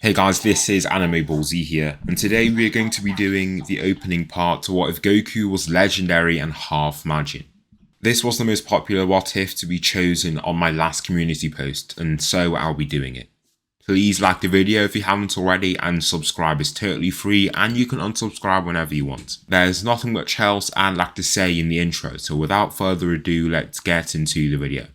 Hey guys, this is AnimeBall Z here, and today we are going to be doing the opening part to What If Goku was legendary and half MAJIN. This was the most popular What If to be chosen on my last community post, and so I'll be doing it. Please like the video if you haven't already, and subscribe is totally free and you can unsubscribe whenever you want. There's nothing much else I'd like to say in the intro, so without further ado, let's get into the video.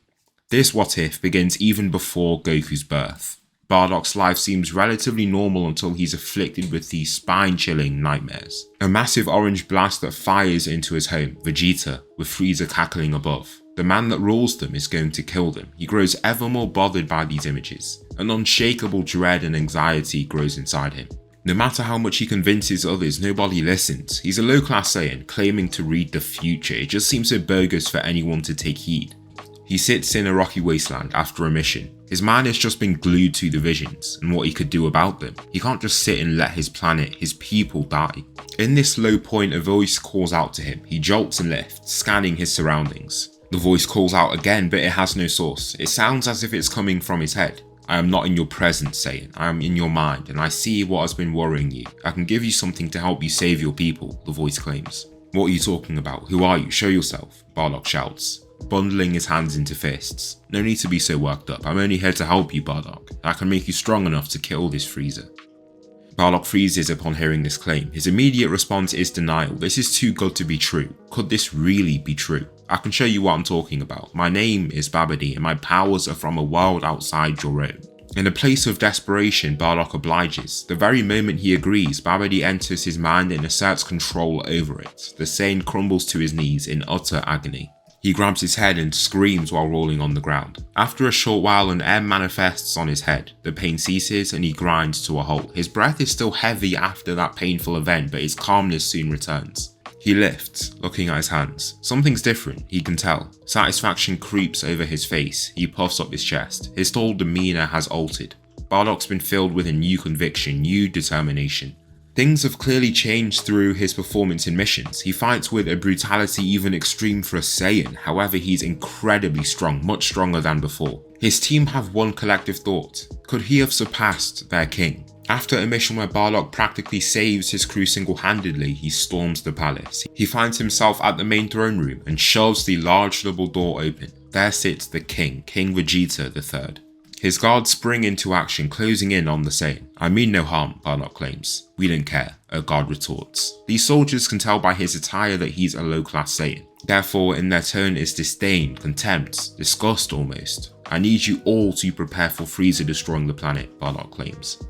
This What If begins even before Goku's birth. Bardock's life seems relatively normal until he's afflicted with these spine-chilling nightmares. A massive orange blast that fires into his home, Vegeta, with Frieza cackling above. The man that rules them is going to kill them. He grows ever more bothered by these images. An unshakable dread and anxiety grows inside him. No matter how much he convinces others, nobody listens. He's a low-class Saiyan, claiming to read the future. It just seems so bogus for anyone to take heed. He sits in a rocky wasteland after a mission. His mind has just been glued to the visions and what he could do about them. He can't just sit and let his planet, his people die. In this low point, a voice calls out to him. He jolts and lifts, scanning his surroundings. The voice calls out again, but it has no source. It sounds as if it's coming from his head. I am not in your presence, Saiyan. I am in your mind, and I see what has been worrying you. I can give you something to help you save your people, the voice claims. What are you talking about? Who are you? Show yourself, Bardock shouts, bundling his hands into fists. No need to be so worked up. I'm only here to help you, Bardock. I can make you strong enough to kill this Frieza. Bardock freezes upon hearing this claim. His immediate response is denial. This is too good to be true. Could this really be true? I can show you what I'm talking about. My name is Babidi and my powers are from a world outside your own. In a place of desperation, Bardock obliges. The very moment he agrees, Babidi enters his mind and asserts control over it. The Saiyan crumbles to his knees in utter agony. He grabs his head and screams while rolling on the ground. After a short while, an M manifests on his head. The pain ceases and he grinds to a halt. His breath is still heavy after that painful event, but his calmness soon returns. He lifts, looking at his hands. Something's different, he can tell. Satisfaction creeps over his face. He puffs up his chest. His whole demeanor has altered. Bardock's been filled with a new conviction, new determination. Things have clearly changed through his performance in missions. He fights with a brutality even extreme for a Saiyan, however he's incredibly strong, much stronger than before. His team have one collective thought: could he have surpassed their king? After a mission where Bardock practically saves his crew single-handedly, he storms the palace. He finds himself at the main throne room and shoves the large double door open. There sits the king, King Vegeta III. His guards spring into action, closing in on the Saiyan. I mean no harm, Bardock claims. We don't care, a guard retorts. These soldiers can tell by his attire that he's a low-class Saiyan. Therefore, in their tone is disdain, contempt, disgust almost. I need you all to prepare for Frieza destroying the planet, Bardock claims.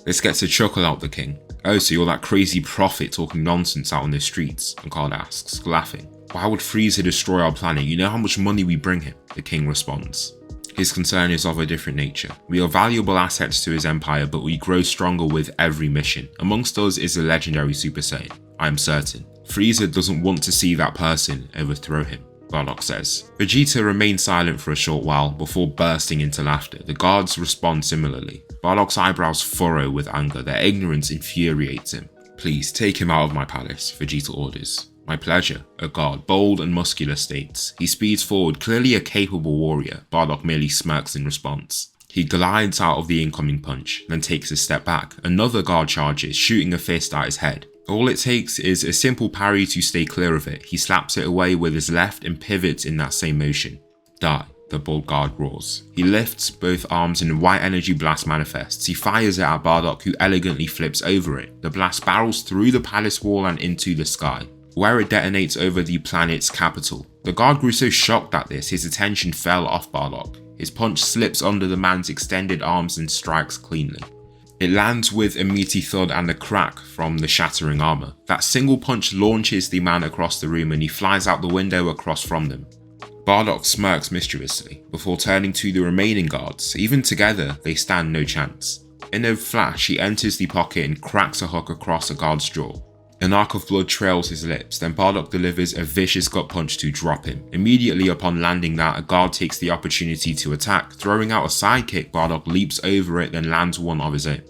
This gets a chuckle out the king. Oh, so you're that crazy prophet talking nonsense out on the streets? A guard asks, laughing. Why would Frieza destroy our planet? You know how much money we bring him, the king responds. His concern is of a different nature. We are valuable assets to his empire, but we grow stronger with every mission. Amongst us is a legendary Super Saiyan. I am certain. Frieza doesn't want to see that person overthrow him, Bardock says. Vegeta remains silent for a short while before bursting into laughter. The guards respond similarly. Bardock's eyebrows furrow with anger. Their ignorance infuriates him. Please, take him out of my palace, Vegeta orders. My pleasure, a guard, bold and muscular, states. He speeds forward, clearly a capable warrior. Bardock merely smirks in response. He glides out of the incoming punch, then takes a step back. Another guard charges, shooting a fist at his head. All it takes is a simple parry to stay clear of it. He slaps it away with his left and pivots in that same motion. Die, the bold guard roars. He lifts both arms and a white energy blast manifests. He fires it at Bardock, who elegantly flips over it. The blast barrels through the palace wall and into the sky, where it detonates over the planet's capital. The guard grew so shocked at this, his attention fell off Bardock. His punch slips under the man's extended arms and strikes cleanly. It lands with a meaty thud and a crack from the shattering armor. That single punch launches the man across the room and he flies out the window across from them. Bardock smirks mischievously before turning to the remaining guards. Even together, they stand no chance. In a flash, he enters the pocket and cracks a hook across a guard's jaw. An arc of blood trails his lips, then Bardock delivers a vicious gut punch to drop him. Immediately upon landing that, a guard takes the opportunity to attack. Throwing out a side kick, Bardock leaps over it, then lands one of his own.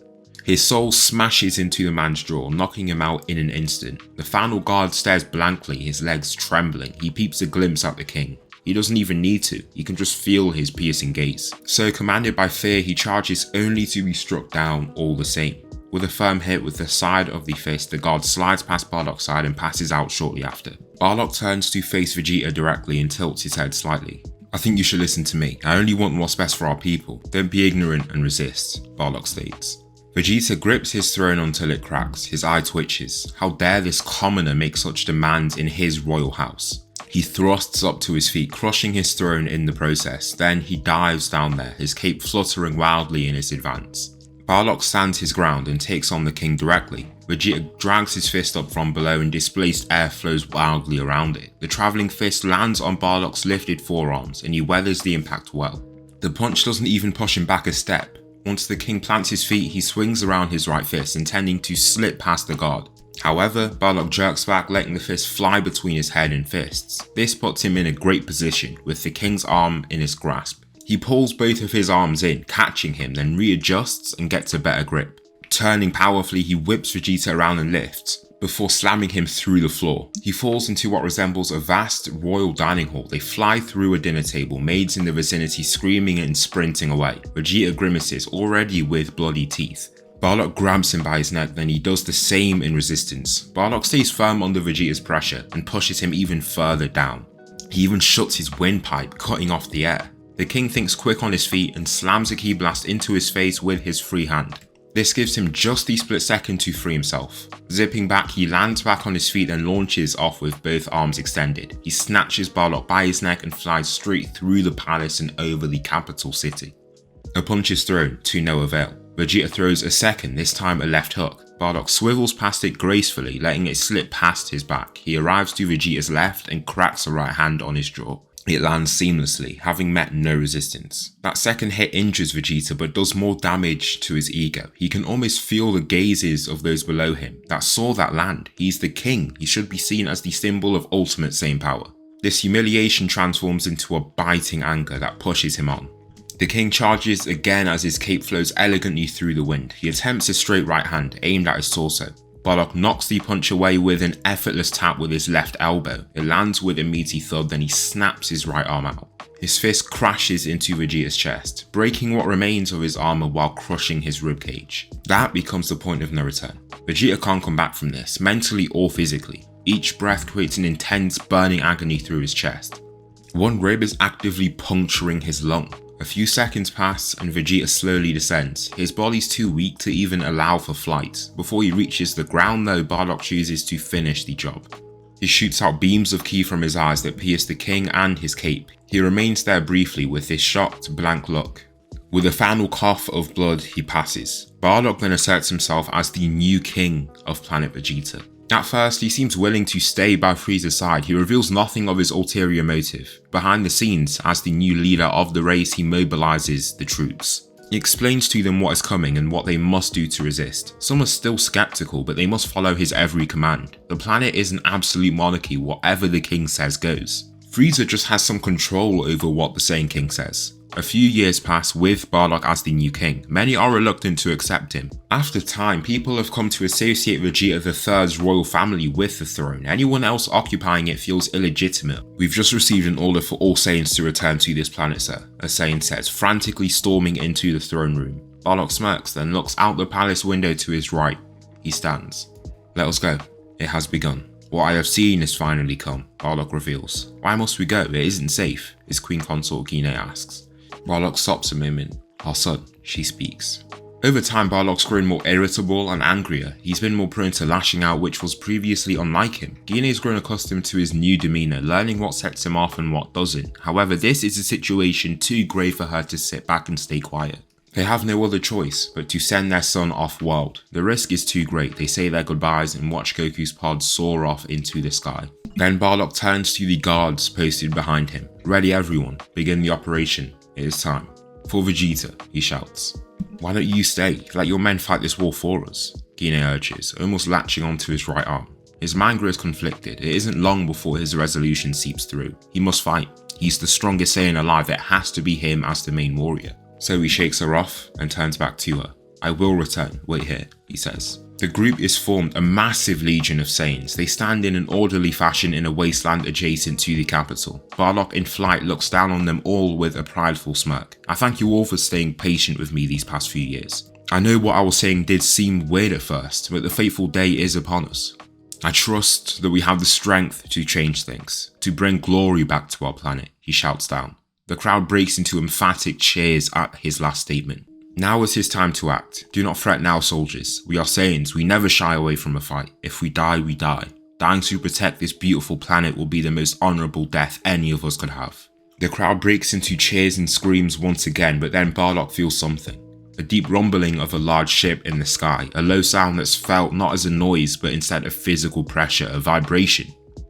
His soul smashes into the man's jaw, knocking him out in an instant. The final guard stares blankly, his legs trembling. He peeps a glimpse at the king. He doesn't even need to, he can just feel his piercing gaze. So commanded by fear, he charges only to be struck down all the same. With a firm hit with the side of the fist, the guard slides past Bardock's side and passes out shortly after. Bardock turns to face Vegeta directly and tilts his head slightly. "I think you should listen to me. I only want what's best for our people. Don't be ignorant and resist," Bardock states. Vegeta grips his throne until it cracks, his eye twitches. How dare this commoner make such demands in his royal house? He thrusts up to his feet, crushing his throne in the process. Then he dives down there, his cape fluttering wildly in his advance. Bardock stands his ground and takes on the king directly. Vegeta drags his fist up from below and displaced air flows wildly around it. The travelling fist lands on Bardock's lifted forearms and he weathers the impact well. The punch doesn't even push him back a step. Once the king plants his feet, he swings around his right fist, intending to slip past the guard. However, Bardock jerks back, letting the fist fly between his head and fists. This puts him in a great position, with the king's arm in his grasp. He pulls both of his arms in, catching him, then readjusts and gets a better grip. Turning powerfully, he whips Vegeta around and lifts, before slamming him through the floor. He falls into what resembles a vast royal dining hall. They fly through a dinner table, maids in the vicinity screaming and sprinting away. Vegeta grimaces, already with bloody teeth. Bardock grabs him by his neck, then he does the same in resistance. Bardock stays firm under Vegeta's pressure and pushes him even further down. He even shuts his windpipe, cutting off the air. The king thinks quick on his feet and slams a ki blast into his face with his free hand. This gives him just the split second to free himself. Zipping back, he lands back on his feet and launches off with both arms extended. He snatches Bardock by his neck and flies straight through the palace and over the capital city. A punch is thrown, to no avail. Vegeta throws a second, this time a left hook. Bardock swivels past it gracefully, letting it slip past his back. He arrives to Vegeta's left and cracks a right hand on his jaw. It lands seamlessly, having met no resistance. That second hit injures Vegeta but does more damage to his ego. He can almost feel the gazes of those below him that saw that land. He's the king. He should be seen as the symbol of ultimate Saiyan power. This humiliation transforms into a biting anger that pushes him on. The king charges again as his cape flows elegantly through the wind. He attempts a straight right hand aimed at his torso. Bardock knocks the punch away with an effortless tap with his left elbow. It lands with a meaty thud, then he snaps his right arm out. His fist crashes into Vegeta's chest, breaking what remains of his armor while crushing his ribcage. That becomes the point of no return. Vegeta can't come back from this, mentally or physically. Each breath creates an intense burning agony through his chest. One rib is actively puncturing his lung. A few seconds pass and Vegeta slowly descends. His body's too weak to even allow for flight. Before he reaches the ground though, Bardock chooses to finish the job. He shoots out beams of ki from his eyes that pierce the king and his cape. He remains there briefly with his shocked, blank look. With a final cough of blood, he passes. Bardock then asserts himself as the new king of planet Vegeta. At first, he seems willing to stay by Frieza's side. He reveals nothing of his ulterior motive. Behind the scenes, as the new leader of the race, he mobilizes the troops. He explains to them what is coming and what they must do to resist. Some are still skeptical, but they must follow his every command. The planet is an absolute monarchy, whatever the king says goes. Frieza just has some control over what the Saiyan King says. A few years pass with Bardock as the new king. Many are reluctant to accept him. After time, people have come to associate Vegeta III's royal family with the throne. Anyone else occupying it feels illegitimate. We've just received an order for all Saiyans to return to this planet, sir, a Saiyan says, frantically storming into the throne room. Bardock smirks, then looks out the palace window to his right. He stands. Let us go. It has begun. What I have seen has finally come, Bardock reveals. Why must we go? It isn't safe, his queen consort Gine asks. Bardock stops a moment. Our son, she speaks. Over time, Bardock's grown more irritable and angrier. He's been more prone to lashing out, which was previously unlike him. Gine's grown accustomed to his new demeanour, learning what sets him off and what doesn't. However, this is a situation too grave for her to sit back and stay quiet. They have no other choice but to send their son off-world. The risk is too great. They say their goodbyes and watch Goku's pod soar off into the sky. Then Bardock turns to the guards posted behind him. Ready everyone, begin the operation. It is time. For Vegeta, he shouts. Why don't you stay? Let your men fight this war for us, Gine urges, almost latching onto his right arm. His mind grows conflicted. It isn't long before his resolution seeps through. He must fight. He's the strongest Saiyan alive. It has to be him as the main warrior. So he shakes her off and turns back to her. I will return. Wait here, he says. The group is formed a massive legion of Saiyans. They stand in an orderly fashion in a wasteland adjacent to the capital. Bardock in flight looks down on them all with a prideful smirk. I thank you all for staying patient with me these past few years. I know what I was saying did seem weird at first, but the fateful day is upon us. I trust that we have the strength to change things, to bring glory back to our planet, he shouts down. The crowd breaks into emphatic cheers at his last statement. Now is his time to act. Do not fret now, soldiers. We are Saiyans. We never shy away from a fight. If we die, we die. Dying to protect this beautiful planet will be the most honourable death any of us could have. The crowd breaks into cheers and screams once again, but then Bardock feels something. A deep rumbling of a large ship in the sky, a low sound that's felt not as a noise but instead a physical pressure, a vibration.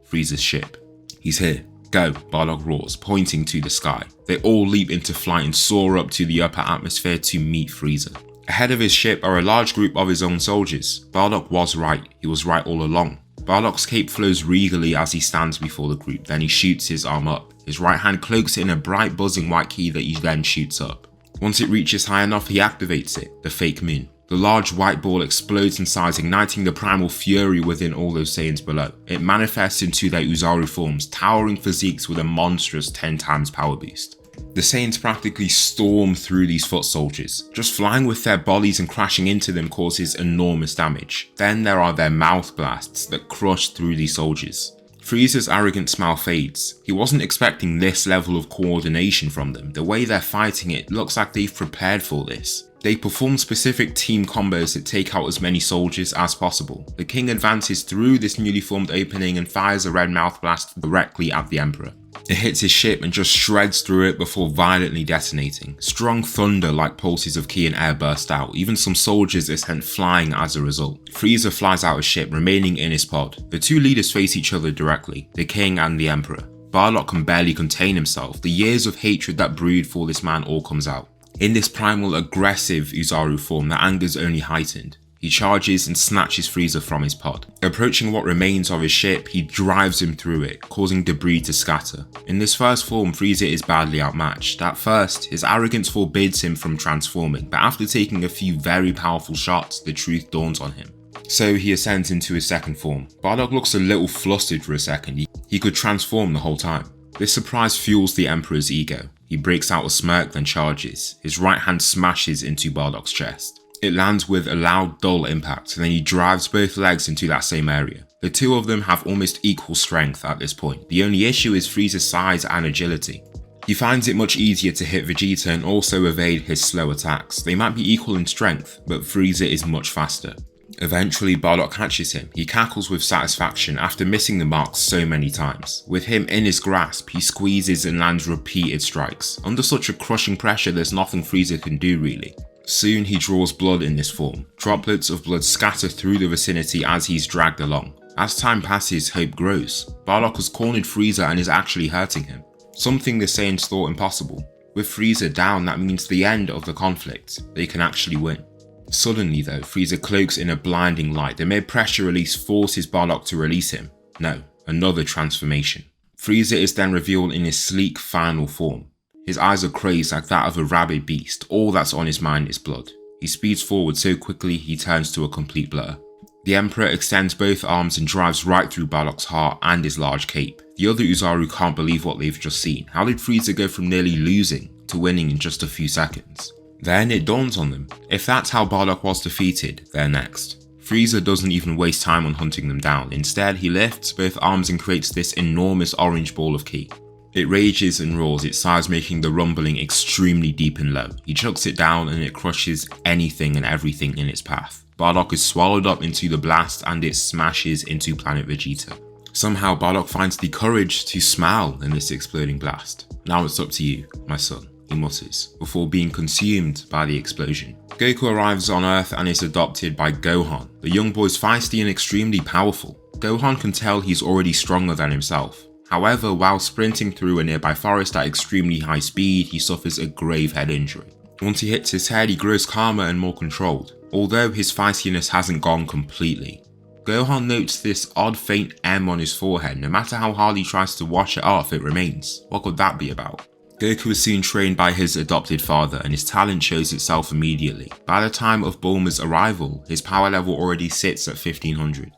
Frieza's ship. He's here. Go, Bardock roars, pointing to the sky. They all leap into flight and soar up to the upper atmosphere to meet Frieza. Ahead of his ship are a large group of his own soldiers. Bardock was right. He was right all along. Bardock's cape flows regally as he stands before the group, then he shoots his arm up. His right hand cloaks it in a bright buzzing white key that he then shoots up. Once it reaches high enough, he activates it, the fake moon. The large white ball explodes in size, igniting the primal fury within all those Saiyans below. It manifests into their Uzaru forms, towering physiques with a monstrous 10 times power boost. The Saiyans practically storm through these foot soldiers. Just flying with their bodies and crashing into them causes enormous damage. Then there are their mouth blasts that crush through these soldiers. Frieza's arrogant smile fades. He wasn't expecting this level of coordination from them. The way they're fighting it looks like they've prepared for this. They perform specific team combos that take out as many soldiers as possible. The king advances through this newly formed opening and fires a red mouth blast directly at the emperor. It hits his ship and just shreds through it before violently detonating. Strong thunder like pulses of ki and air burst out. Even some soldiers are sent flying as a result. Frieza flies out his ship, remaining in his pod. The two leaders face each other directly, the king and the emperor. Bardock can barely contain himself. The years of hatred that brewed for this man all comes out. In this primal aggressive Uzaru form, the anger's only heightened. He charges and snatches Frieza from his pod. Approaching what remains of his ship, he drives him through it, causing debris to scatter. In this first form, Frieza is badly outmatched. At first, his arrogance forbids him from transforming, but after taking a few very powerful shots, the truth dawns on him. So he ascends into his second form. Bardock looks a little flustered for a second. He could transform the whole time. This surprise fuels the Emperor's ego. He breaks out a smirk, then charges. His right hand smashes into Bardock's chest. It lands with a loud, dull impact, and then he drives both legs into that same area. The two of them have almost equal strength at this point. The only issue is Frieza's size and agility. He finds it much easier to hit Vegeta and also evade his slow attacks. They might be equal in strength, but Frieza is much faster. Eventually, Bardock catches him. He cackles with satisfaction after missing the mark so many times. With him in his grasp, he squeezes and lands repeated strikes. Under such a crushing pressure, there's nothing Frieza can do really. Soon he draws blood in this form. Droplets of blood scatter through the vicinity as he's dragged along. As time passes, hope grows. Bardock has cornered Frieza and is actually hurting him. Something the Saiyans thought impossible. With Frieza down, that means the end of the conflict. They can actually win. Suddenly though, Frieza cloaks in a blinding light. The mere pressure release forces Bardock to release him. No, another transformation. Frieza is then revealed in his sleek final form. His eyes are crazed like that of a rabid beast. All that's on his mind is blood. He speeds forward so quickly he turns to a complete blur. The Emperor extends both arms and drives right through Bardock's heart and his large cape. The other Uzaru can't believe what they've just seen. How did Frieza go from nearly losing to winning in just a few seconds? Then it dawns on them. If that's how Bardock was defeated, they're next. Frieza doesn't even waste time on hunting them down. Instead, he lifts both arms and creates this enormous orange ball of ki. It rages and roars, its size making the rumbling extremely deep and low. He chucks it down and it crushes anything and everything in its path. Bardock is swallowed up into the blast and it smashes into planet Vegeta. Somehow Bardock finds the courage to smile in this exploding blast. Now it's up to you, my son, he mutters, before being consumed by the explosion. Goku arrives on Earth and is adopted by Gohan. The young boy's feisty and extremely powerful. Gohan can tell he's already stronger than himself. However, while sprinting through a nearby forest at extremely high speed, he suffers a grave head injury. Once he hits his head, he grows calmer and more controlled, although his feistiness hasn't gone completely. Gohan notes this odd faint M on his forehead. No matter how hard he tries to wash it off, it remains. What could that be about? Goku is soon trained by his adopted father and his talent shows itself immediately. By the time of Bulma's arrival, his power level already sits at 1500.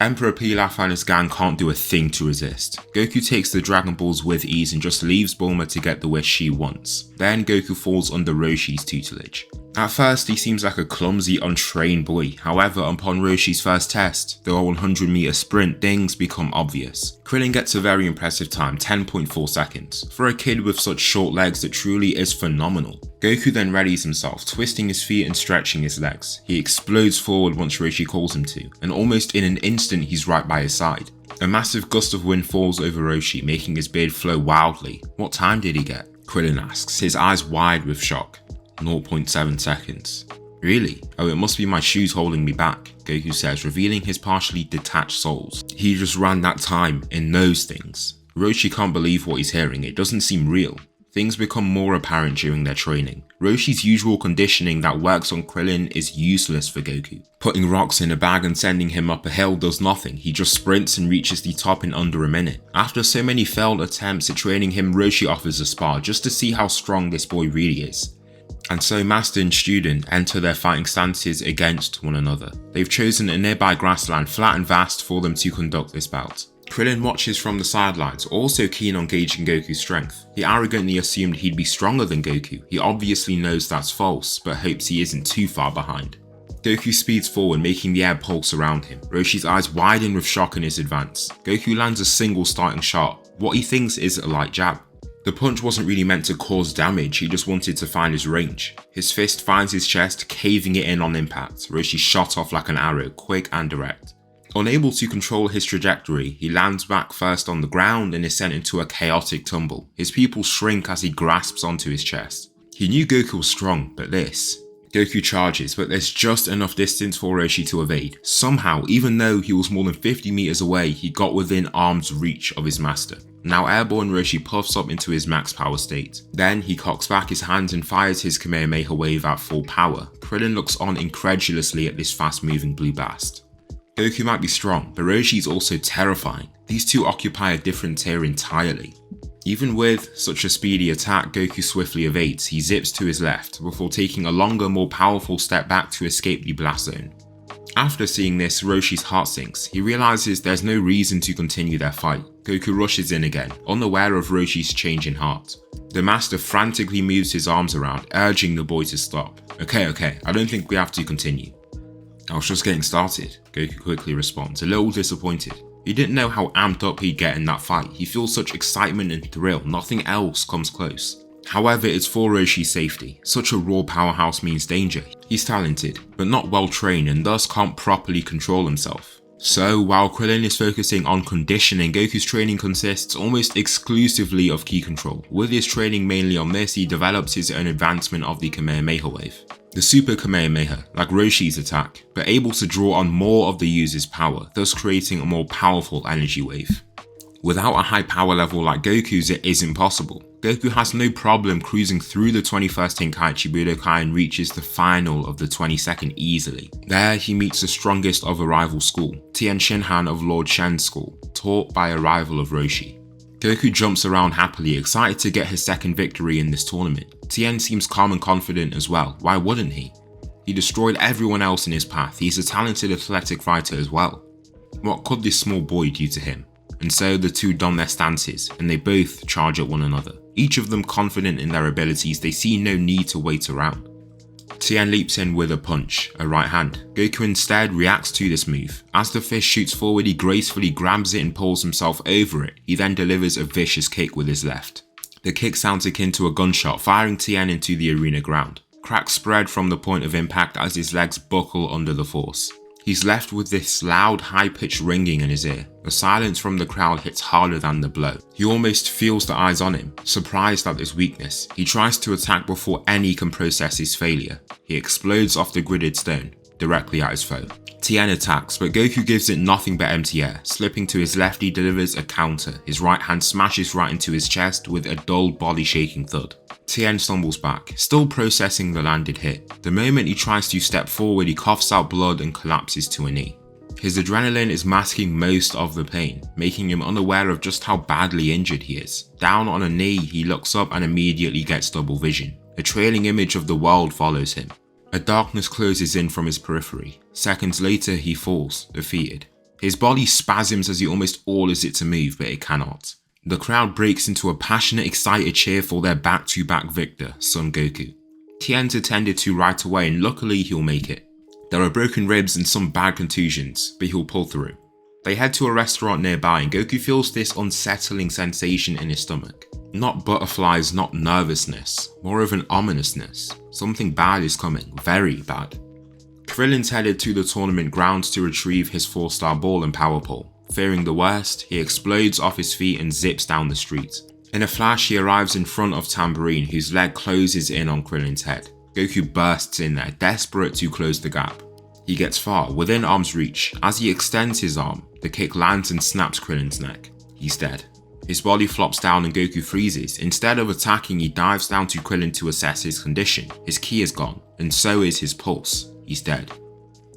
Emperor Pilaf and his gang can't do a thing to resist. Goku takes the Dragon Balls with ease and just leaves Bulma to get the wish she wants. Then Goku falls under Roshi's tutelage. At first he seems like a clumsy, untrained boy, however upon Roshi's first test, the 100-meter sprint, things become obvious. Krillin gets a very impressive time, 10.4 seconds. For a kid with such short legs, it truly is phenomenal. Goku then readies himself, twisting his feet and stretching his legs. He explodes forward once Roshi calls him to, and almost in an instant he's right by his side. A massive gust of wind falls over Roshi, making his beard flow wildly. What time did he get? Krillin asks, his eyes wide with shock. 0.7 seconds. Really? Oh, it must be my shoes holding me back, Goku says, revealing his partially detached soles. He just ran that time in those things. Roshi can't believe what he's hearing, it doesn't seem real. Things become more apparent during their training. Roshi's usual conditioning that works on Krillin is useless for Goku. Putting rocks in a bag and sending him up a hill does nothing, he just sprints and reaches the top in under a minute. After so many failed attempts at training him, Roshi offers a spar just to see how strong this boy really is. And so master and student enter their fighting stances against one another. They've chosen a nearby grassland, flat and vast, for them to conduct this bout. Krillin watches from the sidelines, also keen on gauging Goku's strength. He arrogantly assumed he'd be stronger than Goku. He obviously knows that's false, but hopes he isn't too far behind. Goku speeds forward, making the air pulse around him. Roshi's eyes widen with shock in his advance. Goku lands a single starting shot, what he thinks is a light jab. The punch wasn't really meant to cause damage, he just wanted to find his range. His fist finds his chest, caving it in on impact. Roshi shot off like an arrow, quick and direct. Unable to control his trajectory, he lands back first on the ground and is sent into a chaotic tumble. His pupils shrink as he grasps onto his chest. He knew Goku was strong, but this... Goku charges, but there's just enough distance for Roshi to evade. Somehow, even though he was more than 50 meters away, he got within arm's reach of his master. Now airborne, Roshi puffs up into his max power state. Then he cocks back his hands and fires his Kamehameha wave at full power. Krillin looks on incredulously at this fast moving blue blast. Goku might be strong, but Roshi's also terrifying. These two occupy a different tier entirely. Even with such a speedy attack, Goku swiftly evades. He zips to his left, before taking a longer, more powerful step back to escape the blast zone. After seeing this, Roshi's heart sinks. He realizes there's no reason to continue their fight. Goku rushes in again, unaware of Roshi's change in heart. The master frantically moves his arms around, urging the boy to stop. Okay, I don't think we have to continue. I was just getting started, Goku quickly responds, a little disappointed. He didn't know how amped up he'd get in that fight. He feels such excitement and thrill, nothing else comes close. However, it's for Roshi's safety. Such a raw powerhouse means danger. He's talented, but not well trained and thus can't properly control himself. So, while Krillin is focusing on conditioning, Goku's training consists almost exclusively of ki control. With his training mainly on this, he develops his own advancement of the Kamehameha wave. The Super Kamehameha, like Roshi's attack, but able to draw on more of the user's power, thus creating a more powerful energy wave. Without a high power level like Goku's, it isn't possible. Goku has no problem cruising through the 21st Tenkaichi Budokai and reaches the final of the 22nd easily. There he meets the strongest of a rival school, Tien Shinhan of Lord Shen's school, taught by a rival of Roshi. Goku jumps around happily, excited to get his second victory in this tournament. Tien seems calm and confident as well, why wouldn't he? He destroyed everyone else in his path, he's a talented athletic fighter as well. What could this small boy do to him? And so the two don their stances, and they both charge at one another. Each of them confident in their abilities, they see no need to wait around. Tien leaps in with a punch, a right hand. Goku instead reacts to this move. As the fist shoots forward, he gracefully grabs it and pulls himself over it. He then delivers a vicious kick with his left. The kick sounds akin to a gunshot, firing Tien into the arena ground. Cracks spread from the point of impact as his legs buckle under the force. He's left with this loud, high-pitched ringing in his ear. The silence from the crowd hits harder than the blow. He almost feels the eyes on him, surprised at this weakness. He tries to attack before any can process his failure. He explodes off the gridded stone, directly at his foe. Tien attacks, but Goku gives it nothing but empty air. Slipping to his left, he delivers a counter. His right hand smashes right into his chest with a dull body-shaking thud. Tien stumbles back, still processing the landed hit. The moment he tries to step forward, he coughs out blood and collapses to a knee. His adrenaline is masking most of the pain, making him unaware of just how badly injured he is. Down on a knee, he looks up and immediately gets double vision. A trailing image of the world follows him. A darkness closes in from his periphery. Seconds later, he falls, defeated. His body spasms as he almost orders it to move, but it cannot. The crowd breaks into a passionate, excited cheer for their back-to-back victor, Son Goku. Tien's attended to right away, and luckily he'll make it. There are broken ribs and some bad contusions, but he'll pull through. They head to a restaurant nearby, and Goku feels this unsettling sensation in his stomach. Not butterflies, not nervousness, more of an ominousness. Something bad is coming, very bad. Krillin's headed to the tournament grounds to retrieve his 4-star ball and power pole. Fearing the worst, he explodes off his feet and zips down the street. In a flash, he arrives in front of Tambourine, whose leg closes in on Krillin's head. Goku bursts in there, desperate to close the gap. He gets far, within arm's reach. As he extends his arm, the kick lands and snaps Krillin's neck. He's dead. His body flops down and Goku freezes. Instead of attacking, he dives down to Krillin to assess his condition. His ki is gone, and so is his pulse. He's dead.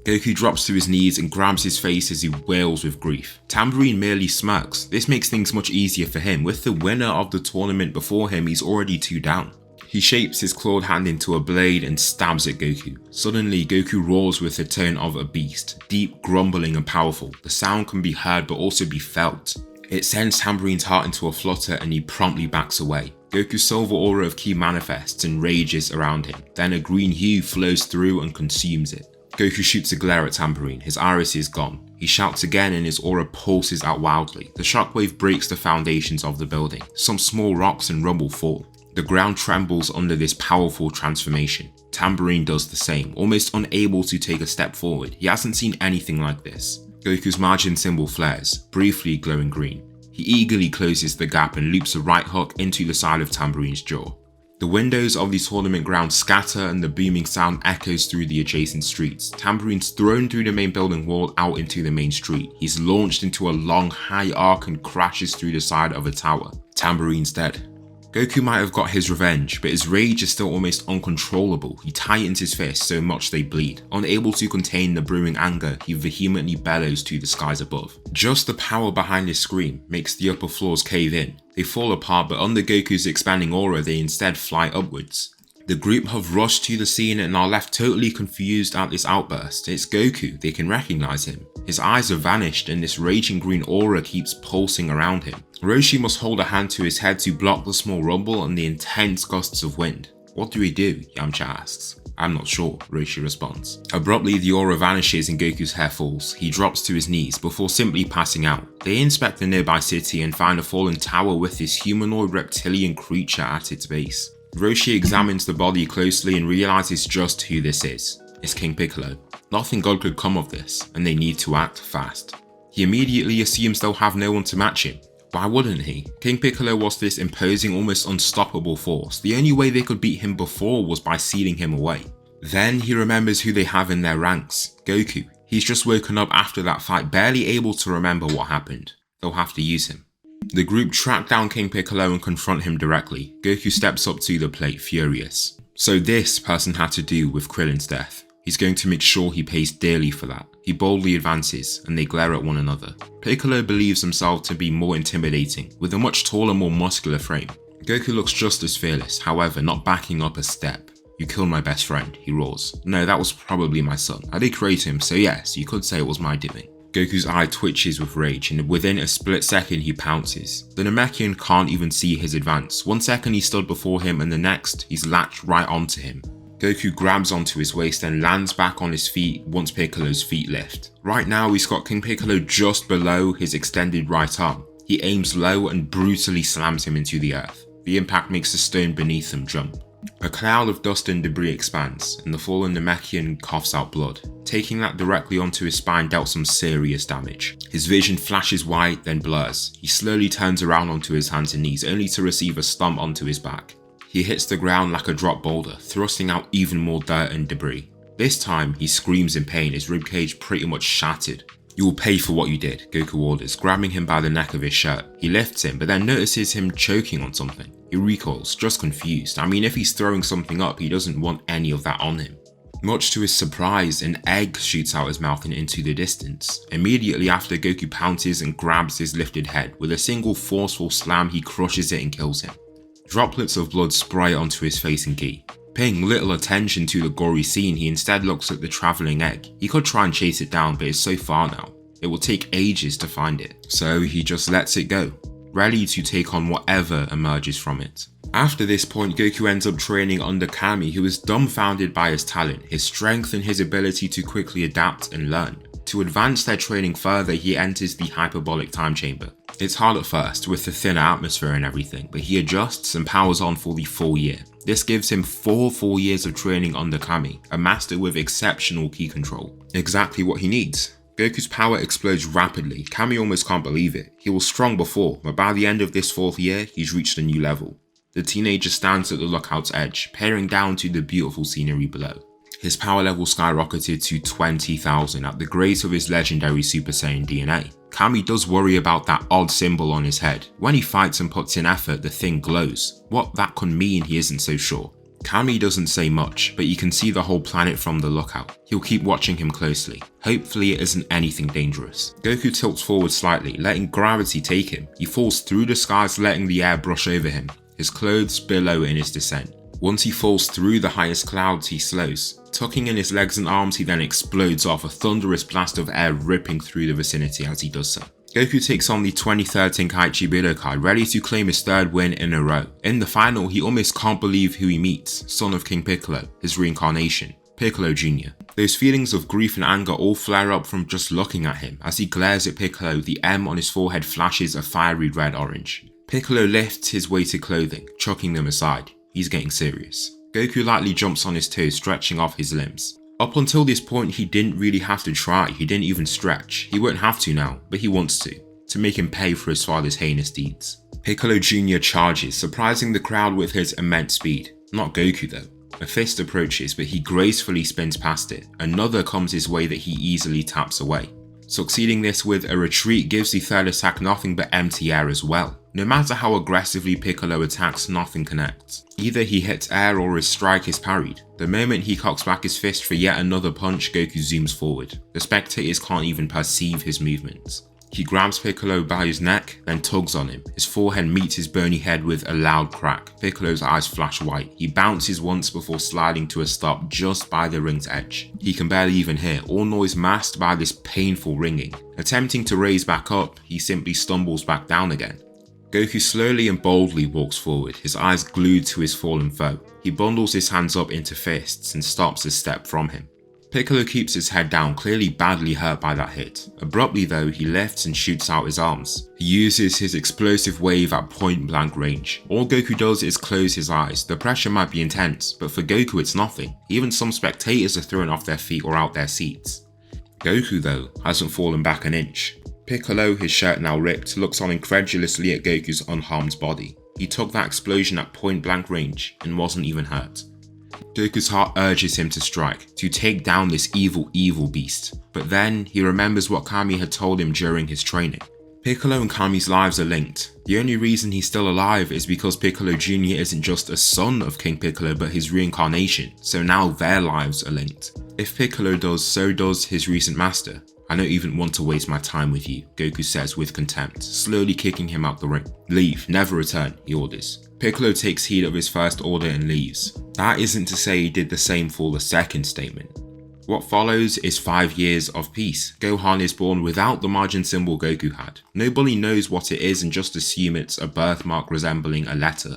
Goku drops to his knees and grabs his face as he wails with grief. Tambourine merely smirks. This makes things much easier for him. With the winner of the tournament before him, he's already 2 down. He shapes his clawed hand into a blade and stabs at Goku. Suddenly, Goku roars with the tone of a beast, deep, grumbling and powerful. The sound can be heard but also be felt. It sends Tambourine's heart into a flutter and he promptly backs away. Goku's silver aura of ki manifests and rages around him. Then a green hue flows through and consumes it. Goku shoots a glare at Tambourine. His iris is gone. He shouts again and his aura pulses out wildly. The shockwave breaks the foundations of the building. Some small rocks and rubble fall. The ground trembles under this powerful transformation. Tambourine does the same, almost unable to take a step forward. He hasn't seen anything like this. Goku's MAJIN symbol flares, briefly glowing green. He eagerly closes the gap and loops a right hook into the side of Tambourine's jaw. The windows of the tournament ground scatter and the booming sound echoes through the adjacent streets. Tambourine's thrown through the main building wall out into the main street. He's launched into a long high arc and crashes through the side of a tower. Tambourine's dead. Goku might have got his revenge, but his rage is still almost uncontrollable. He tightens his fists so much they bleed. Unable to contain the brewing anger, he vehemently bellows to the skies above. Just the power behind his scream makes the upper floors cave in. They fall apart, but under Goku's expanding aura, they instead fly upwards. The group have rushed to the scene and are left totally confused at this outburst. It's Goku, they can recognize him. His eyes have vanished and this raging green aura keeps pulsing around him. Roshi must hold a hand to his head to block the small rumble and the intense gusts of wind. What do we do? Yamcha asks. I'm not sure, Roshi responds. Abruptly, the aura vanishes and Goku's hair falls. He drops to his knees before simply passing out. They inspect the nearby city and find a fallen tower with this humanoid reptilian creature at its base. Roshi examines the body closely and realizes just who this is. It's King Piccolo. Nothing good could come of this, and they need to act fast. He immediately assumes they'll have no one to match him. Why wouldn't he? King Piccolo was this imposing, almost unstoppable force. The only way they could beat him before was by sealing him away. Then he remembers who they have in their ranks, Goku. He's just woken up after that fight, barely able to remember what happened. They'll have to use him. The group track down King Piccolo and confront him directly. Goku steps up to the plate, furious. So this person had to do with Krillin's death. He's going to make sure he pays dearly for that. He boldly advances, and they glare at one another. Piccolo believes himself to be more intimidating, with a much taller, more muscular frame. Goku looks just as fearless, however, not backing up a step. You killed my best friend, he roars. No, that was probably my son. I did create him, so yes, you could say it was my doing. Goku's eye twitches with rage, and within a split second he pounces. The Namekian can't even see his advance. 1 second he stood before him, and the next, he's latched right onto him. Goku grabs onto his waist and lands back on his feet once Piccolo's feet lift. Right now he's got King Piccolo just below his extended right arm. He aims low and brutally slams him into the earth. The impact makes the stone beneath him jump. A cloud of dust and debris expands, and the fallen Namekian coughs out blood. Taking that directly onto his spine dealt some serious damage. His vision flashes white, then blurs. He slowly turns around onto his hands and knees, only to receive a stomp onto his back. He hits the ground like a drop boulder, thrusting out even more dirt and debris. This time, he screams in pain, his ribcage pretty much shattered. You will pay for what you did, Goku orders, grabbing him by the neck of his shirt. He lifts him, but then notices him choking on something. He recoils, just confused. I mean, if he's throwing something up, he doesn't want any of that on him. Much to his surprise, an egg shoots out his mouth and into the distance. Immediately after, Goku pounces and grabs his lifted head. With a single forceful slam, he crushes it and kills him. Droplets of blood spray onto his face and gi. Paying little attention to the gory scene, he instead looks at the travelling egg. He could try and chase it down, but it's so far now. It will take ages to find it, so he just lets it go, ready to take on whatever emerges from it. After this point, Goku ends up training under Kami, who is dumbfounded by his talent, his strength and his ability to quickly adapt and learn. To advance their training further, he enters the hyperbolic time chamber. It's hard at first, with the thinner atmosphere and everything, but he adjusts and powers on for the full year. This gives him 4 full years of training under Kami, a master with exceptional ki control. Exactly what he needs. Goku's power explodes rapidly. Kami almost can't believe it. He was strong before, but by the end of this 4th year, he's reached a new level. The teenager stands at the lookout's edge, peering down to the beautiful scenery below. His power level skyrocketed to 20,000 at the grace of his legendary Super Saiyan DNA. Kami does worry about that odd symbol on his head. When he fights and puts in effort, the thing glows. What that could mean, he isn't so sure. Kami doesn't say much, but you can see the whole planet from the lookout. He'll keep watching him closely. Hopefully it isn't anything dangerous. Goku tilts forward slightly, letting gravity take him. He falls through the skies, letting the air brush over him. His clothes billow in his descent. Once he falls through the highest clouds, he slows. Tucking in his legs and arms, he then explodes off, a thunderous blast of air ripping through the vicinity as he does so. Goku takes on the 23rd Tenkaichi Budokai, ready to claim his 3rd win in a row. In the final, he almost can't believe who he meets, son of King Piccolo, his reincarnation, Piccolo Jr. Those feelings of grief and anger all flare up from just looking at him. As he glares at Piccolo, the M on his forehead flashes a fiery red-orange. Piccolo lifts his weighted clothing, chucking them aside. He's getting serious. Goku lightly jumps on his toes, stretching off his limbs. Up until this point, he didn't really have to try, he didn't even stretch. He won't have to now, but he wants to make him pay for his father's heinous deeds. Piccolo Jr. charges, surprising the crowd with his immense speed. Not Goku though. A fist approaches, but he gracefully spins past it. Another comes his way that he easily taps away. Succeeding this with a retreat gives the 3rd attack nothing but empty air as well. No matter how aggressively Piccolo attacks, nothing connects. Either he hits air or his strike is parried. The moment he cocks back his fist for yet another punch, Goku zooms forward. The spectators can't even perceive his movements. He grabs Piccolo by his neck, then tugs on him. His forehead meets his bony head with a loud crack. Piccolo's eyes flash white. He bounces once before sliding to a stop just by the ring's edge. He can barely even hear, all noise masked by this painful ringing. Attempting to raise back up, he simply stumbles back down again. Goku slowly and boldly walks forward, his eyes glued to his fallen foe. He bundles his hands up into fists and stops a step from him. Piccolo keeps his head down, clearly badly hurt by that hit. Abruptly though, he lifts and shoots out his arms. He uses his explosive wave at point blank range. All Goku does is close his eyes. The pressure might be intense, but for Goku it's nothing. Even some spectators are thrown off their feet or out their seats. Goku though, hasn't fallen back an inch. Piccolo, his shirt now ripped, looks on incredulously at Goku's unharmed body. He took that explosion at point blank range and wasn't even hurt. Goku's heart urges him to strike, to take down this evil beast. But then, he remembers what Kami had told him during his training. Piccolo and Kami's lives are linked. The only reason he's still alive is because Piccolo Jr. isn't just a son of King Piccolo but his reincarnation, so now their lives are linked. If Piccolo does, so does his recent master. I don't even want to waste my time with you, Goku says with contempt, slowly kicking him out the ring. Leave, never return, he orders. Piccolo takes heed of his first order and leaves. That isn't to say he did the same for the second statement. What follows is 5 years of peace. Gohan is born without the MAJIN symbol Goku had. Nobody knows what it is and just assume it's a birthmark resembling a letter.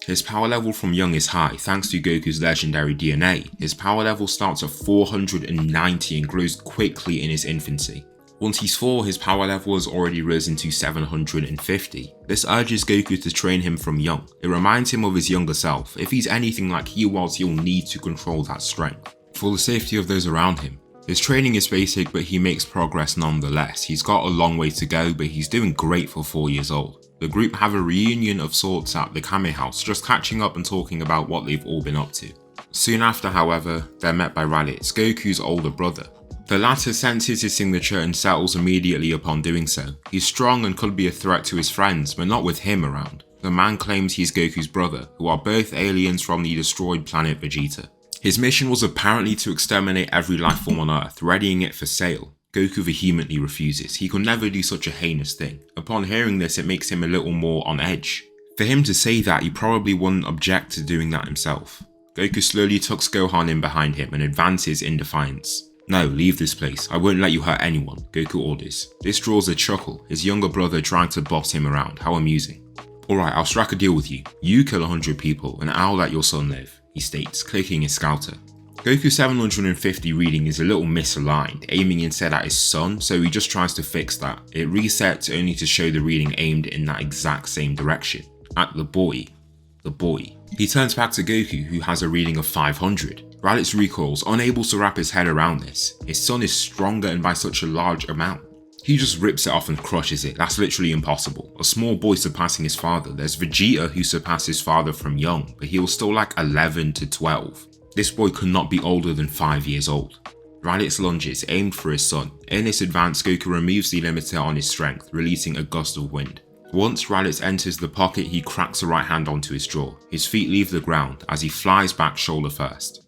His power level from young is high, thanks to Goku's legendary DNA. His power level starts at 490 and grows quickly in his infancy. Once he's 4, his power level has already risen to 750. This urges Goku to train him from young. It reminds him of his younger self. If he's anything like he was, he'll need to control that strength, for the safety of those around him. His training is basic, but he makes progress nonetheless. He's got a long way to go, but he's doing great for 4 years old. The group have a reunion of sorts at the Kame house, just catching up and talking about what they've all been up to. Soon after, however, they're met by Raditz, Goku's older brother. The latter senses his signature and settles immediately upon doing so. He's strong and could be a threat to his friends, but not with him around. The man claims he's Goku's brother, who are both aliens from the destroyed planet Vegeta. His mission was apparently to exterminate every life form on Earth, readying it for sale. Goku vehemently refuses. He could never do such a heinous thing. Upon hearing this, it makes him a little more on edge. For him to say that, he probably wouldn't object to doing that himself. Goku slowly tucks Gohan in behind him and advances in defiance. "No, leave this place. I won't let you hurt anyone," Goku orders. This draws a chuckle, his younger brother trying to boss him around. How amusing. "Alright, I'll strike a deal with you. You kill 100 people and I'll let your son live," he states, clicking his scouter. Goku's 750 reading is a little misaligned, aiming instead at his son, so he just tries to fix that. It resets only to show the reading aimed in that exact same direction. At the boy. He turns back to Goku, who has a reading of 500. Raditz recoils, unable to wrap his head around this. His son is stronger and by such a large amount. He just rips it off and crushes it. That's literally impossible. A small boy surpassing his father. There's Vegeta who surpassed his father from young, but he was still like 11 to 12. This boy could not be older than 5 years old. Raditz lunges, aimed for his son. In this advance, Goku removes the limiter on his strength, releasing a gust of wind. Once Raditz enters the pocket, he cracks a right hand onto his jaw. His feet leave the ground as he flies back shoulder first.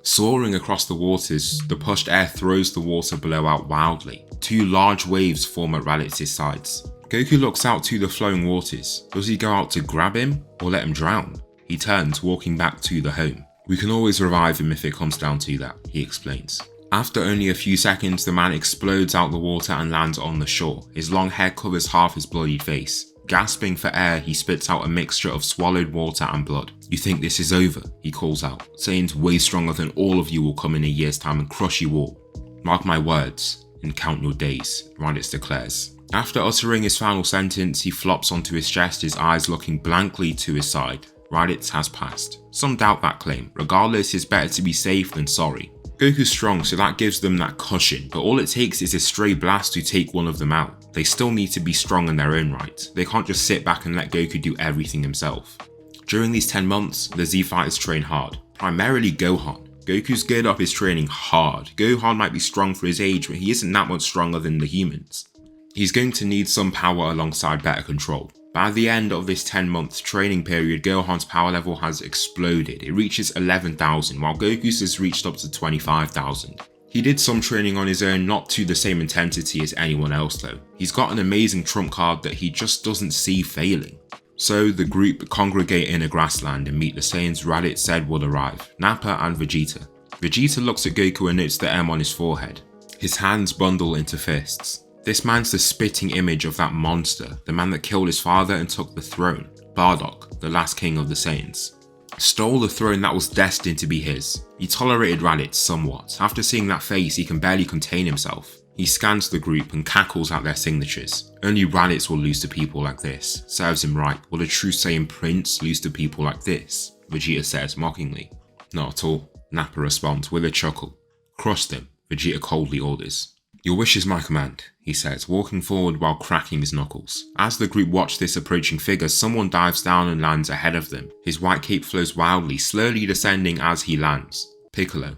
Soaring across the waters, the pushed air throws the water below out wildly. 2 large waves form at Raditz's sides. Goku looks out to the flowing waters. Does he go out to grab him or let him drown? He turns, walking back to the home. "We can always revive him if it comes down to that," he explains. After only a few seconds, the man explodes out the water and lands on the shore. His long hair covers half his bloodied face. Gasping for air, he spits out a mixture of swallowed water and blood. "You think this is over?" he calls out. "Saiyans way stronger than all of you will come in a year's time and crush you all. Mark my words and count your days," Raditz declares. After uttering his final sentence, he flops onto his chest, his eyes looking blankly to his side. Raditz has passed. Some doubt that claim. Regardless, it's better to be safe than sorry. Goku's strong, so that gives them that cushion, but all it takes is a stray blast to take one of them out. They still need to be strong in their own right. They can't just sit back and let Goku do everything himself. During these 10 months, the Z fighters train hard. Primarily Gohan. Goku's geared up his training hard. Gohan might be strong for his age, but he isn't that much stronger than the humans. He's going to need some power alongside better control. By the end of this 10-month training period, Gohan's power level has exploded. It reaches 11,000, while Goku's has reached up to 25,000. He did some training on his own, not to the same intensity as anyone else though. He's got an amazing trump card that he just doesn't see failing. So the group congregate in a grassland and meet the Saiyans Raditz said would arrive, Nappa and Vegeta. Vegeta looks at Goku and notes the M on his forehead. His hands bundle into fists. This man's the spitting image of that monster, the man that killed his father and took the throne. Bardock, the last king of the Saiyans. Stole the throne that was destined to be his. He tolerated Raditz somewhat. After seeing that face, he can barely contain himself. He scans the group and cackles at their signatures. Only Raditz will lose to people like this. Serves him right. Will a true Saiyan prince lose to people like this? Vegeta says mockingly. Not at all, Nappa responds with a chuckle. Crush them, Vegeta coldly orders. Your wish is my command, he says, walking forward while cracking his knuckles. As the group watch this approaching figure, someone dives down and lands ahead of them. His white cape flows wildly, slowly descending as he lands. Piccolo.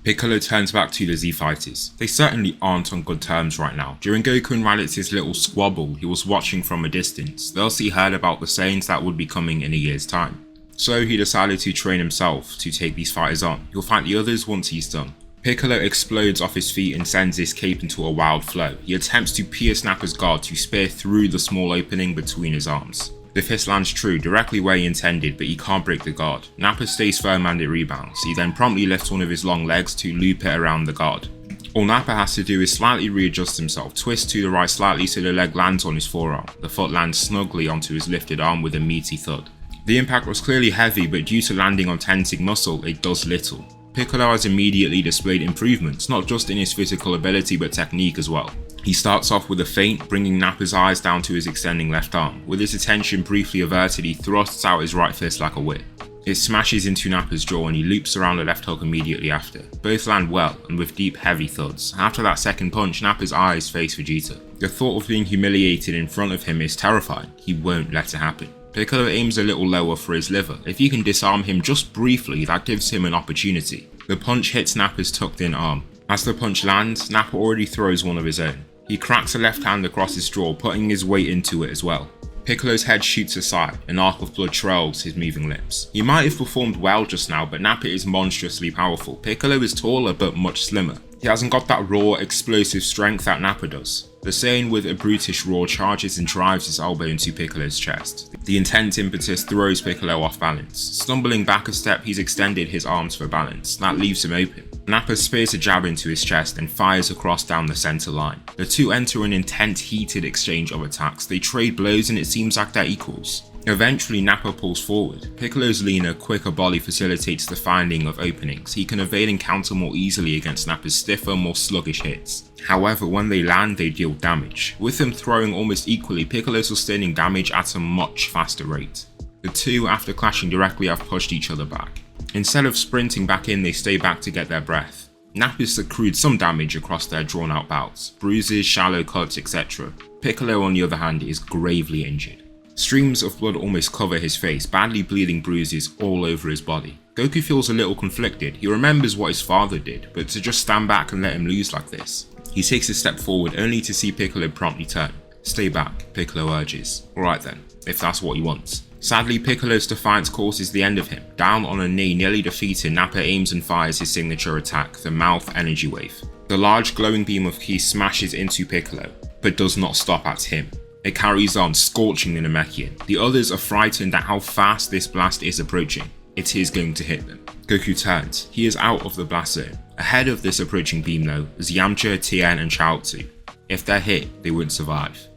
Piccolo turns back to the Z fighters. They certainly aren't on good terms right now. During Goku and Raditz's little squabble, he was watching from a distance. Thus he heard about the Saiyans that would be coming in a year's time. So he decided to train himself to take these fighters on. He'll fight the others once he's done. Piccolo explodes off his feet and sends his cape into a wild flow. He attempts to pierce Nappa's guard to spear through the small opening between his arms. The fist lands true, directly where he intended, but he can't break the guard. Nappa stays firm and it rebounds. He then promptly lifts one of his long legs to loop it around the guard. All Nappa has to do is slightly readjust himself, twist to the right slightly so the leg lands on his forearm. The foot lands snugly onto his lifted arm with a meaty thud. The impact was clearly heavy, but due to landing on tensing muscle, it does little. Piccolo has immediately displayed improvements, not just in his physical ability but technique as well. He starts off with a feint, bringing Nappa's eyes down to his extending left arm. With his attention briefly averted, he thrusts out his right fist like a whip. It smashes into Nappa's jaw and he loops around a left hook immediately after. Both land well and with deep heavy thuds. After that second punch, Nappa's eyes face Vegeta. The thought of being humiliated in front of him is terrifying. He won't let it happen. Piccolo aims a little lower for his liver. If you can disarm him just briefly, that gives him an opportunity. The punch hits Nappa's tucked in arm. As the punch lands, Nappa already throws one of his own. He cracks a left hand across his jaw, putting his weight into it as well. Piccolo's head shoots aside, an arc of blood trails his moving lips. He might have performed well just now, but Nappa is monstrously powerful. Piccolo is taller but much slimmer. He hasn't got that raw, explosive strength that Nappa does. The Saiyan with a brutish roar charges and drives his elbow into Piccolo's chest. The intense impetus throws Piccolo off balance. Stumbling back a step, he's extended his arms for balance. That leaves him open. Nappa spears a jab into his chest and fires across down the center line. The two enter an intense, heated exchange of attacks. They trade blows and it seems like they're equals. Eventually, Nappa pulls forward. Piccolo's leaner, quicker body facilitates the finding of openings. He can evade and counter more easily against Nappa's stiffer, more sluggish hits. However, when they land, they deal damage. With them throwing almost equally, Piccolo sustaining damage at a much faster rate. The two, after clashing directly, have pushed each other back. Instead of sprinting back in, they stay back to get their breath. Nappa's accrued some damage across their drawn out bouts, bruises, shallow cuts, etc. Piccolo, on the other hand, is gravely injured. Streams of blood almost cover his face, badly bleeding bruises all over his body. Goku feels a little conflicted. He remembers what his father did, but to just stand back and let him lose like this. He takes a step forward only to see Piccolo promptly turn. Stay back, Piccolo urges. Alright then, if that's what he wants. Sadly, Piccolo's defiance causes the end of him. Down on a knee, nearly defeated, Nappa aims and fires his signature attack, the Mouth Energy Wave. The large glowing beam of ki smashes into Piccolo, but does not stop at him. It carries on, scorching the Namekian. The others are frightened at how fast this blast is approaching. It is going to hit them. Goku turns. He is out of the blast zone. Ahead of this approaching beam though, is Yamcha, Tien and Chaozu. If they're hit, they won't survive.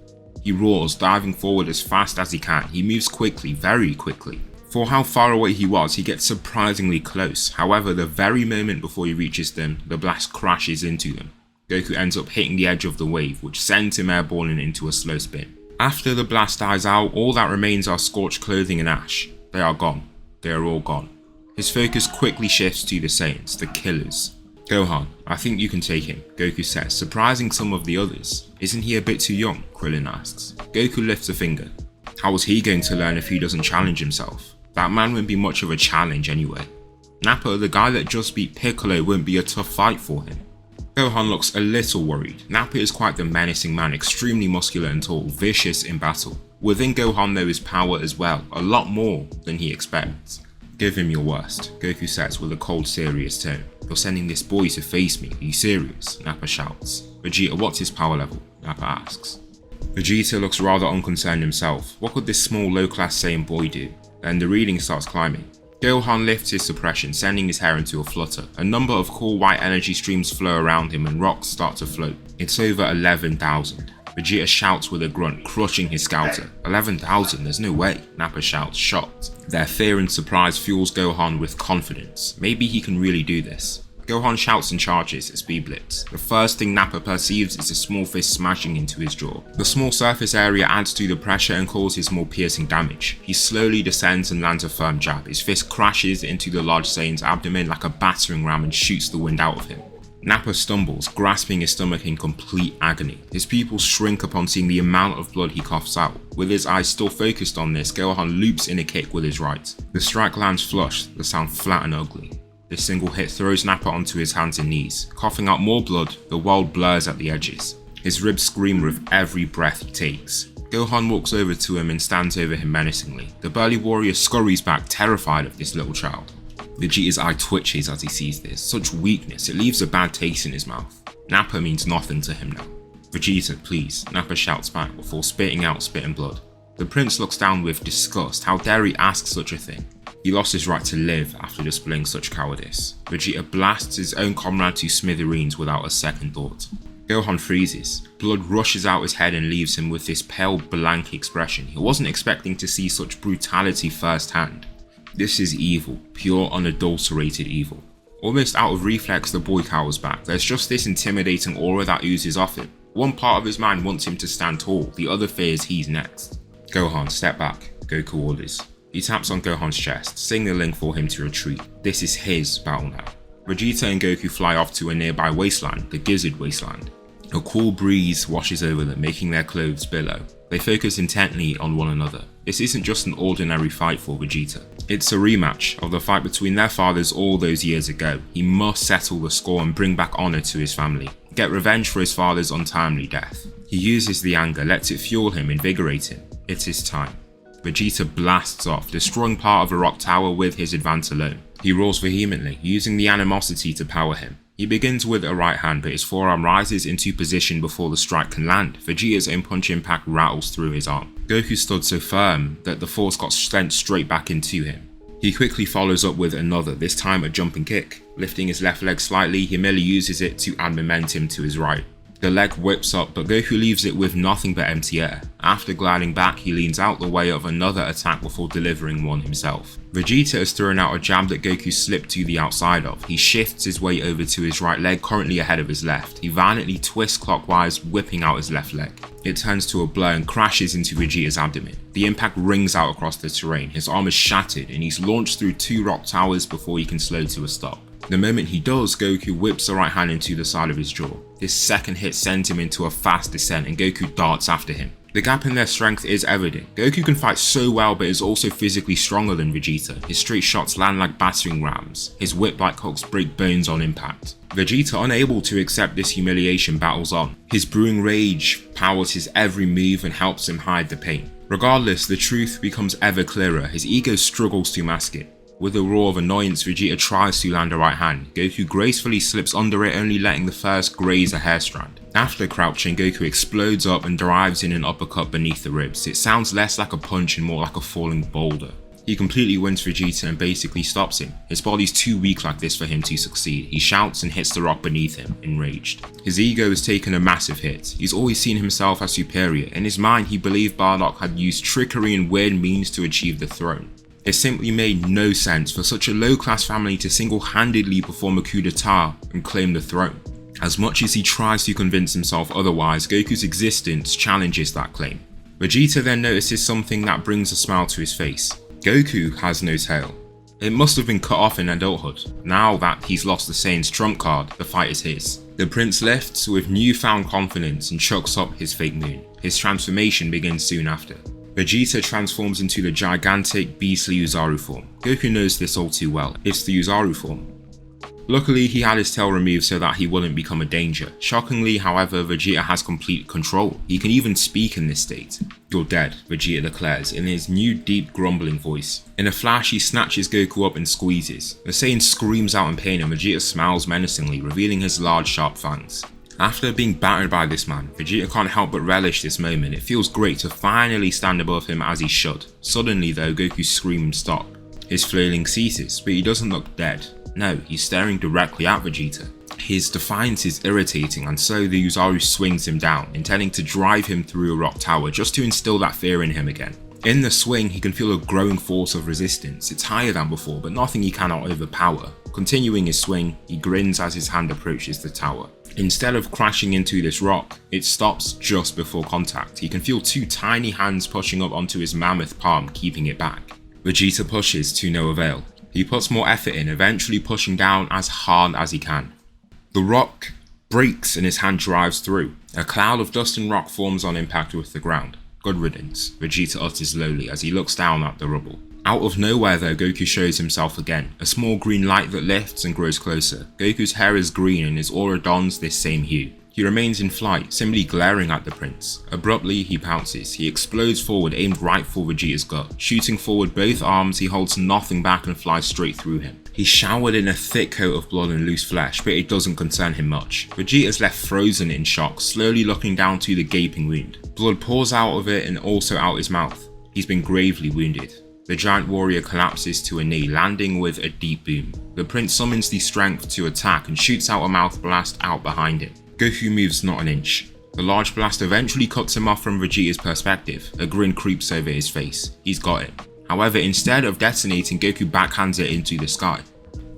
He roars, diving forward as fast as he can. He moves quickly, very quickly. For how far away he was, he gets surprisingly close. However, the very moment before he reaches them, the blast crashes into them. Goku ends up hitting the edge of the wave, which sends him airballing into a slow spin. After the blast dies out, all that remains are scorched clothing and ash. They are gone. They are all gone. His focus quickly shifts to the Saiyans, the killers. Gohan, I think you can take him, Goku says, surprising some of the others. Isn't he a bit too young? Krillin asks. Goku lifts a finger. How was he going to learn if he doesn't challenge himself? That man wouldn't be much of a challenge anyway. Nappa, the guy that just beat Piccolo, wouldn't be a tough fight for him. Gohan looks a little worried. Nappa is quite the menacing man, extremely muscular and tall, vicious in battle. Within Gohan though is power as well, a lot more than he expects. Give him your worst, Goku says with a cold, serious tone. You're sending this boy to face me, are you serious? Nappa shouts. Vegeta, what's his power level? Nappa asks. Vegeta looks rather unconcerned himself. What could this small low-class Saiyan boy do? Then the reading starts climbing. Gohan lifts his suppression, sending his hair into a flutter. A number of cool white energy streams flow around him and rocks start to float. It's over 11,000. Vegeta shouts with a grunt, crushing his scouter. 11,000, there's no way, Nappa shouts, shocked. Their fear and surprise fuels Gohan with confidence. Maybe he can really do this. Gohan shouts and charges at speed blitz. The first thing Nappa perceives is a small fist smashing into his jaw. The small surface area adds to the pressure and causes more piercing damage. He slowly descends and lands a firm jab. His fist crashes into the large Saiyan's abdomen like a battering ram and shoots the wind out of him. Nappa stumbles, grasping his stomach in complete agony. His pupils shrink upon seeing the amount of blood he coughs out. With his eyes still focused on this, Gohan loops in a kick with his right. The strike lands flush, the sound flat and ugly. This single hit throws Nappa onto his hands and knees. Coughing out more blood, the world blurs at the edges. His ribs scream with every breath he takes. Gohan walks over to him and stands over him menacingly. The burly warrior scurries back, terrified of this little child. Vegeta's eye twitches as he sees this. Such weakness, it leaves a bad taste in his mouth. Nappa means nothing to him now. Vegeta, please, Nappa shouts back before spitting out spit and blood. The prince looks down with disgust. How dare he ask such a thing? He lost his right to live after displaying such cowardice. Vegeta blasts his own comrade to smithereens without a second thought. Gohan freezes. Blood rushes out his head and leaves him with this pale, blank expression. He wasn't expecting to see such brutality firsthand. This is evil, pure unadulterated evil. Almost out of reflex, the boy cowers back. There's just this intimidating aura that oozes off him. One part of his mind wants him to stand tall, the other fears he's next. Gohan, step back, Goku orders. He taps on Gohan's chest, signaling for him to retreat. This is his battle now. Vegeta and Goku fly off to a nearby wasteland, the Gizzard Wasteland. A cool breeze washes over them, making their clothes billow. They focus intently on one another. This isn't just an ordinary fight for Vegeta. It's a rematch of the fight between their fathers all those years ago. He must settle the score and bring back honor to his family. Get revenge for his father's untimely death. He uses the anger, lets it fuel him, invigorate him. It is time. Vegeta blasts off, destroying part of a rock tower with his advance alone. He roars vehemently, using the animosity to power him. He begins with a right hand, but his forearm rises into position before the strike can land. Vegeta's own punch impact rattles through his arm. Goku stood so firm that the force got sent straight back into him. He quickly follows up with another, this time a jumping kick. Lifting his left leg slightly, he merely uses it to add momentum to his right. The leg whips up, but Goku leaves it with nothing but empty air. After gliding back, he leans out the way of another attack before delivering one himself. Vegeta has thrown out a jab that Goku slipped to the outside of. He shifts his weight over to his right leg, currently ahead of his left. He violently twists clockwise, whipping out his left leg. It turns to a blow and crashes into Vegeta's abdomen. The impact rings out across the terrain. His arm is shattered and he's launched through 2 rock towers before he can slow to a stop. The moment he does, Goku whips the right hand into the side of his jaw. This second hit sends him into a fast descent and Goku darts after him. The gap in their strength is evident. Goku can fight so well but is also physically stronger than Vegeta. His straight shots land like battering rams. His whip-like hooks break bones on impact. Vegeta, unable to accept this humiliation, battles on. His brewing rage powers his every move and helps him hide the pain. Regardless, the truth becomes ever clearer. His ego struggles to mask it. With a roar of annoyance, Vegeta tries to land a right hand. Goku gracefully slips under it, only letting the first graze a hair strand. After crouching, Goku explodes up and dives in an uppercut beneath the ribs. It sounds less like a punch and more like a falling boulder. He completely wins Vegeta and basically stops him. His body's too weak like this for him to succeed. He shouts and hits the rock beneath him, enraged. His ego has taken a massive hit. He's always seen himself as superior. In his mind, he believed Bardock had used trickery and weird means to achieve the throne. It simply made no sense for such a low-class family to single-handedly perform a coup d'etat and claim the throne. As much as he tries to convince himself otherwise, Goku's existence challenges that claim. Vegeta then notices something that brings a smile to his face. Goku has no tail. It must have been cut off in adulthood. Now that he's lost the Saiyan's trump card, the fight is his. The prince lifts with newfound confidence and chucks up his fake moon. His transformation begins soon after. Vegeta transforms into the gigantic, beastly Uzaru form. Goku knows this all too well. It's the Uzaru form. Luckily, he had his tail removed so that he wouldn't become a danger. Shockingly, however, Vegeta has complete control. He can even speak in this state. "You're dead," Vegeta declares in his new deep grumbling voice. In a flash, he snatches Goku up and squeezes. The Saiyan screams out in pain and Vegeta smiles menacingly, revealing his large sharp fangs. After being battered by this man, Vegeta can't help but relish this moment. It feels great to finally stand above him as he should. Suddenly though, Goku's screams stop. His flailing ceases, but he doesn't look dead. No, he's staring directly at Vegeta. His defiance is irritating and so the Uzaru swings him down, intending to drive him through a rock tower just to instill that fear in him again. In the swing, he can feel a growing force of resistance. It's higher than before, but nothing he cannot overpower. Continuing his swing, he grins as his hand approaches the tower. Instead of crashing into this rock, it stops just before contact. He can feel 2 tiny hands pushing up onto his mammoth palm, keeping it back. Vegeta pushes to no avail. He puts more effort in, eventually pushing down as hard as he can. The rock breaks and his hand drives through. A cloud of dust and rock forms on impact with the ground. "Good riddance," Vegeta utters lowly as he looks down at the rubble. Out of nowhere though, Goku shows himself again. A small green light that lifts and grows closer. Goku's hair is green and his aura dons this same hue. He remains in flight, simply glaring at the prince. Abruptly, he pounces. He explodes forward, aimed right for Vegeta's gut. Shooting forward both arms, he holds nothing back and flies straight through him. He's showered in a thick coat of blood and loose flesh, but it doesn't concern him much. Vegeta's left frozen in shock, slowly looking down to the gaping wound. Blood pours out of it and also out his mouth. He's been gravely wounded. The giant warrior collapses to a knee, landing with a deep boom. The prince summons the strength to attack and shoots out a mouth blast out behind him. Goku moves not an inch. The large blast eventually cuts him off from Vegeta's perspective. A grin creeps over his face. He's got it. However, instead of detonating, Goku backhands it into the sky.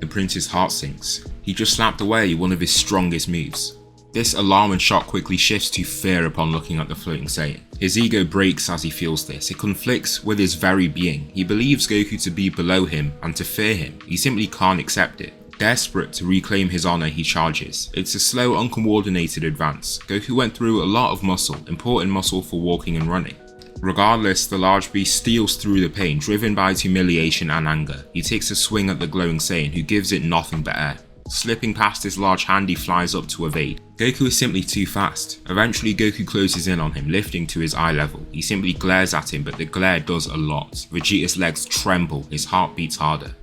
The prince's heart sinks. He just slapped away one of his strongest moves. This alarm and shock quickly shifts to fear upon looking at the floating Saiyan. His ego breaks as he feels this. It conflicts with his very being. He believes Goku to be below him and to fear him. He simply can't accept it. Desperate to reclaim his honor, he charges. It's a slow, uncoordinated advance. Goku went through a lot of muscle, important muscle for walking and running. Regardless, the large beast steals through the pain, driven by his humiliation and anger. He takes a swing at the glowing Saiyan, who gives it nothing but air. Slipping past his large hand, he flies up to evade. Goku is simply too fast. Eventually Goku closes in on him, lifting to his eye level. He simply glares at him, but the glare does a lot. Vegeta's legs tremble, his heart beats harder.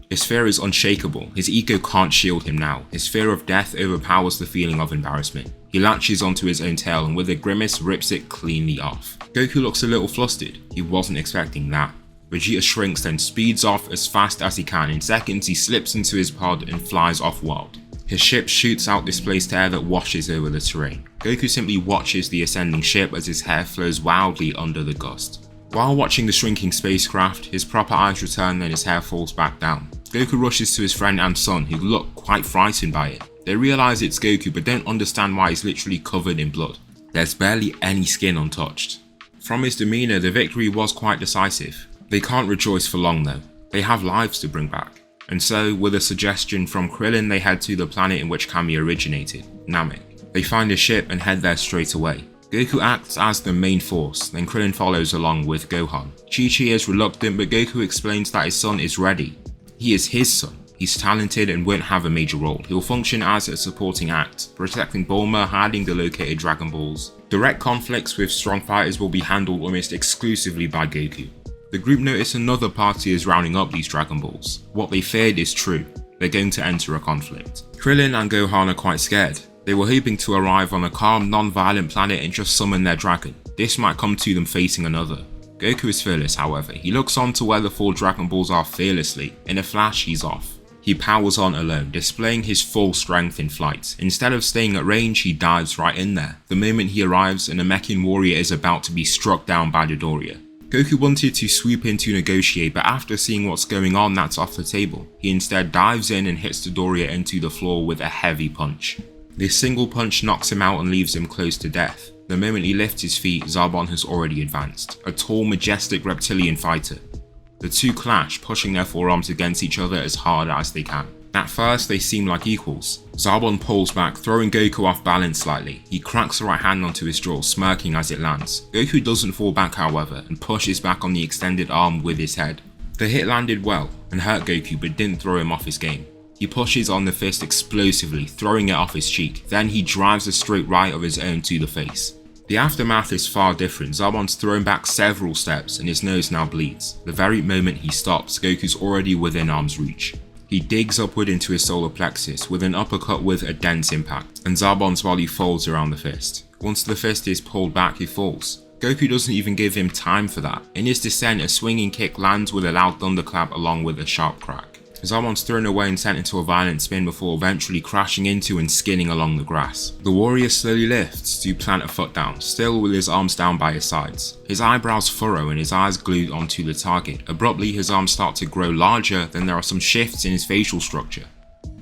His fear is unshakable, his ego can't shield him now. His fear of death overpowers the feeling of embarrassment. He latches onto his own tail and with a grimace rips it cleanly off. Goku looks a little flustered, he wasn't expecting that. Vegeta shrinks then speeds off as fast as he can. In seconds he slips into his pod and flies off-world. His ship shoots out displaced air that washes over the terrain. Goku simply watches the ascending ship as his hair flows wildly under the gust. While watching the shrinking spacecraft, his proper eyes return and his hair falls back down. Goku rushes to his friend and son, who look quite frightened by it. They realise it's Goku but don't understand why he's literally covered in blood. There's barely any skin untouched. From his demeanour, the victory was quite decisive. They can't rejoice for long though. They have lives to bring back. And so, with a suggestion from Krillin, they head to the planet in which Kami originated, Namek. They find a ship and head there straight away. Goku acts as the main force, then Krillin follows along with Gohan. Chi-Chi is reluctant, but Goku explains that his son is ready. He is his son. He's talented and won't have a major role. He'll function as a supporting act, protecting Bulma, hiding the located Dragon Balls. Direct conflicts with strong fighters will be handled almost exclusively by Goku. The group notice another party is rounding up these Dragon Balls. What they feared is true. They're going to enter a conflict. Krillin and Gohan are quite scared. They were hoping to arrive on a calm, non-violent planet and just summon their dragon. This might come to them facing another. Goku is fearless, however. He looks on to where the 4 Dragon Balls are fearlessly. In a flash, he's off. He powers on alone, displaying his full strength in flight. Instead of staying at range, he dives right in there. The moment he arrives, an Namekian warrior is about to be struck down by Dodoria. Goku wanted to swoop in to negotiate, but after seeing what's going on, that's off the table. He instead dives in and hits Dodoria into the floor with a heavy punch. This single punch knocks him out and leaves him close to death. The moment he lifts his feet, Zarbon has already advanced, a tall, majestic reptilian fighter. The two clash, pushing their forearms against each other as hard as they can. At first, they seem like equals. Zarbon pulls back, throwing Goku off balance slightly. He cracks the right hand onto his jaw, smirking as it lands. Goku doesn't fall back, however, and pushes back on the extended arm with his head. The hit landed well and hurt Goku, but didn't throw him off his game. He pushes on the fist explosively, throwing it off his cheek. Then he drives a straight right of his own to the face. The aftermath is far different. Zarbon's thrown back several steps and his nose now bleeds. The very moment he stops, Goku's already within arm's reach. He digs upward into his solar plexus with an uppercut with a dense impact, and Zarbon's body folds around the fist. Once the fist is pulled back, he falls. Goku doesn't even give him time for that. In his descent, a swinging kick lands with a loud thunderclap along with a sharp crack. Zarbon's thrown away and sent into a violent spin before eventually crashing into and skinning along the grass. The warrior slowly lifts to plant a foot down, still with his arms down by his sides. His eyebrows furrow and his eyes glued onto the target. Abruptly, his arms start to grow larger, then there are some shifts in his facial structure.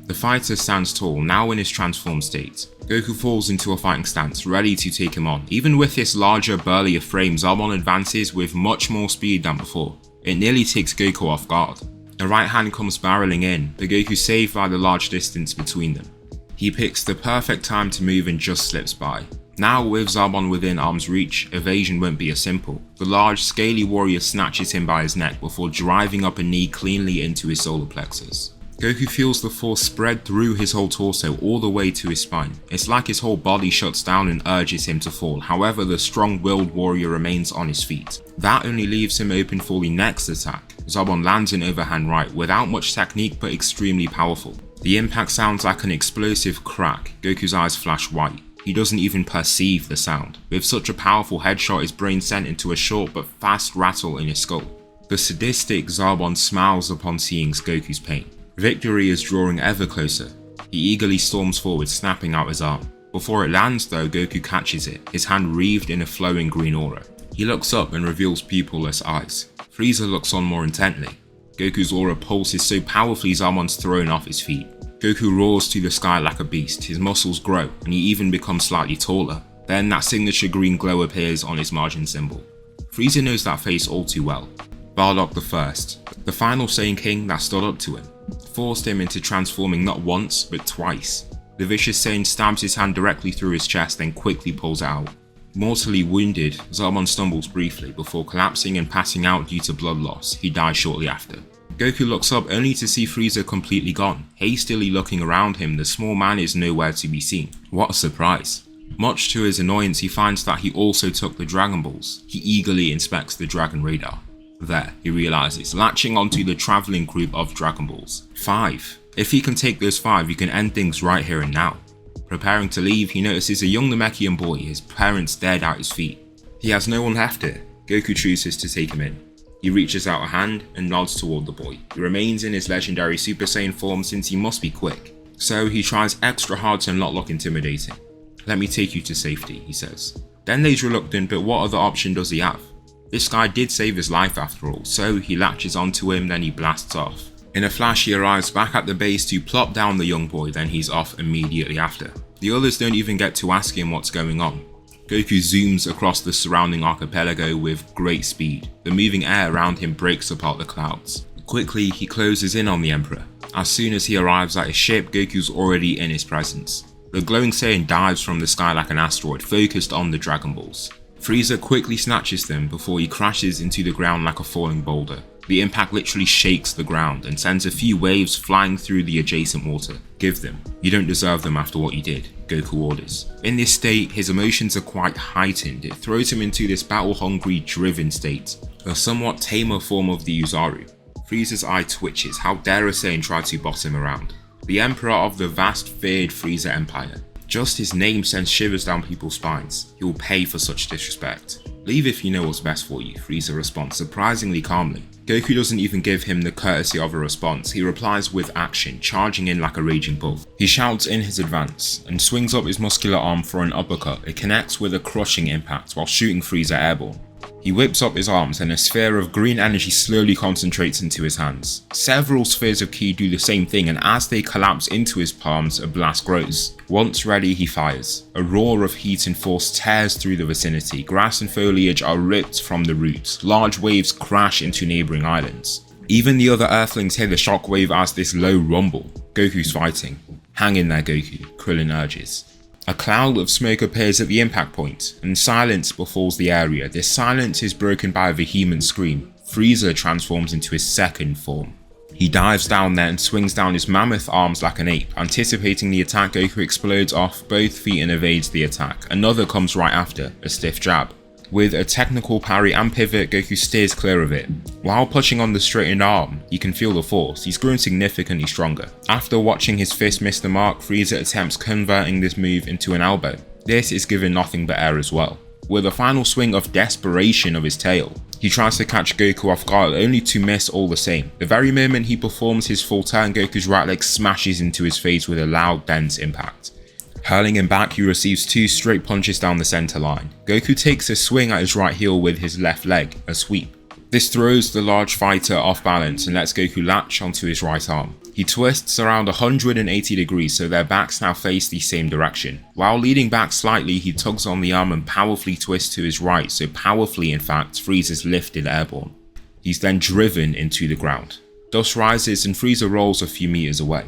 The fighter stands tall, now in his transformed state. Goku falls into a fighting stance, ready to take him on. Even with this larger, burlier frame, Zarbon advances with much more speed than before. It nearly takes Goku off guard. A right hand comes barreling in, but Goku saved by the large distance between them. He picks the perfect time to move and just slips by. Now with Zarbon within arm's reach, evasion won't be as simple. The large, scaly warrior snatches him by his neck before driving up a knee cleanly into his solar plexus. Goku feels the force spread through his whole torso all the way to his spine. It's like his whole body shuts down and urges him to fall. However, the strong-willed warrior remains on his feet. That only leaves him open for the next attack. Zarbon lands an overhand right without much technique but extremely powerful. The impact sounds like an explosive crack. Goku's eyes flash white. He doesn't even perceive the sound. With such a powerful headshot, his brain sent into a short but fast rattle in his skull. The sadistic Zarbon smiles upon seeing Goku's pain. Victory is drawing ever closer. He eagerly storms forward, snapping out his arm. Before it lands though, Goku catches it, his hand wreathed in a flowing green aura. He looks up and reveals pupilless eyes. Frieza looks on more intently. Goku's aura pulses so powerfully Zarbon's thrown off his feet. Goku roars to the sky like a beast, his muscles grow, and he even becomes slightly taller. Then that signature green glow appears on his MAJIN symbol. Frieza knows that face all too well. Bardock the First, the final Saiyan King that stood up to him, forced him into transforming not once, but twice. The vicious Saiyan stabs his hand directly through his chest, then quickly pulls it out. Mortally wounded, Zarbon stumbles briefly before collapsing and passing out due to blood loss. He dies shortly after. Goku looks up only to see Frieza completely gone. Hastily looking around him, the small man is nowhere to be seen. What a surprise. Much to his annoyance, he finds that he also took the Dragon Balls. He eagerly inspects the Dragon Radar. There, he realizes, latching onto the traveling group of Dragon Balls. 5. If he can take those 5, he can end things right here and now. Preparing to leave, he notices a young Namekian boy, his parents dead at his feet. He has no one left here. Goku chooses to take him in. He reaches out a hand and nods toward the boy. He remains in his legendary Super Saiyan form since he must be quick. So he tries extra hard to not look intimidating. "Let me take you to safety," he says. Dende's reluctant, but what other option does he have? This guy did save his life after all, so he latches onto him, then he blasts off. In a flash, he arrives back at the base to plop down the young boy, then he's off immediately after. The others don't even get to ask him what's going on. Goku zooms across the surrounding archipelago with great speed. The moving air around him breaks apart the clouds. Quickly, he closes in on the Emperor. As soon as he arrives at his ship, Goku's already in his presence. The glowing Saiyan dives from the sky like an asteroid, focused on the Dragon Balls. Frieza quickly snatches them before he crashes into the ground like a falling boulder. The impact literally shakes the ground and sends a few waves flying through the adjacent water. "Give them. You don't deserve them after what you did," Goku orders. In this state, his emotions are quite heightened. It throws him into this battle-hungry, driven state, a somewhat tamer form of the Uzaru. Frieza's eye twitches. How dare a Saiyan try to boss him around? The Emperor of the vast feared Frieza Empire. Just his name sends shivers down people's spines. He will pay for such disrespect. "Leave if you know what's best for you," Frieza responds surprisingly calmly. Goku doesn't even give him the courtesy of a response. He replies with action, charging in like a raging bull. He shouts in his advance and swings up his muscular arm for an uppercut. It connects with a crushing impact while shooting Frieza airborne. He whips up his arms and a sphere of green energy slowly concentrates into his hands. Several spheres of ki do the same thing, and as they collapse into his palms, a blast grows. Once ready, he fires. A roar of heat and force tears through the vicinity. Grass and foliage are ripped from the roots. Large waves crash into neighboring islands. Even the other Earthlings hear the shockwave as this low rumble. Goku's fighting. "Hang in there, Goku," Krillin urges. A cloud of smoke appears at the impact point, and silence befalls the area. This silence is broken by a vehement scream. Frieza transforms into his second form. He dives down there and swings down his mammoth arms like an ape. Anticipating the attack, Goku explodes off both feet and evades the attack. Another comes right after, a stiff jab. With a technical parry and pivot, Goku steers clear of it. While pushing on the straightened arm, he can feel the force. He's grown significantly stronger. After watching his fist miss the mark, Frieza attempts converting this move into an elbow. This is given nothing but air as well. With a final swing of desperation of his tail, he tries to catch Goku off guard, only to miss all the same. The very moment he performs his full turn, Goku's right leg smashes into his face with a loud, dense impact. Hurling him back, he receives 2 straight punches down the center line. Goku takes a swing at his right heel with his left leg, a sweep. This throws the large fighter off balance and lets Goku latch onto his right arm. He twists around 180 degrees so their backs now face the same direction. While leaning back slightly, he tugs on the arm and powerfully twists to his right, so powerfully in fact, Frieza's lifted airborne. He's then driven into the ground. Dust rises and Frieza rolls a few meters away.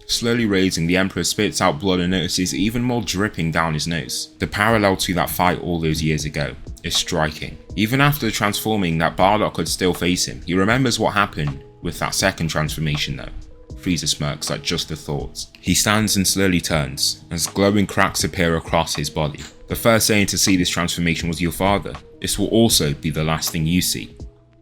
Slowly raising, the Emperor spits out blood and notices even more dripping down his nose. The parallel to that fight all those years ago is striking. Even after transforming, that Bardock could still face him. He remembers what happened with that second transformation though. Frieza smirks at just the thoughts. He stands and slowly turns, as glowing cracks appear across his body. "The first Saiyan to see this transformation was your father. This will also be the last thing you see,"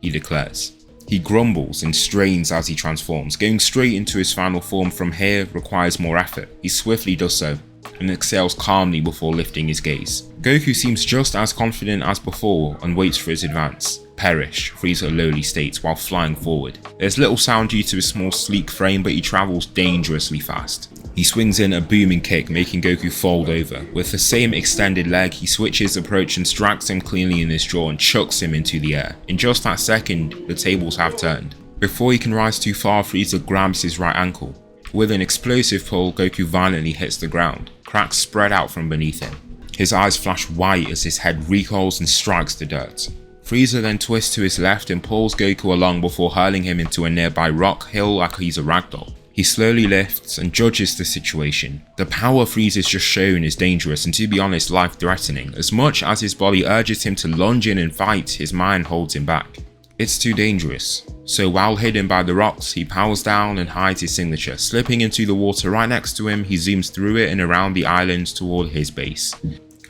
he declares. He grumbles and strains as he transforms. Going straight into his final form from here requires more effort. He swiftly does so, and exhales calmly before lifting his gaze. Goku seems just as confident as before and waits for his advance. "Perish," Frieza lowly states while flying forward. There's little sound due to his small sleek frame, but he travels dangerously fast. He swings in a booming kick, making Goku fold over. With the same extended leg, he switches approach and strikes him cleanly in his jaw and chucks him into the air. In just that second, the tables have turned. Before he can rise too far, Frieza grabs his right ankle. With an explosive pull, Goku violently hits the ground. Cracks spread out from beneath him. His eyes flash white as his head recoils and strikes the dirt. Frieza then twists to his left and pulls Goku along before hurling him into a nearby rock hill like he's a ragdoll. He slowly lifts and judges the situation. The power Frieza's just shown is dangerous and, to be honest, life-threatening. As much as his body urges him to lunge in and fight, his mind holds him back. It's too dangerous. So while hidden by the rocks, he powers down and hides his signature. Slipping into the water right next to him, he zooms through it and around the islands toward his base.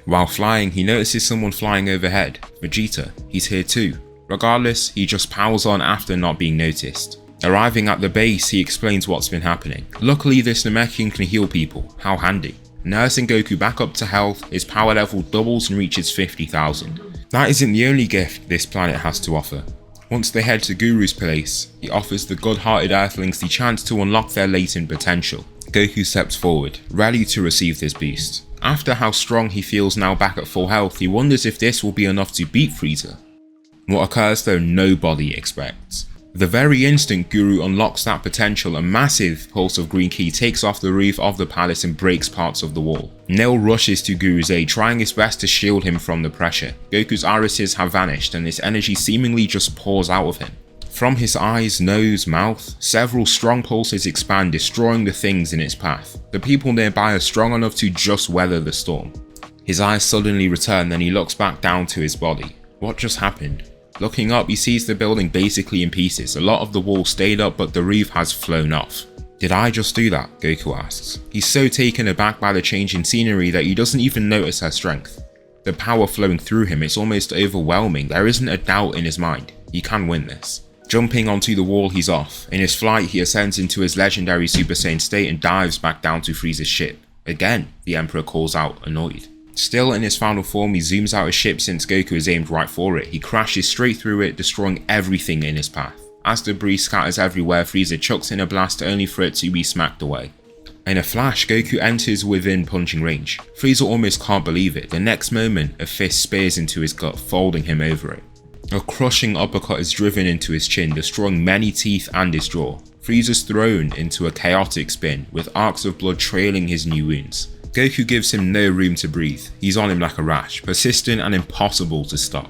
While flying, he notices someone flying overhead. Vegeta. He's here too. Regardless, he just powers on after not being noticed. Arriving at the base, he explains what's been happening. Luckily, this Namekian can heal people. How handy. Nursing Goku back up to health, his power level doubles and reaches 50,000. That isn't the only gift this planet has to offer. Once they head to Guru's place, he offers the good-hearted Earthlings the chance to unlock their latent potential. Goku steps forward, ready to receive this boost. After how strong he feels now back at full health, he wonders if this will be enough to beat Frieza. What occurs though nobody expects. The very instant Guru unlocks that potential, a massive pulse of green ki takes off the roof of the palace and breaks parts of the wall. Nail rushes to Guru's aid, trying his best to shield him from the pressure. Goku's irises have vanished and this energy seemingly just pours out of him. From his eyes, nose, mouth, several strong pulses expand, destroying the things in its path. The people nearby are strong enough to just weather the storm. His eyes suddenly return, then he looks back down to his body. What just happened? Looking up, he sees the building basically in pieces. A lot of the wall stayed up, but the roof has flown off. Did I just do that? Goku asks. He's so taken aback by the change in scenery that he doesn't even notice her strength. The power flowing through him, it's almost overwhelming. There isn't a doubt in his mind. He can win this. Jumping onto the wall, he's off. In his flight, he ascends into his legendary Super Saiyan state and dives back down to Frieza's ship. Again, the Emperor calls out, annoyed. Still in his final form, he zooms out his ship since Goku is aimed right for it. He crashes straight through it, destroying everything in his path. As debris scatters everywhere, Frieza chucks in a blast only for it to be smacked away. In a flash, Goku enters within punching range. Frieza almost can't believe it. The next moment, a fist spears into his gut, folding him over it. A crushing uppercut is driven into his chin, destroying many teeth and his jaw. Frieza's thrown into a chaotic spin, with arcs of blood trailing his new wounds. Goku gives him no room to breathe. He's on him like a rash, persistent and impossible to stop.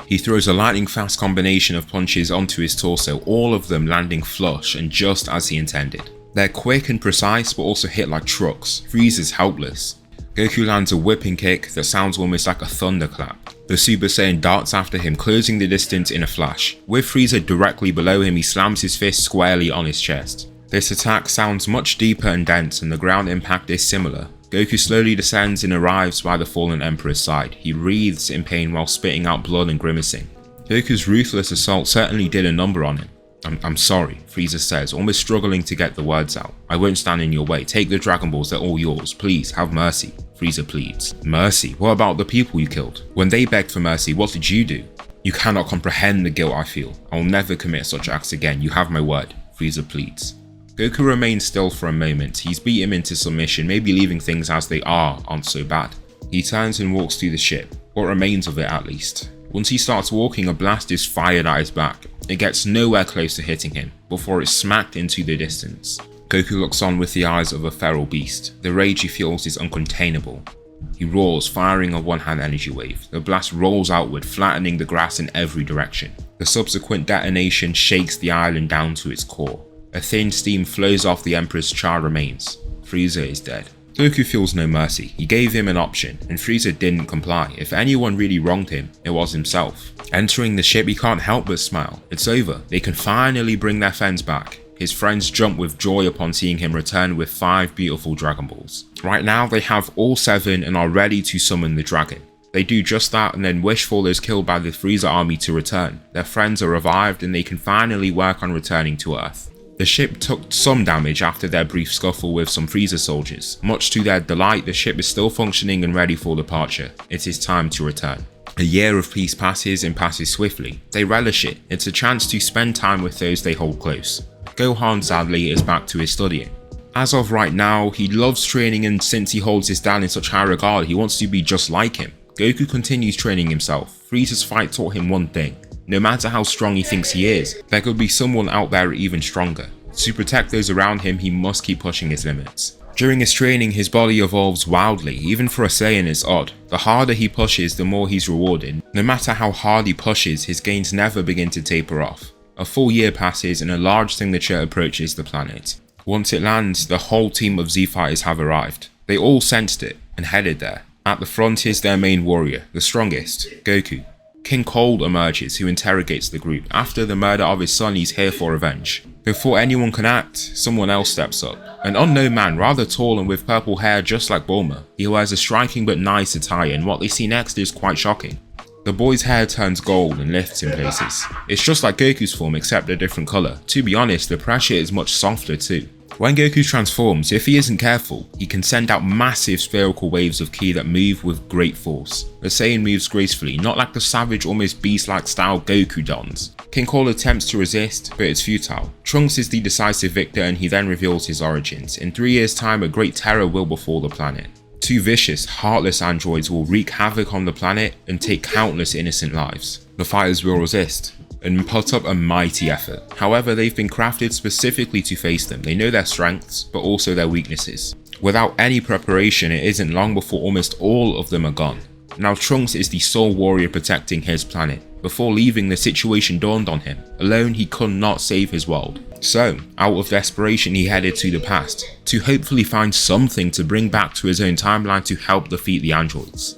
He throws a lightning fast combination of punches onto his torso, all of them landing flush and just as he intended. They're quick and precise, but also hit like trucks. Frieza's helpless. Goku lands a whipping kick that sounds almost like a thunderclap. The Super Saiyan darts after him, closing the distance in a flash. With Frieza directly below him, he slams his fist squarely on his chest. This attack sounds much deeper and dense, and the ground impact is similar. Goku slowly descends and arrives by the fallen Emperor's side. He writhes in pain while spitting out blood and grimacing. Goku's ruthless assault certainly did a number on him. I'm sorry, Frieza says, almost struggling to get the words out. I won't stand in your way. Take the Dragon Balls, they're all yours. Please, have mercy. Frieza pleads. Mercy? What about the people you killed? When they begged for mercy, what did you do? You cannot comprehend the guilt I feel. I will never commit such acts again. You have my word. Frieza pleads. Goku remains still for a moment. He's beat him into submission, maybe leaving things as they aren't so bad. He turns and walks to the ship, what remains of it at least. Once he starts walking, a blast is fired at his back. It gets nowhere close to hitting him, before it's smacked into the distance. Goku looks on with the eyes of a feral beast. The rage he feels is uncontainable. He roars, firing a one-hand energy wave. The blast rolls outward, flattening the grass in every direction. The subsequent detonation shakes the island down to its core. A thin steam flows off the Emperor's charred remains. Frieza is dead. Goku feels no mercy. He gave him an option, and Frieza didn't comply. If anyone really wronged him, it was himself. Entering the ship, he can't help but smile. It's over. They can finally bring their friends back. His friends jump with joy upon seeing him return with 5 beautiful Dragon Balls. Right now, they have all 7 and are ready to summon the dragon. They do just that and then wish for those killed by the Frieza army to return. Their friends are revived and they can finally work on returning to Earth. The ship took some damage after their brief scuffle with some Frieza soldiers. Much to their delight, the ship is still functioning and ready for departure. It is time to return. A year of peace passes and passes swiftly. They relish it. It's a chance to spend time with those they hold close. Gohan sadly is back to his studying. As of right now, he loves training, and since he holds his dad in such high regard, he wants to be just like him. Goku continues training himself. Frieza's fight taught him one thing. No matter how strong he thinks he is, there could be someone out there even stronger. To protect those around him, he must keep pushing his limits. During his training, his body evolves wildly. Even for a Saiyan, it's odd. The harder he pushes, the more he's rewarded. No matter how hard he pushes, his gains never begin to taper off. A full year passes and a large signature approaches the planet. Once it lands, the whole team of Z-Fighters have arrived. They all sensed it and headed there. At the front is their main warrior, the strongest, Goku. King Cold emerges, who interrogates the group. After the murder of his son, he's here for revenge. Before anyone can act, someone else steps up. An unknown man, rather tall and with purple hair just like Bulma. He wears a striking but nice attire, and what they see next is quite shocking. The boy's hair turns gold and lifts in places. It's just like Goku's form except a different colour. To be honest, the pressure is much softer too. When Goku transforms, if he isn't careful, he can send out massive spherical waves of ki that move with great force. The Saiyan moves gracefully, not like the savage, almost beast-like style Goku dons. King Cold attempts to resist, but it's futile. Trunks is the decisive victor and he then reveals his origins. In 3 years' time, a great terror will befall the planet. 2 vicious, heartless androids will wreak havoc on the planet and take countless innocent lives. The fighters will resist and put up a mighty effort. However, they've been crafted specifically to face them. They know their strengths, but also their weaknesses. Without any preparation, it isn't long before almost all of them are gone. Now Trunks is the sole warrior protecting his planet. Before leaving, the situation dawned on him. Alone, he could not save his world. So, out of desperation, he headed to the past, to hopefully find something to bring back to his own timeline to help defeat the androids.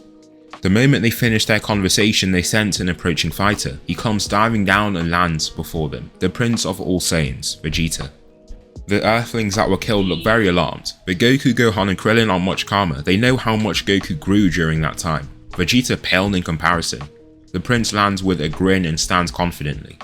The moment they finish their conversation, they sense an approaching fighter. He comes diving down and lands before them, the prince of all Saiyans, Vegeta. The Earthlings that were killed look very alarmed, but Goku, Gohan and Krillin are much calmer. They know how much Goku grew during that time. Vegeta paled in comparison. The prince lands with a grin and stands confidently.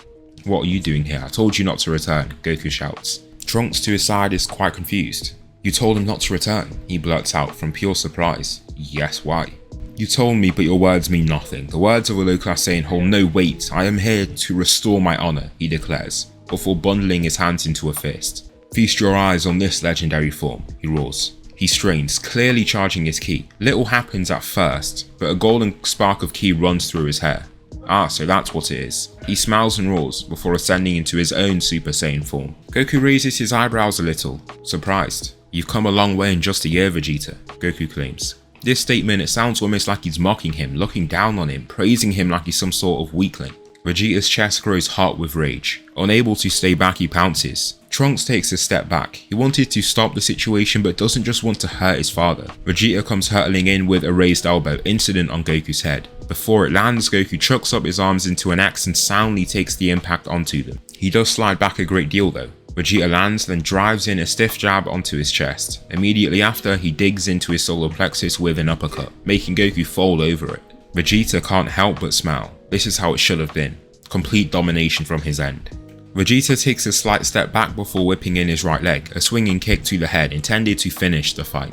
"What are you doing here? I told you not to return," Goku shouts. Trunks to his side is quite confused. "You told him not to return," he blurts out from pure surprise. "Yes, why?" "You told me, but your words mean nothing. The words of a low-class Saiyan hold no weight. I am here to restore my honor," he declares, before bundling his hands into a fist. "Feast your eyes on this legendary form," he roars. He strains, clearly charging his ki. Little happens at first, but a golden spark of ki runs through his hair. Ah, so that's what it is. He smiles and roars, before ascending into his own Super Saiyan form. Goku raises his eyebrows a little, surprised. "You've come a long way in just a year, Vegeta," Goku claims. This statement, it sounds almost like he's mocking him, looking down on him, praising him like he's some sort of weakling. Vegeta's chest grows hot with rage. Unable to stay back, he pounces. Trunks takes a step back. He wanted to stop the situation but doesn't just want to hurt his father. Vegeta comes hurtling in with a raised elbow, incident on Goku's head. Before it lands, Goku chucks up his arms into an X and soundly takes the impact onto them. He does slide back a great deal though. Vegeta lands, then drives in a stiff jab onto his chest. Immediately after, he digs into his solar plexus with an uppercut, making Goku fall over it. Vegeta can't help but smile. This is how it should have been. Complete domination from his end. Vegeta takes a slight step back before whipping in his right leg, a swinging kick to the head intended to finish the fight.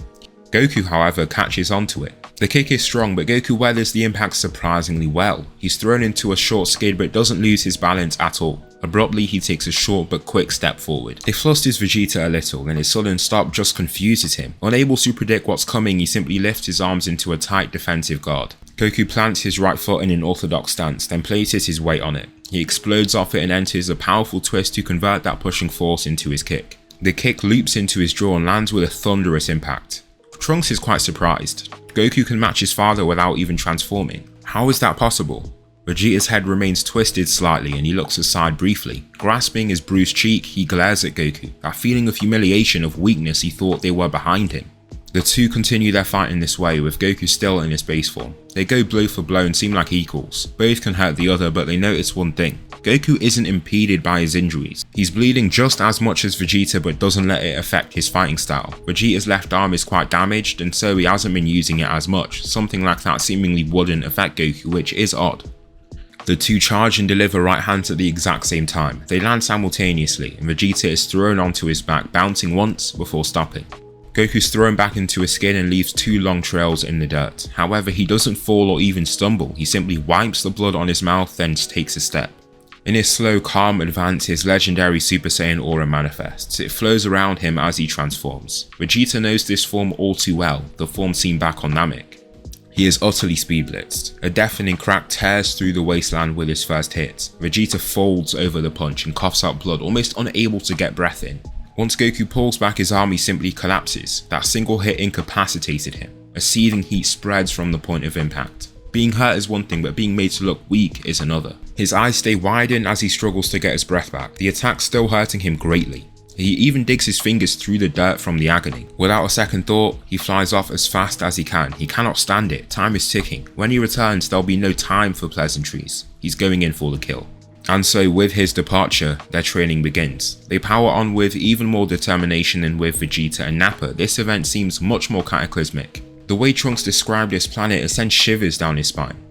Goku, however, catches onto it. The kick is strong, but Goku weathers the impact surprisingly well. He's thrown into a short skid but doesn't lose his balance at all. Abruptly, he takes a short but quick step forward. It flusters Vegeta a little, and his sudden stop just confuses him. Unable to predict what's coming, he simply lifts his arms into a tight defensive guard. Goku plants his right foot in an orthodox stance, then places his weight on it. He explodes off it and enters a powerful twist to convert that pushing force into his kick. The kick loops into his jaw and lands with a thunderous impact. Trunks is quite surprised. Goku can match his father without even transforming. How is that possible? Vegeta's head remains twisted slightly and he looks aside briefly. Grasping his bruised cheek, he glares at Goku, that feeling of humiliation, of weakness he thought they were behind him. The two continue their fight in this way, with Goku still in his base form. They go blow for blow and seem like equals. Both can hurt the other, but they notice one thing. Goku isn't impeded by his injuries. He's bleeding just as much as Vegeta but doesn't let it affect his fighting style. Vegeta's left arm is quite damaged and so he hasn't been using it as much. Something like that seemingly wouldn't affect Goku, which is odd. The two charge and deliver right hands at the exact same time. They land simultaneously and Vegeta is thrown onto his back, bouncing once before stopping. Goku's thrown back into his skin and leaves 2 long trails in the dirt. However, he doesn't fall or even stumble. He simply wipes the blood on his mouth, then takes a step. In his slow, calm advance, his legendary Super Saiyan aura manifests. It flows around him as he transforms. Vegeta knows this form all too well, the form seen back on Namek. He is utterly speed blitzed. A deafening crack tears through the wasteland with his first hit. Vegeta folds over the punch and coughs out blood, almost unable to get breath in. Once Goku pulls back his arm, he simply collapses. That single hit incapacitated him. A seething heat spreads from the point of impact. Being hurt is one thing, but being made to look weak is another. His eyes stay widened as he struggles to get his breath back, the attack still hurting him greatly. He even digs his fingers through the dirt from the agony. Without a second thought, he flies off as fast as he can. He cannot stand it. Time is ticking. When he returns, there'll be no time for pleasantries. He's going in for the kill. And so with his departure, their training begins. They power on with even more determination than with Vegeta and Nappa. This event seems much more cataclysmic. The way Trunks described this planet, it sends shivers down his spine.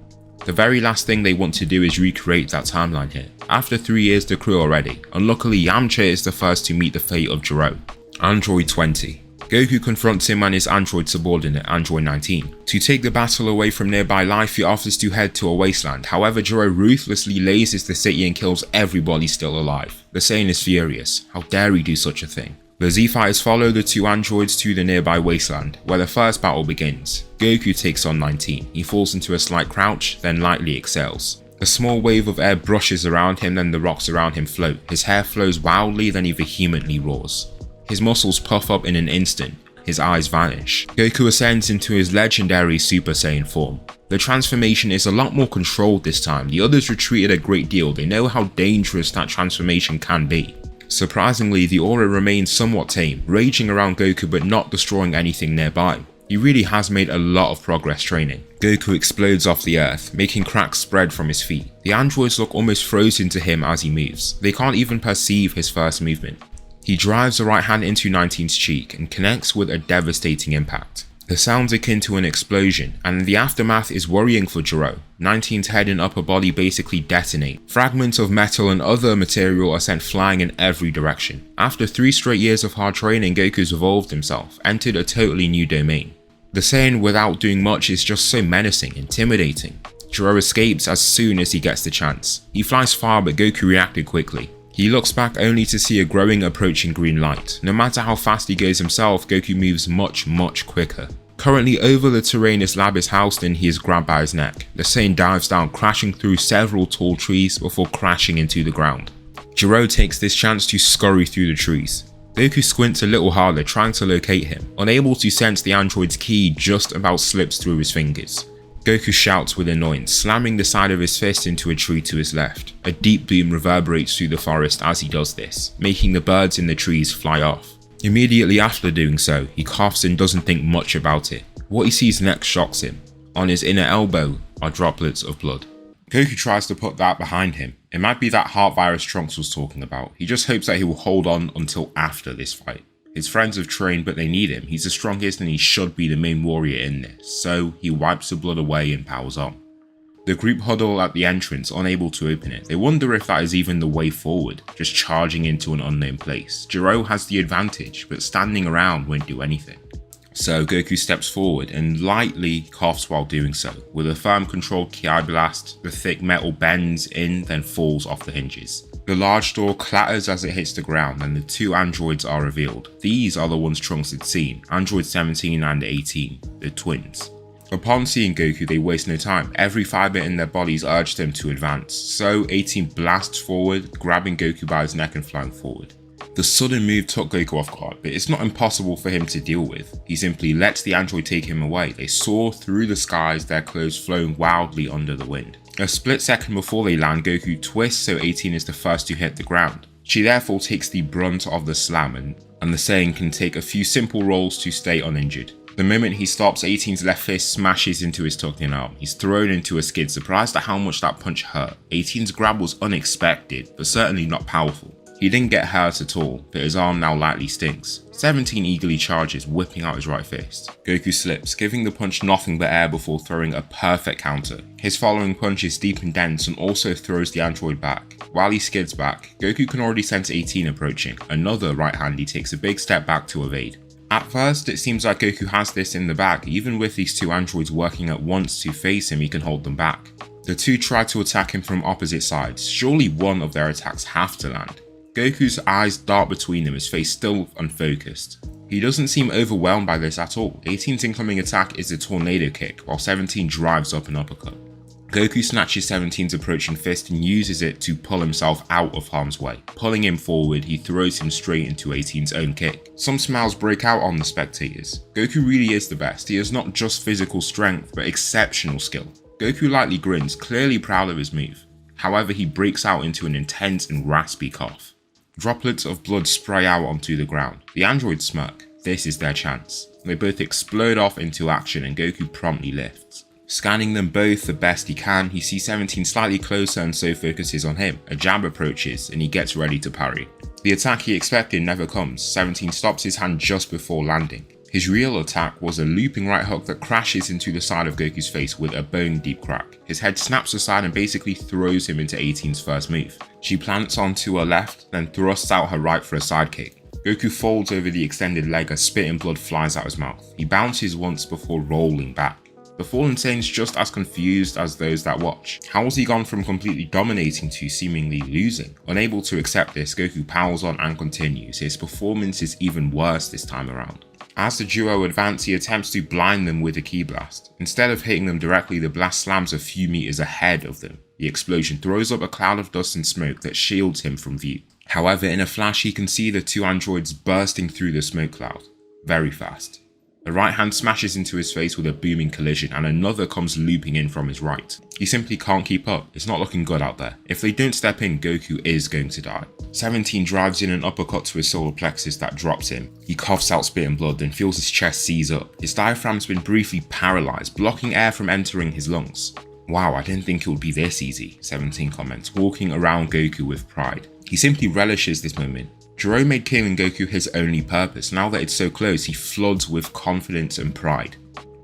The very last thing they want to do is recreate that timeline here. After 3 years the crew are ready. Unluckily, Yamcha is the first to meet the fate of Gero. Android 20. Goku confronts him and his android subordinate, Android 19. To take the battle away from nearby life, he offers to head to a wasteland. However, Gero ruthlessly lasers the city and kills everybody still alive. The Saiyan is furious. How dare he do such a thing? The Z-Fighters follow the two androids to the nearby wasteland, where the first battle begins. Goku takes on 19. He falls into a slight crouch, then lightly exhales. A small wave of air brushes around him, then the rocks around him float. His hair flows wildly, then he vehemently roars. His muscles puff up in an instant. His eyes vanish. Goku ascends into his legendary Super Saiyan form. The transformation is a lot more controlled this time. The others retreated a great deal. They know how dangerous that transformation can be. Surprisingly, the aura remains somewhat tame, raging around Goku but not destroying anything nearby. He really has made a lot of progress training. Goku explodes off the earth, making cracks spread from his feet. The androids look almost frozen to him as he moves. They can't even perceive his first movement. He drives the right hand into 19's cheek and connects with a devastating impact. The sound's akin to an explosion, and the aftermath is worrying for Gero. 19's head and upper body basically detonate. Fragments of metal and other material are sent flying in every direction. After 3 straight years of hard training, Goku's evolved himself, entered a totally new domain. The Saiyan, without doing much, is just so menacing, intimidating. Gero escapes as soon as he gets the chance. He flies far, but Goku reacted quickly. He looks back only to see a growing approaching green light. No matter how fast he goes himself, Goku moves much quicker. Currently over the terrain his lab is housed in, he is grabbed by his neck. The Saiyan dives down, crashing through several tall trees before crashing into the ground. Gero takes this chance to scurry through the trees. Goku squints a little harder, trying to locate him. Unable to sense the android's ki, just about slips through his fingers. Goku shouts with annoyance, slamming the side of his fist into a tree to his left. A deep boom reverberates through the forest as he does this, making the birds in the trees fly off. Immediately after doing so, he coughs and doesn't think much about it. What he sees next shocks him. On his inner elbow are droplets of blood. Goku tries to put that behind him. It might be that heart virus Trunks was talking about. He just hopes that he will hold on until after this fight. His friends have trained, but they need him. He's the strongest and he should be the main warrior in this, so he wipes the blood away and powers on. The group huddle at the entrance, unable to open it. They wonder if that is even the way forward, just charging into an unknown place. Gero has the advantage, but standing around won't do anything. So Goku steps forward and lightly coughs while doing so. With a firm controlled Ki blast, the thick metal bends in, then falls off the hinges. The large door clatters as it hits the ground and the 2 androids are revealed. These are the ones Trunks had seen, Android 17 and 18, the twins. Upon seeing Goku, they waste no time. Every fiber in their bodies urge them to advance. So 18 blasts forward, grabbing Goku by his neck and flying forward. The sudden move took Goku off guard, but it's not impossible for him to deal with. He simply lets the android take him away. They soar through the skies, their clothes flowing wildly under the wind. A split second before they land, Goku twists so 18 is the first to hit the ground. She therefore takes the brunt of the slam and the Saiyan can take a few simple rolls to stay uninjured. The moment he stops, 18's left fist smashes into his tucked in arm. He's thrown into a skid, surprised at how much that punch hurt. 18's grab was unexpected, but certainly not powerful. He didn't get hurt at all, but his arm now lightly stings. 17 eagerly charges, whipping out his right fist. Goku slips, giving the punch nothing but air before throwing a perfect counter. His following punch is deep and dense and also throws the android back. While he skids back, Goku can already sense 18 approaching. Another right hand, he takes a big step back to evade. At first, it seems like Goku has this in the bag. Even with these 2 androids working at once to face him, he can hold them back. The 2 try to attack him from opposite sides. Surely one of their attacks have to land. Goku's eyes dart between them, his face still unfocused. He doesn't seem overwhelmed by this at all. 18's incoming attack is a tornado kick, while 17 drives up an uppercut. Goku snatches 17's approaching fist and uses it to pull himself out of harm's way. Pulling him forward, he throws him straight into 18's own kick. Some smiles break out on the spectators. Goku really is the best. He has not just physical strength, but exceptional skill. Goku lightly grins, clearly proud of his move. However, he breaks out into an intense and raspy cough. Droplets of blood spray out onto the ground. The androids smirk. This is their chance. They both explode off into action and Goku promptly lifts. Scanning them both the best he can, he sees 17 slightly closer and so focuses on him. A jab approaches and he gets ready to parry. The attack he expected never comes. 17 stops his hand just before landing. His real attack was a looping right hook that crashes into the side of Goku's face with a bone deep crack. His head snaps aside and basically throws him into 18's first move. She plants onto her left, then thrusts out her right for a side kick. Goku folds over the extended leg as spit and blood flies out his mouth. He bounces once before rolling back. The fallen Saiyan's just as confused as those that watch. How has he gone from completely dominating to seemingly losing? Unable to accept this, Goku powers on and continues. His performance is even worse this time around. As the duo advance, he attempts to blind them with a ki blast. Instead of hitting them directly, the blast slams a few meters ahead of them. The explosion throws up a cloud of dust and smoke that shields him from view. However, in a flash, he can see the two androids bursting through the smoke cloud. Very fast. The right hand smashes into his face with a booming collision and another comes looping in from his right. He simply can't keep up. It's not looking good out there. If they don't step in, Goku is going to die. 17 drives in an uppercut to his solar plexus that drops him. He coughs out spit and blood, then feels his chest seize up. His diaphragm's been briefly paralysed, blocking air from entering his lungs. Wow, I didn't think it would be this easy, 17 comments, walking around Goku with pride. He simply relishes this moment. Jerome made killing Goku his only purpose. Now that it's so close, he floods with confidence and pride.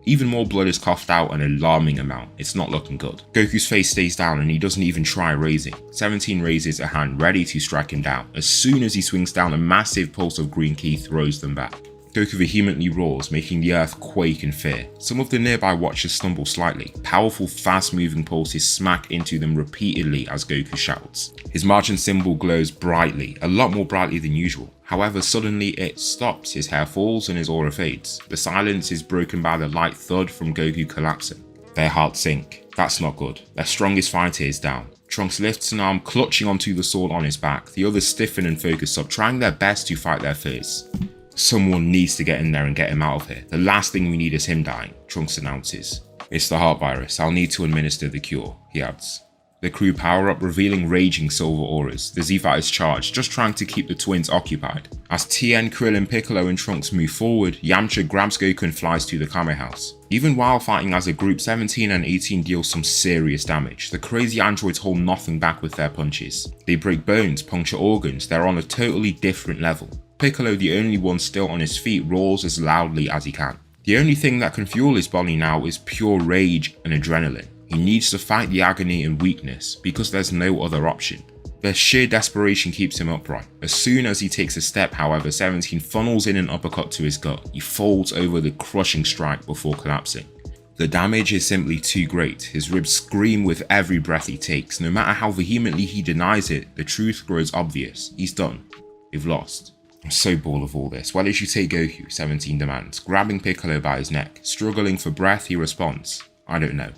Even more blood is coughed out an alarming amount. It's not looking good. Goku's face stays down and he doesn't even try raising. 17 raises a hand ready to strike him down. As soon as he swings down, a massive pulse of green ki throws them back. Goku vehemently roars, making the earth quake in fear. Some of the nearby watchers stumble slightly. Powerful, fast-moving pulses smack into them repeatedly as Goku shouts. His MAJIN symbol glows brightly, a lot more brightly than usual. However, suddenly it stops, his hair falls and his aura fades. The silence is broken by the light thud from Goku collapsing. Their hearts sink. That's not good. Their strongest fighter is down. Trunks lifts an arm, clutching onto the sword on his back. The others stiffen and focus up, trying their best to fight their fears. Someone needs to get in there and get him out of here. The last thing we need is him dying, Trunks announces. It's the heart virus. I'll need to administer the cure, he adds. The crew power up, revealing raging silver auras. The Z-Fighter is charged, just trying to keep the twins occupied. As Tien, Krillin, Piccolo and Trunks move forward, Yamcha grabs Goku and flies to the Kame House. Even while fighting as a group, 17 and 18 deal some serious damage. The crazy androids hold nothing back with their punches. They break bones, puncture organs, they're on a totally different level. Piccolo, the only one still on his feet, roars as loudly as he can. The only thing that can fuel his body now is pure rage and adrenaline. He needs to fight the agony and weakness because there's no other option. Their sheer desperation keeps him upright. As soon as he takes a step, however, 17 funnels in an uppercut to his gut. He folds over the crushing strike before collapsing. The damage is simply too great. His ribs scream with every breath he takes. No matter how vehemently he denies it, the truth grows obvious. He's done. They've lost. I'm so bored of all this. Why don't you take Goku? 17 demands, grabbing Piccolo by his neck. Struggling for breath, he responds, I don't know.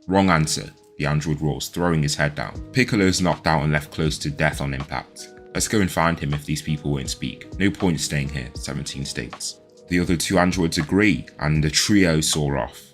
Wrong answer, the android roars, throwing his head down. Piccolo's knocked out and left close to death on impact. Let's go and find him if these people won't speak. No point staying here, 17 states. The other two androids agree, and the trio soar off.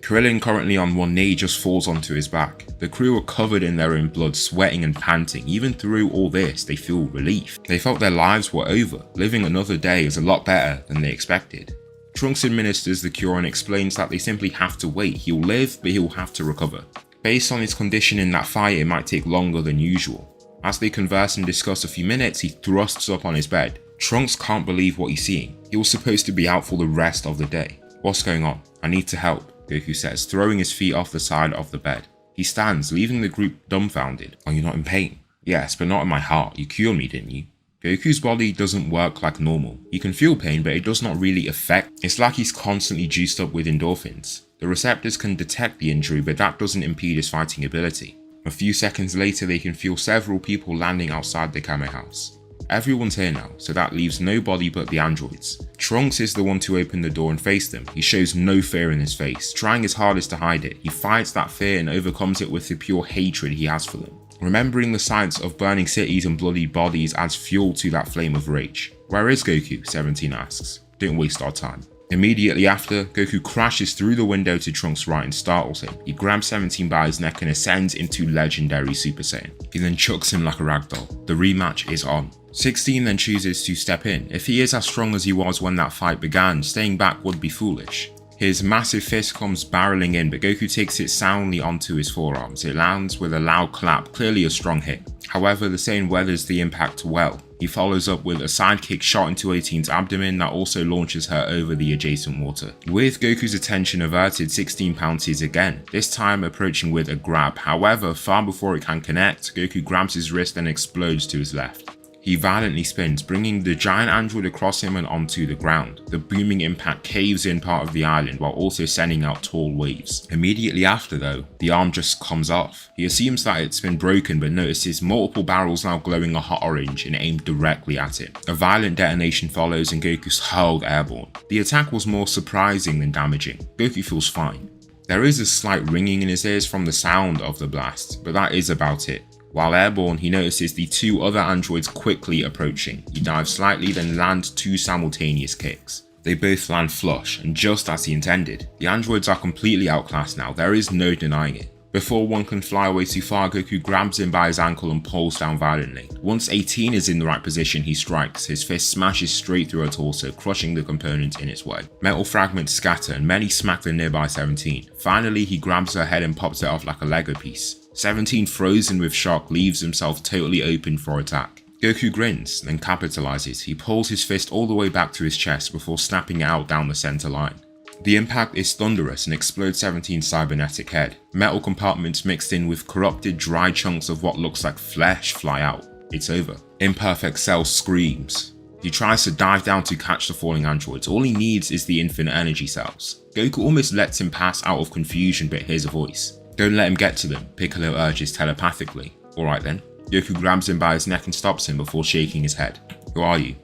Krillin, currently on one knee, just falls onto his back. The crew are covered in their own blood, sweating and panting. Even through all this, they feel relief. They felt their lives were over. Living another day is a lot better than they expected. Trunks administers the cure and explains that they simply have to wait. He'll live, but he'll have to recover. Based on his condition in that fight, it might take longer than usual. As they converse and discuss a few minutes, he thrusts up on his bed. Trunks can't believe what he's seeing. He was supposed to be out for the rest of the day. What's going on? I need to help, Goku says, throwing his feet off the side of the bed. He stands, leaving the group dumbfounded. Are you not in pain? Yes, but not in my heart. You cured me, didn't you? Goku's body doesn't work like normal. He can feel pain, but it does not really affect. It's like he's constantly juiced up with endorphins. The receptors can detect the injury, but that doesn't impede his fighting ability. A few seconds later, they can feel several people landing outside the Kame House. Everyone's here now, so that leaves nobody but the androids. Trunks is the one to open the door and face them. He shows no fear in his face, trying his hardest to hide it. He fights that fear and overcomes it with the pure hatred he has for them. Remembering the sights of burning cities and bloody bodies adds fuel to that flame of rage. Where is Goku? 17 asks. Don't waste our time. Immediately after, Goku crashes through the window to Trunks' right and startles him. He grabs 17 by his neck and ascends into legendary Super Saiyan. He then chucks him like a ragdoll. The rematch is on. 16 then chooses to step in. If he is as strong as he was when that fight began, staying back would be foolish. His massive fist comes barreling in, but Goku takes it soundly onto his forearms. It lands with a loud clap, clearly a strong hit. However, the Saiyan weathers the impact well. He follows up with a sidekick shot into 18's abdomen that also launches her over the adjacent water. With Goku's attention averted, 16 pounces again, this time approaching with a grab. However, far before it can connect, Goku grabs his wrist and explodes to his left. He violently spins, bringing the giant android across him and onto the ground. The booming impact caves in part of the island while also sending out tall waves. Immediately after though, the arm just comes off. He assumes that it's been broken but notices multiple barrels now glowing a hot orange and aimed directly at it. A violent detonation follows and Goku's hurled airborne. The attack was more surprising than damaging. Goku feels fine. There is a slight ringing in his ears from the sound of the blast, but that is about it. While airborne, he notices the two other androids quickly approaching. He dives slightly, then lands two simultaneous kicks. They both land flush, and just as he intended. The androids are completely outclassed now, there is no denying it. Before one can fly away too far, Goku grabs him by his ankle and pulls down violently. Once 18 is in the right position, he strikes. His fist smashes straight through her torso, crushing the component in its way. Metal fragments scatter, and many smack the nearby 17. Finally, he grabs her head and pops it off like a Lego piece. 17, frozen with shock, leaves himself totally open for attack. Goku grins, then capitalizes. He pulls his fist all the way back to his chest before snapping it out down the center line. The impact is thunderous and explodes 17's cybernetic head. Metal compartments mixed in with corrupted, dry chunks of what looks like flesh fly out. It's over. Imperfect Cell screams. He tries to dive down to catch the falling androids. All he needs is the infinite energy cells. Goku almost lets him pass out of confusion, but hears a voice. Don't let him get to them, Piccolo urges telepathically. Alright then. Goku grabs him by his neck and stops him before shaking his head. Who are you?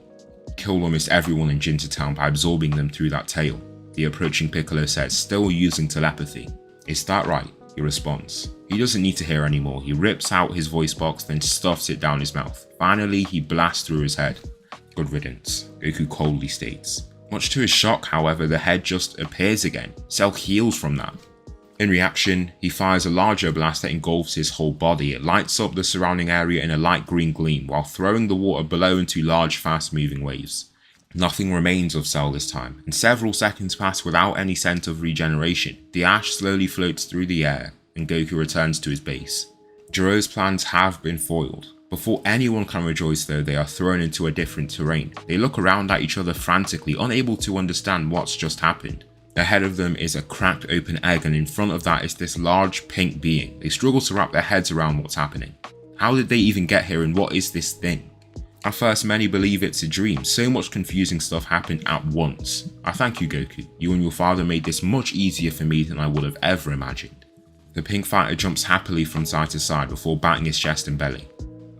Killed almost everyone in Jinta Town by absorbing them through that tail, the approaching Piccolo says, still using telepathy. Is that right? He responds. He doesn't need to hear anymore. He rips out his voice box, then stuffs it down his mouth. Finally, he blasts through his head. Good riddance, Goku coldly states. Much to his shock, however, the head just appears again. Cell heals from that. In reaction, he fires a larger blast that engulfs his whole body. It lights up the surrounding area in a light green gleam while throwing the water below into large, fast-moving waves. Nothing remains of Cell this time, and several seconds pass without any scent of regeneration. The ash slowly floats through the air, and Goku returns to his base. Jiro's plans have been foiled. Before anyone can rejoice though, they are thrown into a different terrain. They look around at each other frantically, unable to understand what's just happened. Ahead of them is a cracked open egg, and in front of that is this large pink being. They struggle to wrap their heads around what's happening. How did they even get here, and what is this thing? At first, many believe it's a dream. So much confusing stuff happened at once. I thank you, Goku. You and your father made this much easier for me than I would have ever imagined. The pink fighter jumps happily from side to side before batting his chest and belly.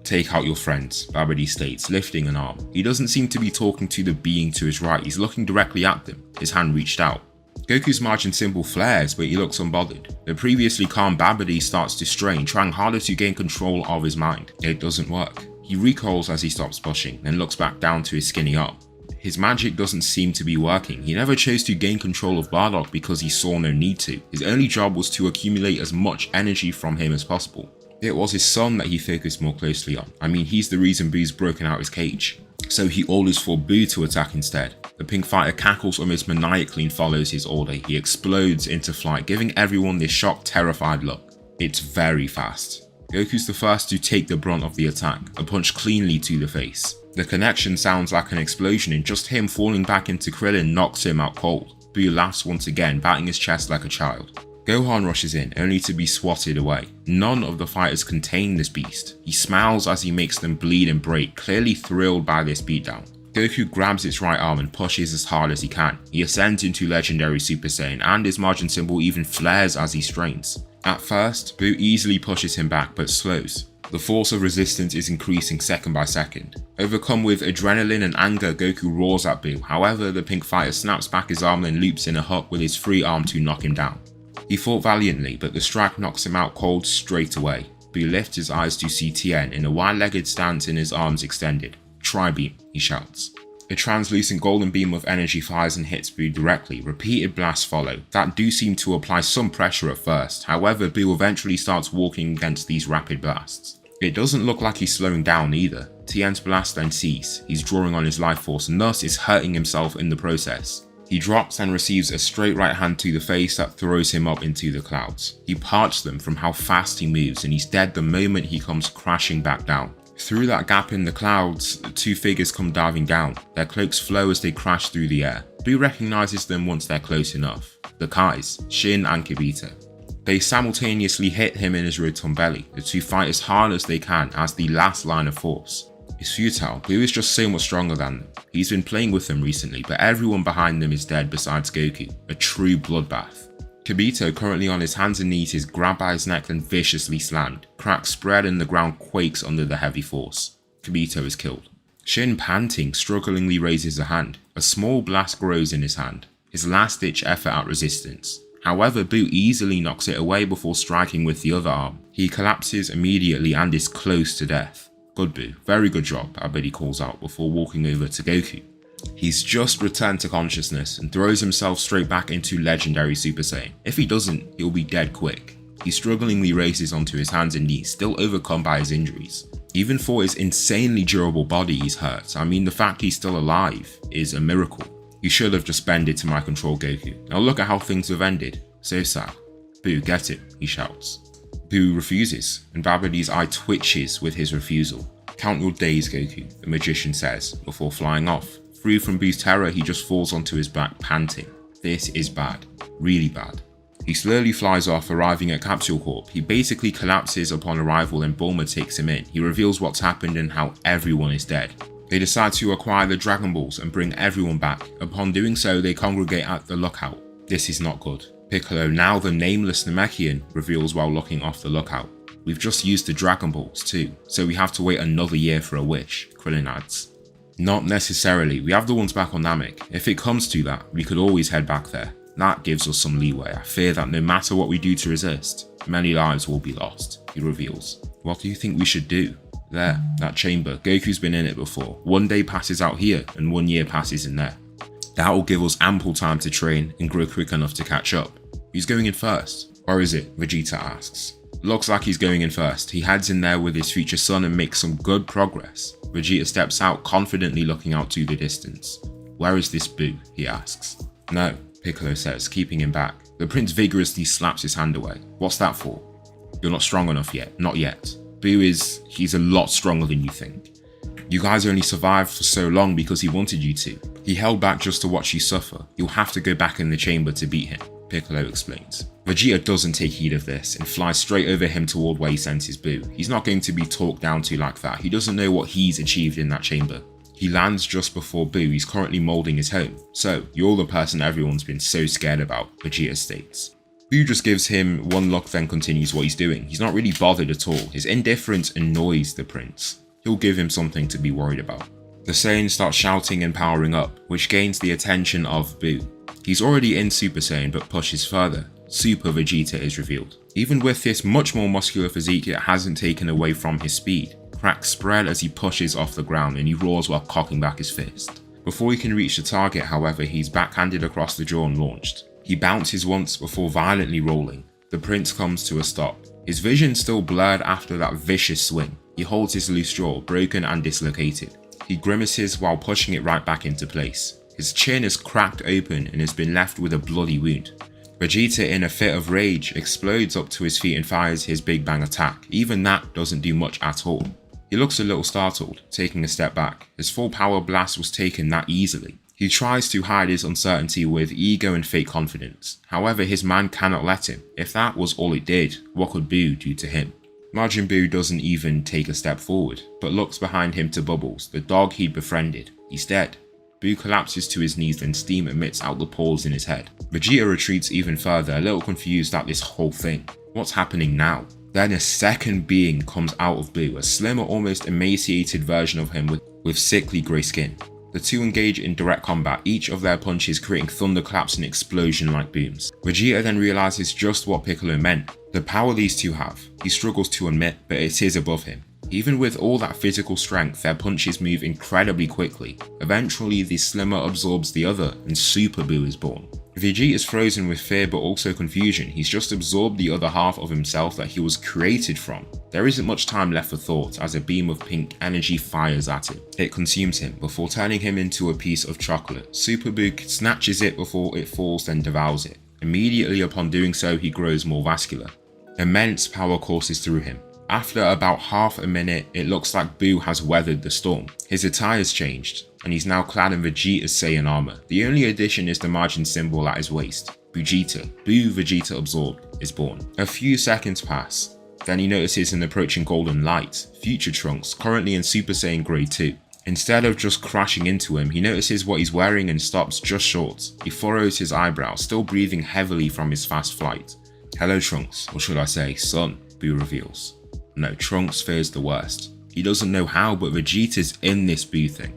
Take out your friends, Babidi states, lifting an arm. He doesn't seem to be talking to the being to his right. He's looking directly at them, his hand reached out. Goku's Majin symbol flares, but he looks unbothered. The previously calm Babidi starts to strain, trying harder to gain control of his mind. It doesn't work. He recoils as he stops pushing, then looks back down to his skinny arm. His magic doesn't seem to be working. He never chose to gain control of Bardock because he saw no need to. His only job was to accumulate as much energy from him as possible. It was his son that he focused more closely on. I mean, he's the reason Boo's broken out his cage. So he orders for Boo to attack instead. The pink fighter cackles almost maniacally and follows his order. He explodes into flight, giving everyone this shocked, terrified look. It's very fast. Goku's the first to take the brunt of the attack, a punch cleanly to the face. The connection sounds like an explosion, and just him falling back into Krillin knocks him out cold. Boo laughs once again, batting his chest like a child. Gohan rushes in, only to be swatted away. None of the fighters contain this beast. He smiles as he makes them bleed and break, clearly thrilled by this beatdown. Goku grabs its right arm and pushes as hard as he can. He ascends into Legendary Super Saiyan, and his Majin symbol even flares as he strains. At first, Boo easily pushes him back but slows. The force of resistance is increasing second by second. Overcome with adrenaline and anger, Goku roars at Boo. However, the pink fighter snaps back his arm and loops in a hook with his free arm to knock him down. He fought valiantly, but the strike knocks him out cold straight away. Boo lifts his eyes to see Tien in a wide-legged stance in his arms extended. Tri-beam, he shouts. A translucent golden beam of energy fires and hits Boo directly. Repeated blasts follow, that do seem to apply some pressure at first. However, Boo eventually starts walking against these rapid blasts. It doesn't look like he's slowing down either. Tien's blast then ceases. He's drawing on his life force and thus is hurting himself in the process. He drops and receives a straight right hand to the face that throws him up into the clouds. He parts them from how fast he moves and he's dead the moment he comes crashing back down. Through that gap in the clouds, the two figures come diving down. Their cloaks flow as they crash through the air. Boo recognizes them once they're close enough. The Kais, Shin and Kibito. They simultaneously hit him in his rotund belly. The two fight as hard as they can as the last line of force. It's futile. Boo is just so much stronger than them. He's been playing with them recently, but everyone behind them is dead besides Goku. A true bloodbath. Kibito, currently on his hands and knees, is grabbed by his neck and viciously slammed. Cracks spread and the ground quakes under the heavy force. Kibito is killed. Shin, panting, strugglingly raises a hand. A small blast grows in his hand. His last-ditch effort at resistance. However, Boo easily knocks it away before striking with the other arm. He collapses immediately and is close to death. Good Boo, very good job, Abedi calls out before walking over to Goku. He's just returned to consciousness and throws himself straight back into Legendary Super Saiyan. If he doesn't, he'll be dead quick. He strugglingly races onto his hands and knees, still overcome by his injuries. Even for his insanely durable body, he's hurt. I mean, the fact he's still alive is a miracle. You should have just bended to my control, Goku. Now look at how things have ended. So sad. Boo, get it, he shouts. Boo refuses, and Babadi's eye twitches with his refusal. Count your days, Goku, the magician says, before flying off. Free from Boo's terror, he just falls onto his back, panting. This is bad. Really bad. He slowly flies off, arriving at Capsule Corp. He basically collapses upon arrival and Bulma takes him in. He reveals what's happened and how everyone is dead. They decide to acquire the Dragon Balls and bring everyone back. Upon doing so, they congregate at the lookout. This is not good. Piccolo, now the nameless Namekian, reveals while looking off the lookout. We've just used the Dragon Balls too, so we have to wait another year for a wish, Krillin adds. Not necessarily, we have the ones back on Namek. If it comes to that, we could always head back there. That gives us some leeway. I fear that no matter what we do to resist, many lives will be lost, he reveals. What do you think we should do? There, that chamber, Goku's been in it before. 1 day passes out here and 1 year passes in there. That will give us ample time to train and grow quick enough to catch up. Who's going in first? Or is it? Vegeta asks. Looks like he's going in first. He heads in there with his future son and makes some good progress. Vegeta steps out, confidently looking out to the distance. Where is this Boo? He asks. No, Piccolo says, keeping him back. The prince vigorously slaps his hand away. What's that for? You're not strong enough yet. Not yet. Boo he's a lot stronger than you think. You guys only survived for so long because he wanted you to. He held back just to watch you suffer. You'll have to go back in the chamber to beat him, Piccolo explains. Vegeta doesn't take heed of this and flies straight over him toward where he senses Boo. He's not going to be talked down to like that. He doesn't know what he's achieved in that chamber. He lands just before Boo. He's currently molding his home. So, you're the person everyone's been so scared about, Vegeta states. Boo just gives him one look then continues what he's doing. He's not really bothered at all. His indifference annoys the prince. He'll give him something to be worried about. The Saiyans start shouting and powering up, which gains the attention of Boo. He's already in Super Saiyan but pushes further. Super Vegeta is revealed. Even with this much more muscular physique, it hasn't taken away from his speed. Cracks spread as he pushes off the ground and he roars while cocking back his fist. Before he can reach the target, however, he's backhanded across the jaw and launched. He bounces once before violently rolling. The prince comes to a stop. His vision still blurred after that vicious swing. He holds his loose jaw, broken and dislocated. He grimaces while pushing it right back into place. His chin is cracked open and has been left with a bloody wound. Vegeta, in a fit of rage, explodes up to his feet and fires his Big Bang attack. Even that doesn't do much at all. He looks a little startled, taking a step back. His full power blast was taken that easily. He tries to hide his uncertainty with ego and fake confidence. However, his man cannot let him. If that was all it did, what could Boo do to him? Majin Buu doesn't even take a step forward, but looks behind him to Bubbles, the dog he'd befriended. He's dead. Boo collapses to his knees and steam emits out the pores in his head. Vegeta retreats even further, a little confused at this whole thing. What's happening now? Then a second being comes out of Boo, a slimmer, almost emaciated version of him with sickly grey skin. The two engage in direct combat, each of their punches creating thunderclaps and explosion-like booms. Vegeta then realizes just what Piccolo meant. The power these two have, he struggles to admit, but it is above him. Even with all that physical strength, their punches move incredibly quickly. Eventually, the slimmer absorbs the other, and Super Boo is born. Vegeta is frozen with fear but also confusion. He's just absorbed the other half of himself that he was created from. There isn't much time left for thought as a beam of pink energy fires at him. It consumes him before turning him into a piece of chocolate. Super Boo snatches it before it falls, then devours it. Immediately upon doing so, he grows more vascular. Immense power courses through him. After about half a minute, it looks like Boo has weathered the storm. His attire's changed, and he's now clad in Vegeta's Saiyan armor. The only addition is the MAJIN symbol at his waist. Vegeta, Boo Vegeta absorbed, is born. A few seconds pass. Then he notices an approaching golden light, Future Trunks, currently in Super Saiyan Grade 2. Instead of just crashing into him, he notices what he's wearing and stops just short. He furrows his eyebrows, still breathing heavily from his fast flight. Hello Trunks, or should I say, son, Boo reveals. No, Trunks fears the worst. He doesn't know how, but Vegeta's in this Boo thing.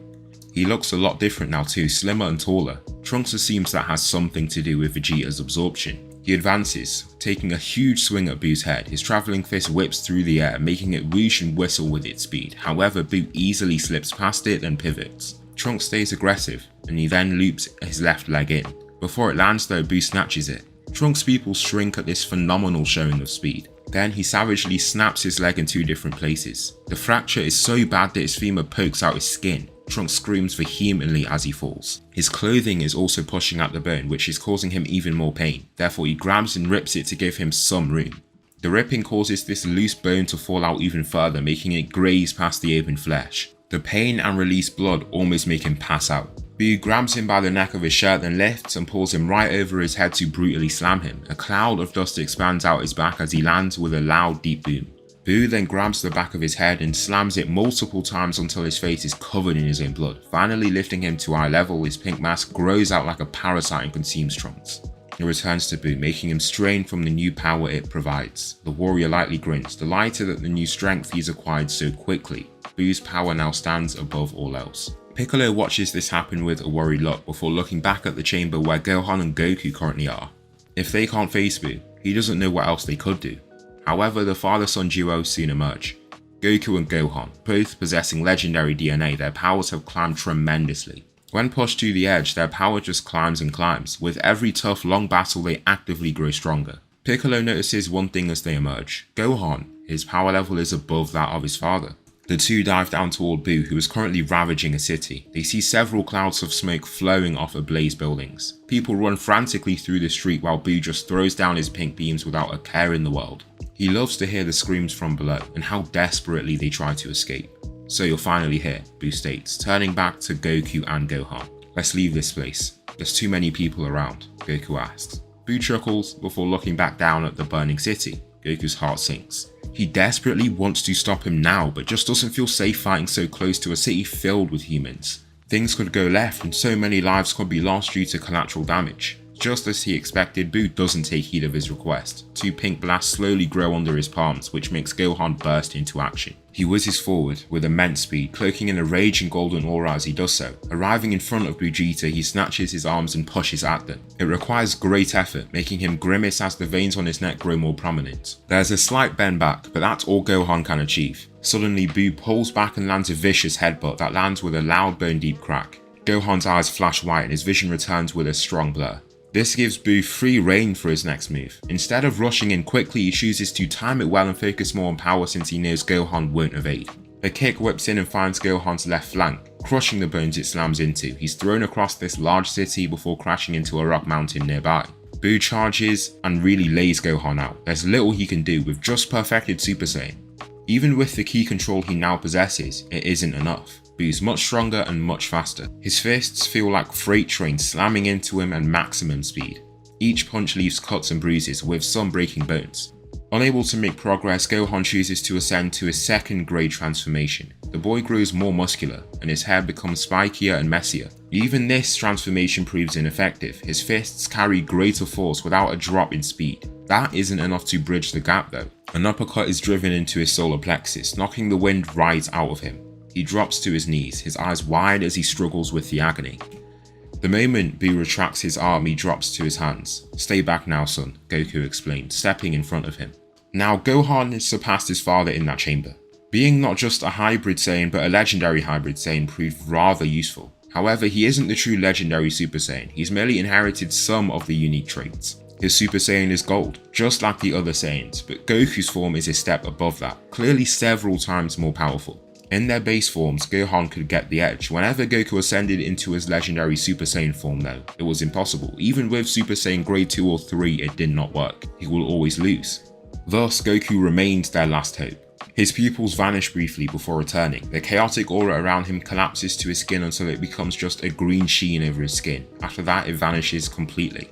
He looks a lot different now too, slimmer and taller. Trunks assumes that has something to do with Vegeta's absorption. He advances, taking a huge swing at Boo's head. His travelling fist whips through the air, making it whoosh and whistle with its speed. However, Boo easily slips past it and pivots. Trunks stays aggressive, and he then loops his left leg in. Before it lands though, Boo snatches it. Trunks' pupils shrink at this phenomenal showing of speed. Then he savagely snaps his leg in 2 different places. The fracture is so bad that his femur pokes out his skin. Trunks screams vehemently as he falls. His clothing is also pushing at the bone, which is causing him even more pain. Therefore he grabs and rips it to give him some room. The ripping causes this loose bone to fall out even further, making it graze past the open flesh. The pain and released blood almost make him pass out. Boo grabs him by the neck of his shirt, then lifts and pulls him right over his head to brutally slam him. A cloud of dust expands out his back as he lands with a loud deep boom. Boo then grabs the back of his head and slams it multiple times until his face is covered in his own blood. Finally lifting him to eye level, his pink mask grows out like a parasite and consumes Trunks. It returns to Boo, making him strain from the new power it provides. The warrior lightly grins, delighted at the new strength he's acquired so quickly. Boo's power now stands above all else. Piccolo watches this happen with a worried look before looking back at the chamber where Gohan and Goku currently are. If they can't face Boo, he doesn't know what else they could do. However, the father-son duo soon emerge. Goku and Gohan, both possessing legendary DNA, their powers have climbed tremendously. When pushed to the edge, their power just climbs and climbs. With every tough, long battle, they actively grow stronger. Piccolo notices one thing as they emerge. Gohan, his power level is above that of his father. The two dive down toward Boo, who is currently ravaging a city. They see several clouds of smoke flowing off ablaze buildings. People run frantically through the street while Boo just throws down his pink beams without a care in the world. He loves to hear the screams from below and how desperately they try to escape. So you're finally here, Boo states, turning back to Goku and Gohan. Let's leave this place. There's too many people around, Goku asks. Boo chuckles before looking back down at the burning city. Goku's heart sinks. He desperately wants to stop him now, but just doesn't feel safe fighting so close to a city filled with humans. Things could go left and so many lives could be lost due to collateral damage. Just as he expected, Boo doesn't take heed of his request. 2 pink blasts slowly grow under his palms, which makes Gohan burst into action. He whizzes forward with immense speed, cloaking in a raging golden aura as he does so. Arriving in front of Vegeta, he snatches his arms and pushes at them. It requires great effort, making him grimace as the veins on his neck grow more prominent. There's a slight bend back, but that's all Gohan can achieve. Suddenly, Boo pulls back and lands a vicious headbutt that lands with a loud bone-deep crack. Gohan's eyes flash white and his vision returns with a strong blur. This gives Boo free reign for his next move. Instead of rushing in quickly, he chooses to time it well and focus more on power since he knows Gohan won't evade. A kick whips in and finds Gohan's left flank, crushing the bones it slams into. He's thrown across this large city before crashing into a rock mountain nearby. Boo charges and really lays Gohan out. There's little he can do with just perfected Super Saiyan. Even with the key control he now possesses, it isn't enough. Boo's much stronger and much faster. His fists feel like freight trains slamming into him at maximum speed. Each punch leaves cuts and bruises, with some breaking bones. Unable to make progress, Gohan chooses to ascend to his second grade transformation. The boy grows more muscular, and his hair becomes spikier and messier. Even this transformation proves ineffective. His fists carry greater force without a drop in speed. That isn't enough to bridge the gap though. An uppercut is driven into his solar plexus, knocking the wind right out of him. He drops to his knees, his eyes wide as he struggles with the agony. The moment Boo retracts his arm, he drops to his hands. "Stay back now, son," Goku explained, stepping in front of him. Now Gohan has surpassed his father in that chamber. Being not just a hybrid Saiyan but a legendary hybrid Saiyan proved rather useful. However, he isn't the true legendary Super Saiyan, he's merely inherited some of the unique traits. His Super Saiyan is gold, just like the other Saiyans, but Goku's form is a step above that, clearly several times more powerful. In their base forms, Gohan could get the edge. Whenever Goku ascended into his legendary Super Saiyan form though, it was impossible. Even with Super Saiyan grade 2 or 3, it did not work. He will always lose. Thus, Goku remained their last hope. His pupils vanish briefly before returning. The chaotic aura around him collapses to his skin until it becomes just a green sheen over his skin. After that, it vanishes completely.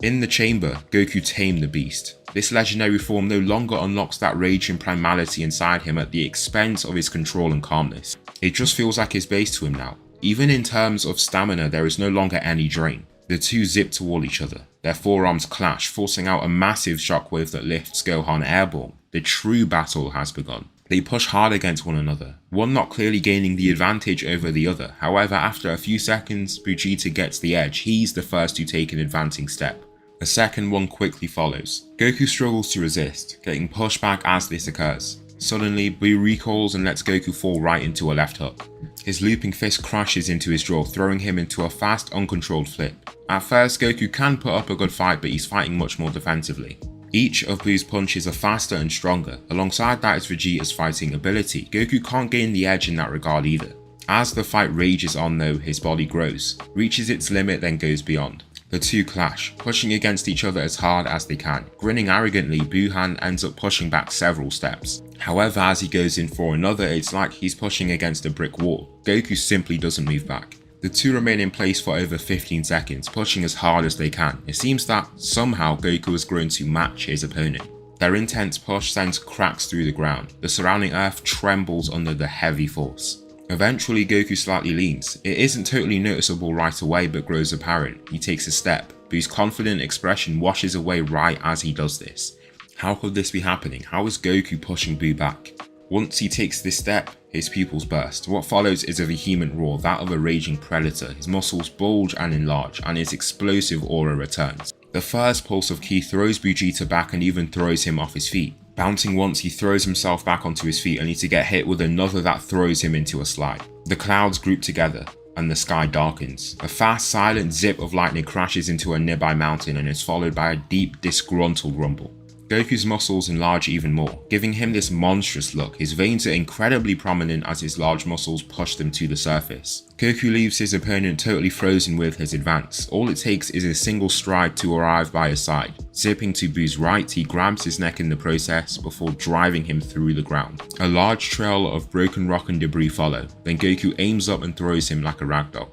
In the chamber, Goku tamed the beast. This legendary form no longer unlocks that rage and primality inside him at the expense of his control and calmness. It just feels like his base to him now. Even in terms of stamina, there is no longer any drain. The two zip toward each other. Their forearms clash, forcing out a massive shockwave that lifts Gohan airborne. The true battle has begun. They push hard against one another, one not clearly gaining the advantage over the other. However, after a few seconds, Vegeta gets the edge. He's the first to take an advancing step. The second one quickly follows. Goku struggles to resist, getting pushed back as this occurs. Suddenly, Buu recalls and lets Goku fall right into a left hook. His looping fist crashes into his jaw, throwing him into a fast, uncontrolled flip. At first, Goku can put up a good fight, but he's fighting much more defensively. Each of Buu's punches are faster and stronger. Alongside that is Vegeta's fighting ability. Goku can't gain the edge in that regard either. As the fight rages on though, his body grows, reaches its limit, then goes beyond. The two clash, pushing against each other as hard as they can. Grinning arrogantly, Buuhan ends up pushing back several steps. However, as he goes in for another, it's like he's pushing against a brick wall. Goku simply doesn't move back. The two remain in place for over 15 seconds, pushing as hard as they can. It seems that somehow Goku has grown to match his opponent. Their intense push sends cracks through the ground. The surrounding earth trembles under the heavy force. Eventually, Goku slightly leans. It isn't totally noticeable right away, but grows apparent. He takes a step. Buu's confident expression washes away right as he does this. How could this be happening? How is Goku pushing Buu back? Once he takes this step, his pupils burst. What follows is a vehement roar, that of a raging predator. His muscles bulge and enlarge, and his explosive aura returns. The first pulse of ki throws Vegeta back and even throws him off his feet. Bouncing once, he throws himself back onto his feet, only to get hit with another that throws him into a slide. The clouds group together, and the sky darkens. A fast, silent zip of lightning crashes into a nearby mountain and is followed by a deep, disgruntled rumble. Goku's muscles enlarge even more, giving him this monstrous look. His veins are incredibly prominent as his large muscles push them to the surface. Goku leaves his opponent totally frozen with his advance. All it takes is a single stride to arrive by his side. Zipping to Buu's right, he grabs his neck in the process before driving him through the ground. A large trail of broken rock and debris follow, then Goku aims up and throws him like a ragdoll.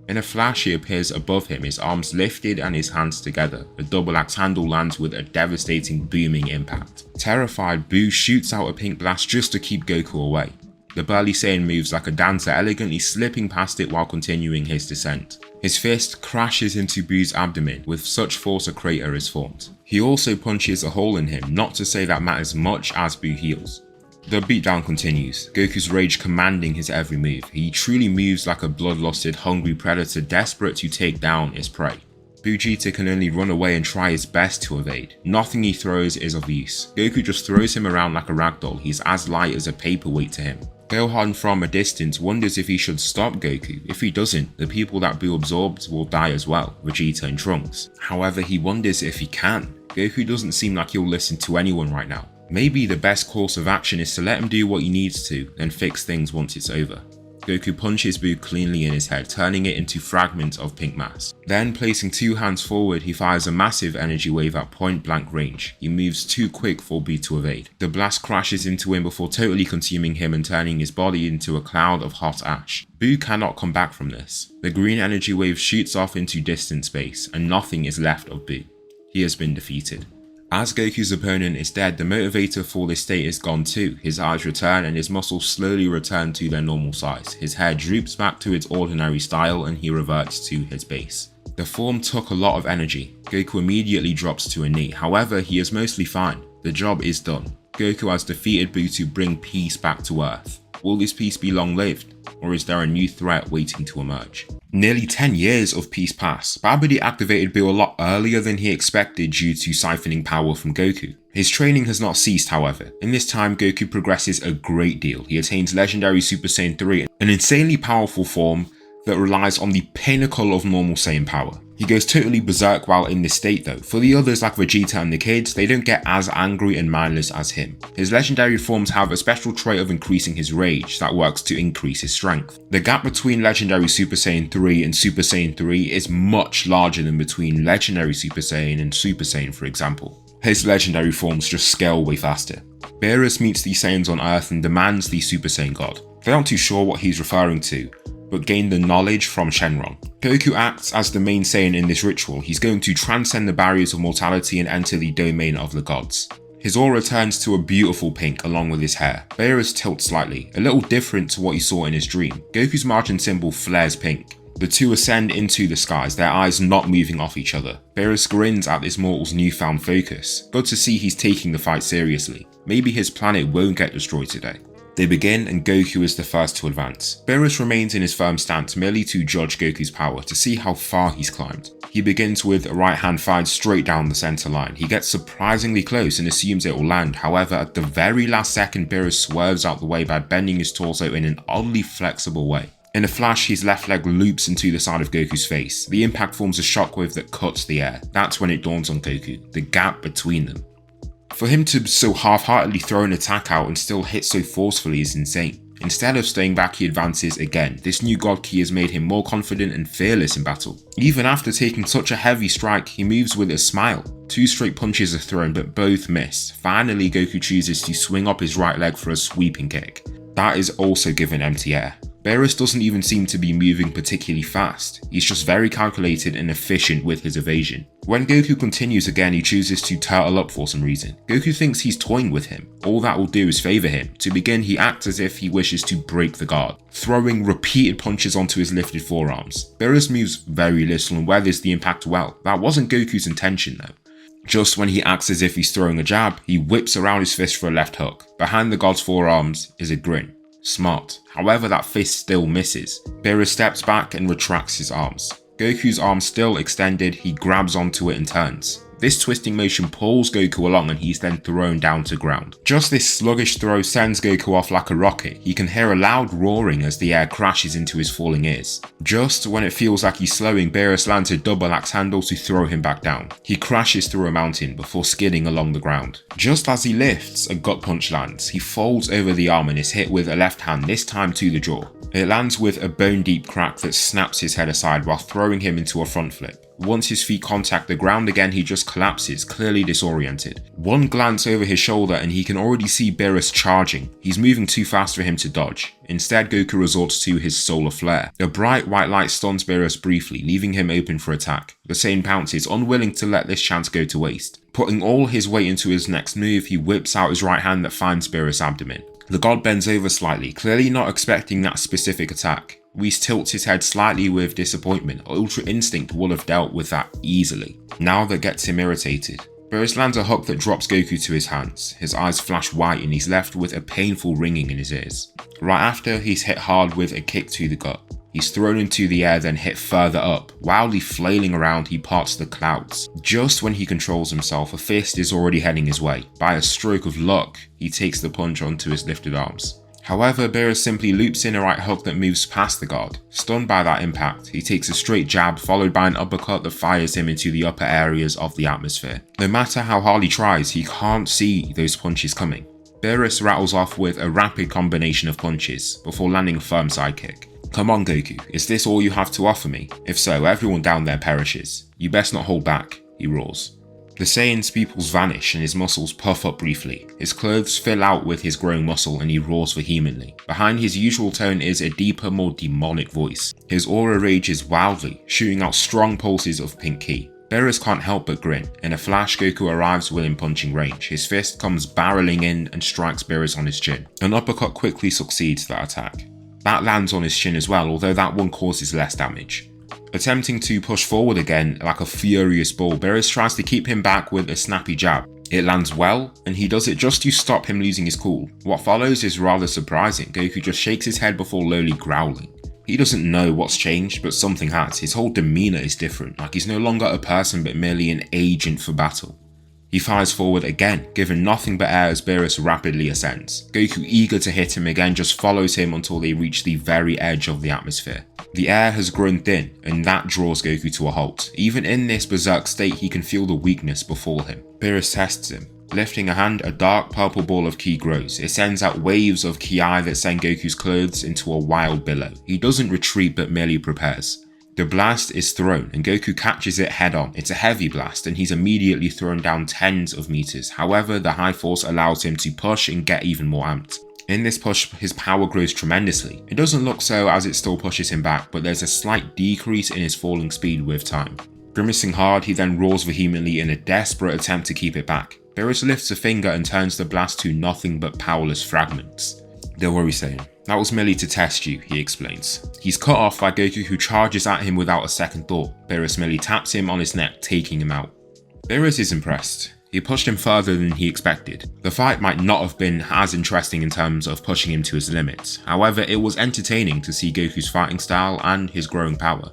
In a flash, he appears above him, his arms lifted and his hands together. The double axe handle lands with a devastating booming impact. Terrified, Buu shoots out a pink blast just to keep Goku away. The burly Saiyan moves like a dancer, elegantly slipping past it while continuing his descent. His fist crashes into Buu's abdomen, with such force a crater is formed. He also punches a hole in him, not to say that matters much as Buu heals. The beatdown continues, Goku's rage commanding his every move. He truly moves like a bloodlusted, hungry predator desperate to take down his prey. Vegeta can only run away and try his best to evade. Nothing he throws is of use. Goku just throws him around like a ragdoll. He's as light as a paperweight to him. Gohan from a distance wonders if he should stop Goku. If he doesn't, the people that Buu absorbs will die as well, Vegeta and Trunks. However, he wonders if he can. Goku doesn't seem like he'll listen to anyone right now. Maybe the best course of action is to let him do what he needs to, then fix things once it's over. Goku punches Buu cleanly in his head, turning it into fragments of pink mass. Then, placing two hands forward, he fires a massive energy wave at point blank range. He moves too quick for Buu to evade. The blast crashes into him before totally consuming him and turning his body into a cloud of hot ash. Buu cannot come back from this. The green energy wave shoots off into distant space, and nothing is left of Buu. He has been defeated. As Goku's opponent is dead, the motivator for this state is gone too. His eyes return and his muscles slowly return to their normal size. His hair droops back to its ordinary style and he reverts to his base. The form took a lot of energy. Goku immediately drops to a knee, however he is mostly fine. The job is done. Goku has defeated Buu to bring peace back to Earth. Will this peace be long-lived, or is there a new threat waiting to emerge? Nearly 10 years of peace pass. Babidi activated Buu a lot earlier than he expected due to siphoning power from Goku. His training has not ceased, however. In this time, Goku progresses a great deal. He attains legendary Super Saiyan 3, an insanely powerful form, that relies on the pinnacle of normal Saiyan power. He goes totally berserk while in this state though. For the others like Vegeta and the kids, they don't get as angry and mindless as him. His legendary forms have a special trait of increasing his rage that works to increase his strength. The gap between legendary Super Saiyan 3 and Super Saiyan 3 is much larger than between legendary Super Saiyan and Super Saiyan, for example. His legendary forms just scale way faster. Beerus meets the Saiyans on Earth and demands the Super Saiyan God. They aren't too sure what he's referring to, but gain the knowledge from Shenron. Goku acts as the main Saiyan in this ritual. He's going to transcend the barriers of mortality and enter the domain of the gods. His aura turns to a beautiful pink along with his hair. Beerus tilts slightly, a little different to what he saw in his dream. Goku's Majin symbol flares pink. The two ascend into the skies, their eyes not moving off each other. Beerus grins at this mortal's newfound focus. Good to see he's taking the fight seriously. Maybe his planet won't get destroyed today. They begin and Goku is the first to advance. Beerus remains in his firm stance merely to judge Goku's power, to see how far he's climbed. He begins with a right hand fired straight down the center line. He gets surprisingly close and assumes it will land. However, at the very last second, Beerus swerves out the way by bending his torso in an oddly flexible way. In a flash, his left leg loops into the side of Goku's face. The impact forms a shockwave that cuts the air. That's when it dawns on Goku, the gap between them. For him to so half-heartedly throw an attack out and still hit so forcefully is insane. Instead of staying back, he advances again. This new God Ki has made him more confident and fearless in battle. Even after taking such a heavy strike, he moves with a smile. 2 straight punches are thrown, but both miss. Finally, Goku chooses to swing up his right leg for a sweeping kick. That is also given empty air. Beerus doesn't even seem to be moving particularly fast. He's just very calculated and efficient with his evasion. When Goku continues again, he chooses to turtle up for some reason. Goku thinks he's toying with him. All that will do is favour him. To begin, he acts as if he wishes to break the guard, throwing repeated punches onto his lifted forearms. Beerus moves very little and weathers the impact well. That wasn't Goku's intention though. Just when he acts as if he's throwing a jab, he whips around his fist for a left hook. Behind the god's forearms is a grin. Smart. However, that fist still misses. Beerus steps back and retracts his arms. Goku's arm still extended, he grabs onto it and turns. This twisting motion pulls Goku along and he's then thrown down to ground. Just this sluggish throw sends Goku off like a rocket. He can hear a loud roaring as the air crashes into his falling ears. Just when it feels like he's slowing, Beerus lands a double axe handle to throw him back down. He crashes through a mountain before skidding along the ground. Just as he lifts, a gut punch lands. He folds over the arm and is hit with a left hand, this time to the jaw. It lands with a bone-deep crack that snaps his head aside while throwing him into a front flip. Once his feet contact the ground again, he just collapses, clearly disoriented. One glance over his shoulder and he can already see Beerus charging. He's moving too fast for him to dodge. Instead, Goku resorts to his solar flare. A bright white light stuns Beerus briefly, leaving him open for attack. The Saiyan pounces, unwilling to let this chance go to waste. Putting all his weight into his next move, he whips out his right hand that finds Beerus' abdomen. The god bends over slightly, clearly not expecting that specific attack. Whis tilts his head slightly with disappointment. Ultra Instinct would have dealt with that easily. Now that gets him irritated. Beerus lands a hook that drops Goku to his hands. His eyes flash white and he's left with a painful ringing in his ears. Right after, he's hit hard with a kick to the gut. He's thrown into the air, then hit further up. Wildly flailing around, he parts the clouds. Just when he controls himself, a fist is already heading his way. By a stroke of luck, he takes the punch onto his lifted arms. However, Beerus simply loops in a right hook that moves past the god. Stunned by that impact, he takes a straight jab followed by an uppercut that fires him into the upper areas of the atmosphere. No matter how hard he tries, he can't see those punches coming. Beerus rattles off with a rapid combination of punches before landing a firm side kick. Come on Goku, is this all you have to offer me? If so, everyone down there perishes. You best not hold back, he roars. The Saiyan's pupils vanish and his muscles puff up briefly. His clothes fill out with his growing muscle and he roars vehemently. Behind his usual tone is a deeper, more demonic voice. His aura rages wildly, shooting out strong pulses of pink ki. Beerus can't help but grin. In a flash, Goku arrives within punching range. His fist comes barreling in and strikes Beerus on his chin. An uppercut quickly succeeds that attack. That lands on his chin as well, although that one causes less damage. Attempting to push forward again like a furious bull, Beerus tries to keep him back with a snappy jab. It lands well, and he does it just to stop him losing his cool. What follows is rather surprising. Goku just shakes his head before lowly growling. He doesn't know what's changed, but something has. His whole demeanour is different, like he's no longer a person but merely an agent for battle. He fires forward again, given nothing but air as Beerus rapidly ascends. Goku, eager to hit him again, just follows him until they reach the very edge of the atmosphere. The air has grown thin, and that draws Goku to a halt. Even in this berserk state, he can feel the weakness befall him. Beerus tests him. Lifting a hand, a dark purple ball of ki grows. It sends out waves of ki that send Goku's clothes into a wild billow. He doesn't retreat but merely prepares. The blast is thrown and Goku catches it head on. It's a heavy blast and he's immediately thrown down tens of meters. However, the high force allows him to push and get even more amped. In this push, his power grows tremendously. It doesn't look so as it still pushes him back, but there's a slight decrease in his falling speed with time. Grimacing hard, he then roars vehemently in a desperate attempt to keep it back. Beerus lifts a finger and turns the blast to nothing but powerless fragments. Don't worry, Saiyan. That was merely to test you, he explains. He's cut off by Goku, who charges at him without a second thought. Beerus merely taps him on his neck, taking him out. Beerus is impressed. He pushed him further than he expected. The fight might not have been as interesting in terms of pushing him to his limits. However, it was entertaining to see Goku's fighting style and his growing power.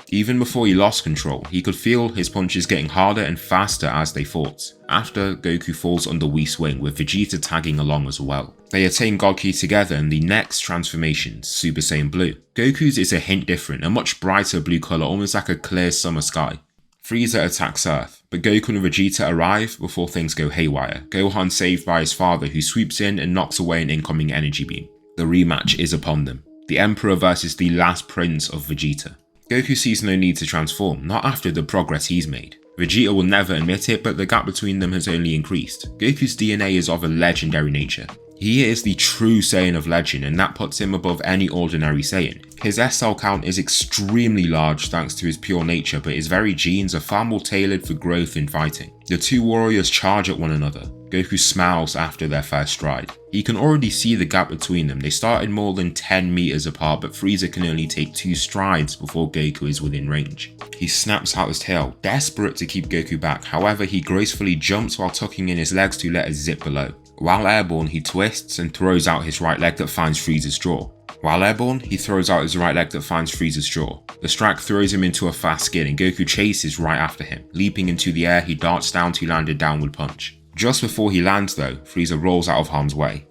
Even before he lost control, he could feel his punches getting harder and faster as they fought. After, Goku falls under Whis' wing, with Vegeta tagging along as well. They attain God Ki together in the next transformation, Super Saiyan Blue. Goku's is a hint different, a much brighter blue colour, almost like a clear summer sky. Frieza attacks Earth, but Goku and Vegeta arrive before things go haywire. Gohan saved by his father, who sweeps in and knocks away an incoming energy beam. The rematch is upon them. The Emperor versus the last prince of Vegeta. Goku sees no need to transform, not after the progress he's made. Vegeta will never admit it, but the gap between them has only increased. Goku's DNA is of a legendary nature. He is the true Saiyan of legend, and that puts him above any ordinary Saiyan. His S-cell count is extremely large thanks to his pure nature, but his very genes are far more tailored for growth in fighting. The two warriors charge at one another. Goku smiles after their first stride. He can already see the gap between them. They started more than 10 meters apart, but Frieza can only take 2 strides before Goku is within range. He snaps out his tail, desperate to keep Goku back. However, he gracefully jumps while tucking in his legs to let it zip below. While airborne, he twists and throws out his right leg that finds Frieza's jaw. While airborne, he throws out his right leg that finds Frieza's jaw. The strike throws him into a fast skid and Goku chases right after him. Leaping into the air, he darts down to land a downward punch. Just before he lands though, Frieza rolls out of harm's way.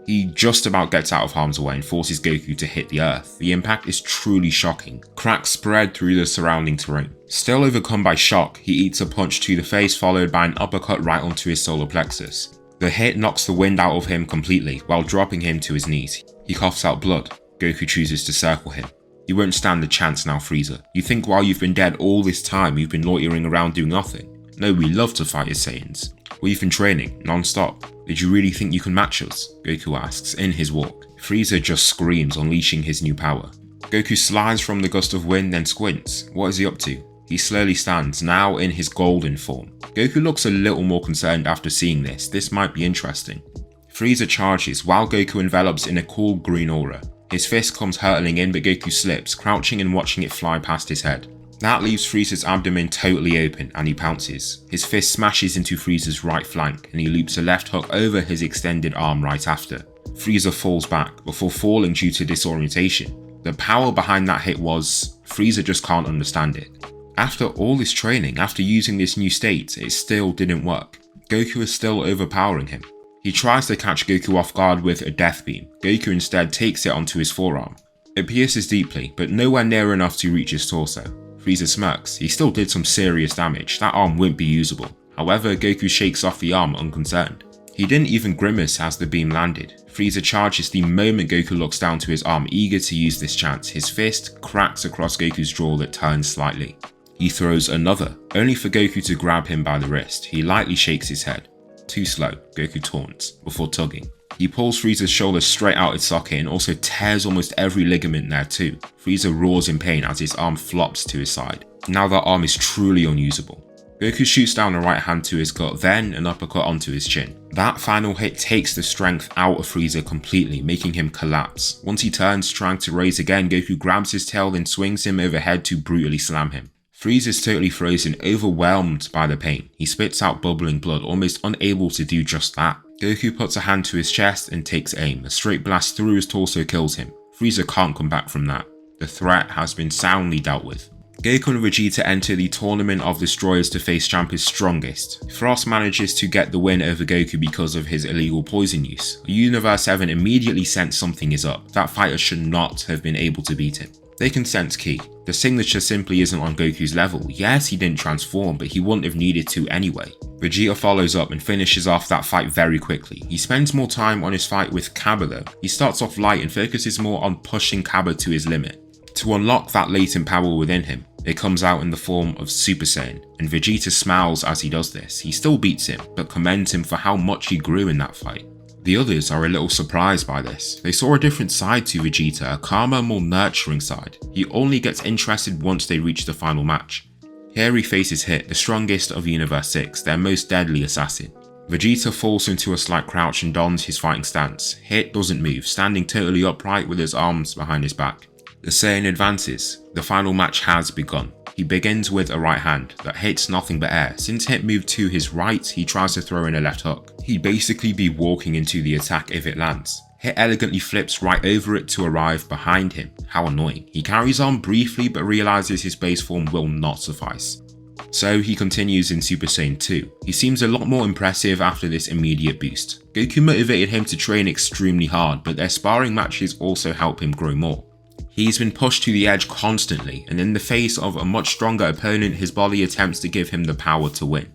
He just about gets out of harm's way and forces Goku to hit the earth. The impact is truly shocking. Cracks spread through the surrounding terrain. Still overcome by shock, he eats a punch to the face followed by an uppercut right onto his solar plexus. The hit knocks the wind out of him completely while dropping him to his knees. He coughs out blood. Goku chooses to circle him. You won't stand a chance now, Frieza. You think while you've been dead all this time you've been loitering around doing nothing? No, we love to fight as Saiyans. We've been training, non-stop. Did you really think you can match us? Goku asks in his walk. Frieza just screams, unleashing his new power. Goku slides from the gust of wind then squints. What is he up to? He slowly stands, now in his golden form. Goku looks a little more concerned after seeing this. This might be interesting. Frieza charges while Goku envelops in a cool green aura. His fist comes hurtling in, but Goku slips, crouching and watching it fly past his head. That leaves Frieza's abdomen totally open and he pounces. His fist smashes into Frieza's right flank and he loops a left hook over his extended arm right after. Frieza falls back before falling due to disorientation. The power behind that hit was, Frieza just can't understand it. After all this training, after using this new state, it still didn't work. Goku is still overpowering him. He tries to catch Goku off guard with a death beam. Goku instead takes it onto his forearm. It pierces deeply, but nowhere near enough to reach his torso. Frieza smirks. He still did some serious damage. That arm won't be usable. However, Goku shakes off the arm unconcerned. He didn't even grimace as the beam landed. Frieza charges the moment Goku looks down to his arm, eager to use this chance. His fist cracks across Goku's jaw that turns slightly. He throws another, only for Goku to grab him by the wrist. He lightly shakes his head. Too slow, Goku taunts, before tugging. He pulls Frieza's shoulder straight out its socket and also tears almost every ligament there too. Frieza roars in pain as his arm flops to his side. Now that arm is truly unusable. Goku shoots down a right hand to his gut, then an uppercut onto his chin. That final hit takes the strength out of Frieza completely, making him collapse. Once he turns, trying to raise again, Goku grabs his tail then swings him overhead to brutally slam him. Frieza is totally frozen, overwhelmed by the pain. He spits out bubbling blood, almost unable to do just that. Goku puts a hand to his chest and takes aim. A straight blast through his torso kills him. Frieza can't come back from that. The threat has been soundly dealt with. Goku and Vegeta enter the Tournament of Destroyers to face Champ's strongest. Frost manages to get the win over Goku because of his illegal poison use. Universe 7 immediately sensed something is up. That fighter should not have been able to beat him. They can sense Ki. The signature simply isn't on Goku's level. Yes, he didn't transform, but he wouldn't have needed to anyway. Vegeta follows up and finishes off that fight very quickly. He spends more time on his fight with Cabba though. He starts off light and focuses more on pushing Cabba to his limit. To unlock that latent power within him, it comes out in the form of Super Saiyan, and Vegeta smiles as he does this. He still beats him, but commends him for how much he grew in that fight. The others are a little surprised by this. They saw a different side to Vegeta, a calmer, more nurturing side. He only gets interested once they reach the final match. Here he faces Hit, the strongest of Universe 6, their most deadly assassin. Vegeta falls into a slight crouch and dons his fighting stance. Hit doesn't move, standing totally upright with his arms behind his back. The Saiyan advances. The final match has begun. He begins with a right hand that hits nothing but air. Since Hit moved to his right, he tries to throw in a left hook. He'd basically be walking into the attack if it lands. Hit elegantly flips right over it to arrive behind him. How annoying. He carries on briefly but realizes his base form will not suffice. So he continues in Super Saiyan 2. He seems a lot more impressive after this immediate boost. Goku motivated him to train extremely hard, but their sparring matches also help him grow more. He's been pushed to the edge constantly, and in the face of a much stronger opponent, his body attempts to give him the power to win.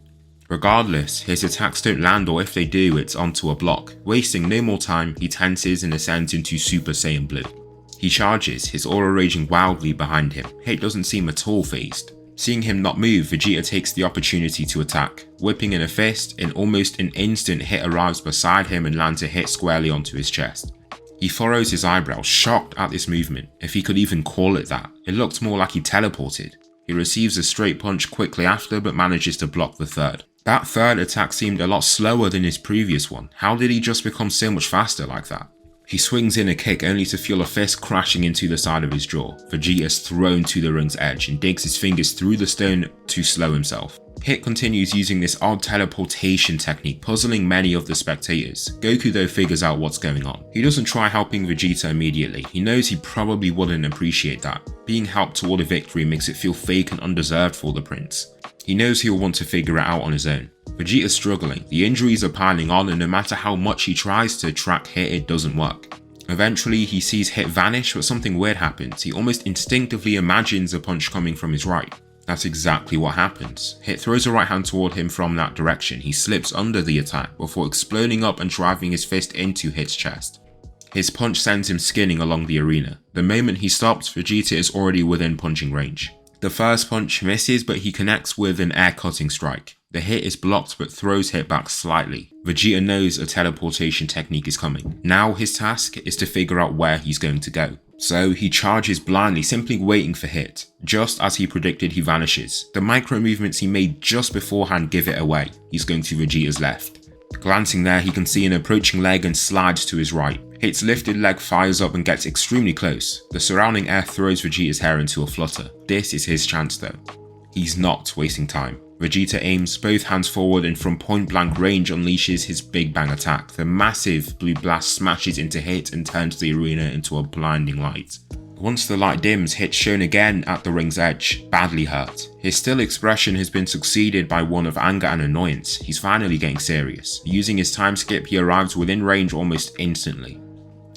Regardless, his attacks don't land, or if they do, it's onto a block. Wasting no more time, he tenses and ascends into Super Saiyan Blue. He charges, his aura raging wildly behind him. Hit doesn't seem at all fazed. Seeing him not move, Vegeta takes the opportunity to attack. Whipping in a fist, in almost an instant, Hit arrives beside him and lands a hit squarely onto his chest. He furrows his eyebrows, shocked at this movement, if he could even call it that. It looked more like he teleported. He receives a straight punch quickly after, but manages to block the third. That third attack seemed a lot slower than his previous one. How did he just become so much faster like that? He swings in a kick only to feel a fist crashing into the side of his jaw. Vegeta is thrown to the ring's edge and digs his fingers through the stone to slow himself. Hit continues using this odd teleportation technique, puzzling many of the spectators. Goku though figures out what's going on. He doesn't try helping Vegeta immediately. He knows he probably wouldn't appreciate that. Being helped toward a victory makes it feel fake and undeserved for the prince. He knows he'll want to figure it out on his own. Vegeta's struggling. The injuries are piling on, and no matter how much he tries to track Hit, it doesn't work. Eventually, he sees Hit vanish, but something weird happens. He almost instinctively imagines a punch coming from his right. That's exactly what happens. Hit throws a right hand toward him from that direction. He slips under the attack before exploding up and driving his fist into Hit's chest. His punch sends him skinning along the arena. The moment he stops, Vegeta is already within punching range. The first punch misses, but he connects with an air-cutting strike. The hit is blocked but throws Hit back slightly. Vegeta knows a teleportation technique is coming. Now his task is to figure out where he's going to go. So he charges blindly, simply waiting for Hit. Just as he predicted, he vanishes. The micro movements he made just beforehand give it away. He's going to Vegeta's left. Glancing there, he can see an approaching leg and slides to his right. Hit's lifted leg fires up and gets extremely close. The surrounding air throws Vegeta's hair into a flutter. This is his chance though. He's not wasting time. Vegeta aims both hands forward and from point blank range unleashes his Big Bang attack. The massive blue blast smashes into Hit and turns the arena into a blinding light. Once the light dims, Hit's shown again at the ring's edge, badly hurt. His still expression has been succeeded by one of anger and annoyance. He's finally getting serious. Using his time skip, he arrives within range almost instantly.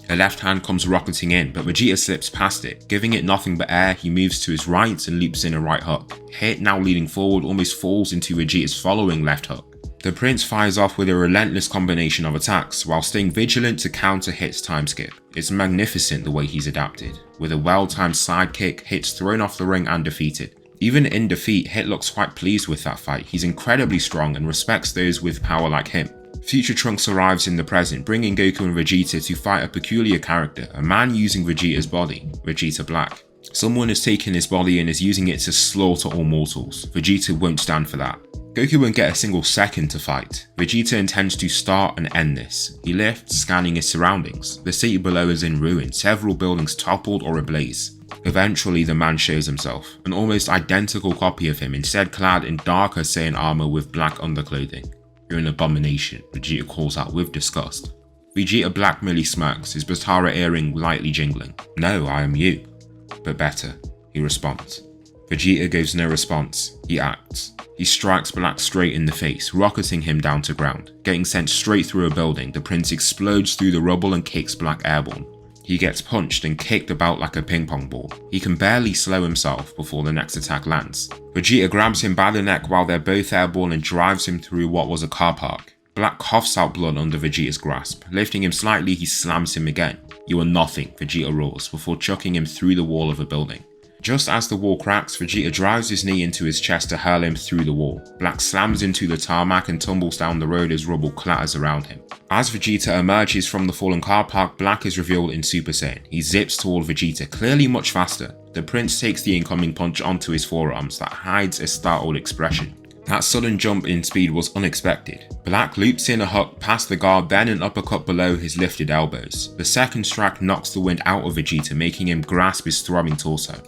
A left hand comes rocketing in, but Vegeta slips past it. Giving it nothing but air, he moves to his right and leaps in a right hook. Hit, now leading forward, almost falls into Vegeta's following left hook. The prince fires off with a relentless combination of attacks, while staying vigilant to counter Hit's time skip. It's magnificent the way he's adapted. With a well-timed side kick, Hit's thrown off the ring and defeated. Even in defeat, Hit looks quite pleased with that fight. He's incredibly strong and respects those with power like him. Future Trunks arrives in the present, bringing Goku and Vegeta to fight a peculiar character, a man using Vegeta's body, Vegeta Black. Someone has taken his body and is using it to slaughter all mortals. Vegeta won't stand for that. Goku won't get a single second to fight. Vegeta intends to start and end this. He lifts, scanning his surroundings. The city below is in ruin, several buildings toppled or ablaze. Eventually the man shows himself, an almost identical copy of him, instead clad in darker Saiyan armor with black underclothing. "You're an abomination," Vegeta calls out with disgust. Vegeta Black merely smirks, his Batara earring lightly jingling. "No, I am you." "But better," he responds. Vegeta gives no response. He acts. He strikes Black straight in the face, rocketing him down to ground. Getting sent straight through a building, the prince explodes through the rubble and kicks Black airborne. He gets punched and kicked about like a ping pong ball. He can barely slow himself before the next attack lands. Vegeta grabs him by the neck while they're both airborne and drives him through what was a car park. Black coughs out blood under Vegeta's grasp. Lifting him slightly, he slams him again. "You are nothing," Vegeta roars, before chucking him through the wall of a building. Just as the wall cracks, Vegeta drives his knee into his chest to hurl him through the wall. Black slams into the tarmac and tumbles down the road as rubble clatters around him. As Vegeta emerges from the fallen car park, Black is revealed in Super Saiyan. He zips toward Vegeta, clearly much faster. The prince takes the incoming punch onto his forearms that hides a startled expression. That sudden jump in speed was unexpected. Black loops in a hook past the guard, then an uppercut below his lifted elbows. The second strike knocks the wind out of Vegeta, making him grasp his throbbing torso.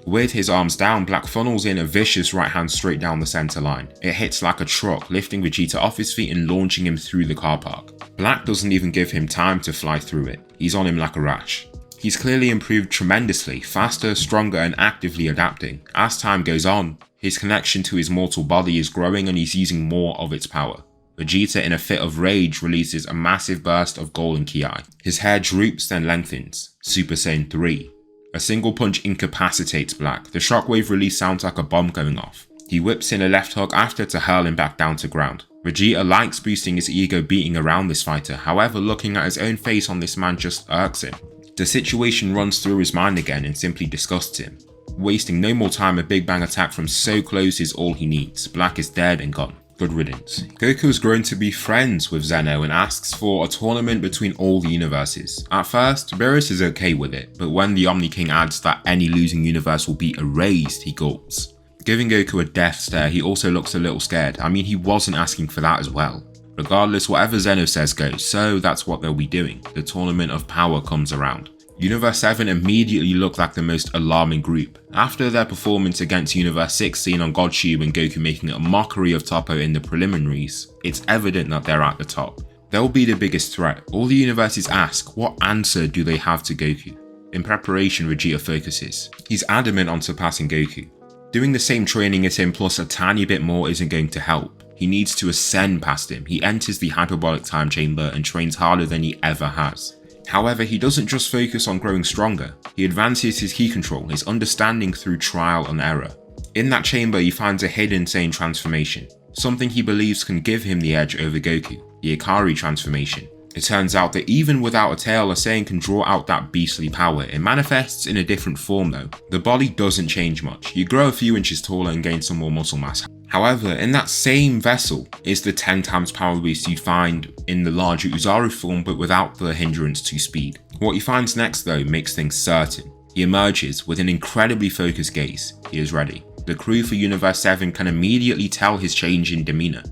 With his arms down, Black funnels in a vicious right hand straight down the center line. It hits like a truck, lifting Vegeta off his feet and launching him through the car park. Black doesn't even give him time to fly through it. He's on him like a rash. He's clearly improved tremendously, faster, stronger, and actively adapting. As time goes on, his connection to his mortal body is growing and he's using more of its power. Vegeta, in a fit of rage, releases a massive burst of golden ki. His hair droops then lengthens. Super Saiyan 3. A single punch incapacitates Black. The shockwave release sounds like a bomb going off. He whips in a left hook after to hurl him back down to ground. Vegeta likes boosting his ego beating around this fighter, however looking at his own face on this man just irks him. The situation runs through his mind again and simply disgusts him. Wasting no more time, a big bang attack from so close is all he needs. Black is dead and gone. Good riddance. Goku has grown to be friends with Zeno and asks for a tournament between all the universes. At first, Beerus is okay with it, but when the Omni King adds that any losing universe will be erased, he gulps. Giving Goku a death stare, he also looks a little scared. I mean, he wasn't asking for that as well. Regardless, whatever Zeno says goes, so that's what they'll be doing. The Tournament of Power comes around. Universe 7 immediately look like the most alarming group. After their performance against Universe 6 seen on GodTube and Goku making a mockery of Toppo in the preliminaries, it's evident that they're at the top. They'll be the biggest threat. All the universes ask, what answer do they have to Goku? In preparation, Vegeta focuses. He's adamant on surpassing Goku. Doing the same training as him plus a tiny bit more isn't going to help. He needs to ascend past him. He enters the hyperbolic time chamber and trains harder than he ever has. However, he doesn't just focus on growing stronger, he advances his ki control, his understanding through trial and error. In that chamber he finds a hidden Saiyan transformation, something he believes can give him the edge over Goku, the Ikari transformation. It turns out that even without a tail, a Saiyan can draw out that beastly power. It manifests in a different form though. The body doesn't change much, you grow a few inches taller and gain some more muscle mass. However, in that same vessel is the 10 times power boost you'd find in the larger Uzaru form but without the hindrance to speed. What he finds next though makes things certain. He emerges with an incredibly focused gaze. He is ready. The crew for Universe 7 can immediately tell his change in demeanor.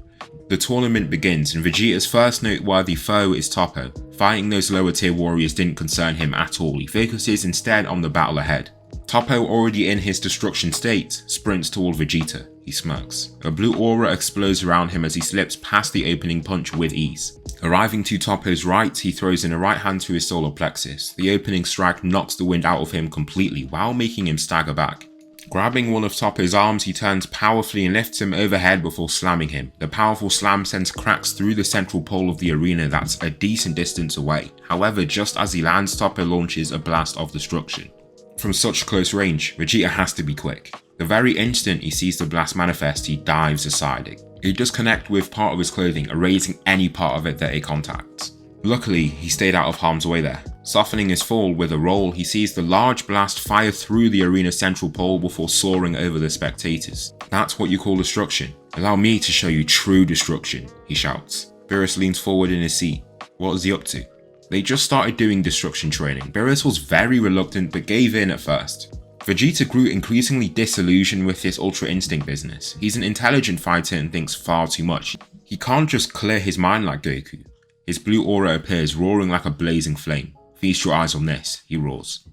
The tournament begins and Vegeta's first noteworthy foe is Toppo. Fighting those lower tier warriors didn't concern him at all. He focuses instead on the battle ahead. Toppo, already in his destruction state, sprints toward Vegeta. He smirks. A blue aura explodes around him as he slips past the opening punch with ease. Arriving to Toppo's right, he throws in a right hand to his solar plexus. The opening strike knocks the wind out of him completely while making him stagger back. Grabbing one of Toppo's arms, he turns powerfully and lifts him overhead before slamming him. The powerful slam sends cracks through the central pole of the arena that's a decent distance away. However, just as he lands, Toppo launches a blast of destruction. From such close range, Vegeta has to be quick. The very instant he sees the blast manifest, he dives aside. It does connect with part of his clothing, erasing any part of it that it contacts. Luckily, he stayed out of harm's way there. Softening his fall with a roll, he sees the large blast fire through the arena's central pole before soaring over the spectators. That's what you call destruction. Allow me to show you true destruction, he shouts. Beerus leans forward in his seat. What is he up to? They just started doing destruction training. Beerus was very reluctant but gave in at first. Vegeta grew increasingly disillusioned with this Ultra Instinct business. He's an intelligent fighter and thinks far too much. He can't just clear his mind like Goku. His blue aura appears, roaring like a blazing flame. Feast your eyes on this, he roars.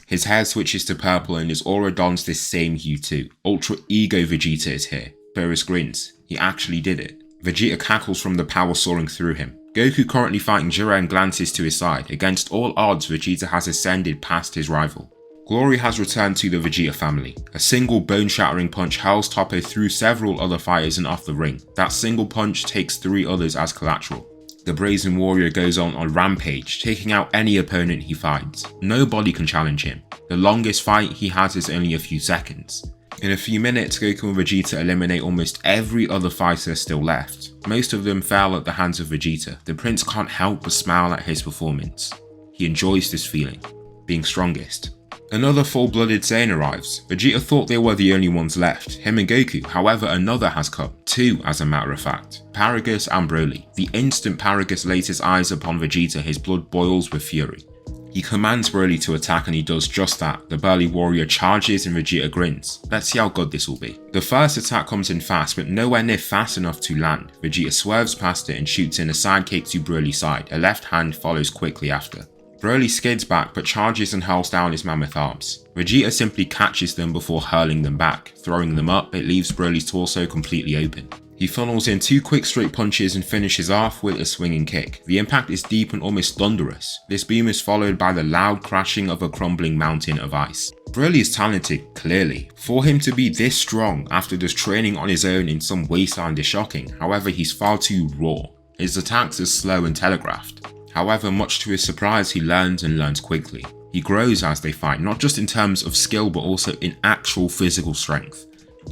His hair switches to purple and his aura dons this same hue too. Ultra Ego Vegeta is here. Beerus grins. He actually did it. Vegeta cackles from the power soaring through him. Goku, currently fighting Jiren, glances to his side. Against all odds, Vegeta has ascended past his rival. Glory has returned to the Vegeta family. A single bone-shattering punch hurls Toppo through several other fighters and off the ring. That single punch takes 3 others as collateral. The brazen warrior goes on a rampage, taking out any opponent he finds. Nobody can challenge him. The longest fight he has is only a few seconds. In a few minutes, Goku and Vegeta eliminate almost every other fighter still left. Most of them fell at the hands of Vegeta. The prince can't help but smile at his performance. He enjoys this feeling, being strongest. Another full-blooded Saiyan arrives. Vegeta thought they were the only ones left, him and Goku. However, another has come. Two, as a matter of fact. Paragus and Broly. The instant Paragus lays his eyes upon Vegeta, his blood boils with fury. He commands Broly to attack and he does just that. The burly warrior charges and Vegeta grins. Let's see how good this will be. The first attack comes in fast, but nowhere near fast enough to land. Vegeta swerves past it and shoots in a sidekick to Broly's side. A left hand follows quickly after. Broly skids back but charges and hurls down his mammoth arms. Vegeta simply catches them before hurling them back. Throwing them up, it leaves Broly's torso completely open. He funnels in 2 quick straight punches and finishes off with a swinging kick. The impact is deep and almost thunderous. This boom is followed by the loud crashing of a crumbling mountain of ice. Broly is talented, clearly. For him to be this strong after just training on his own in some wasteland is shocking. However, he's far too raw. His attacks are slow and telegraphed. However, much to his surprise, he learns and learns quickly. He grows as they fight, not just in terms of skill but also in actual physical strength.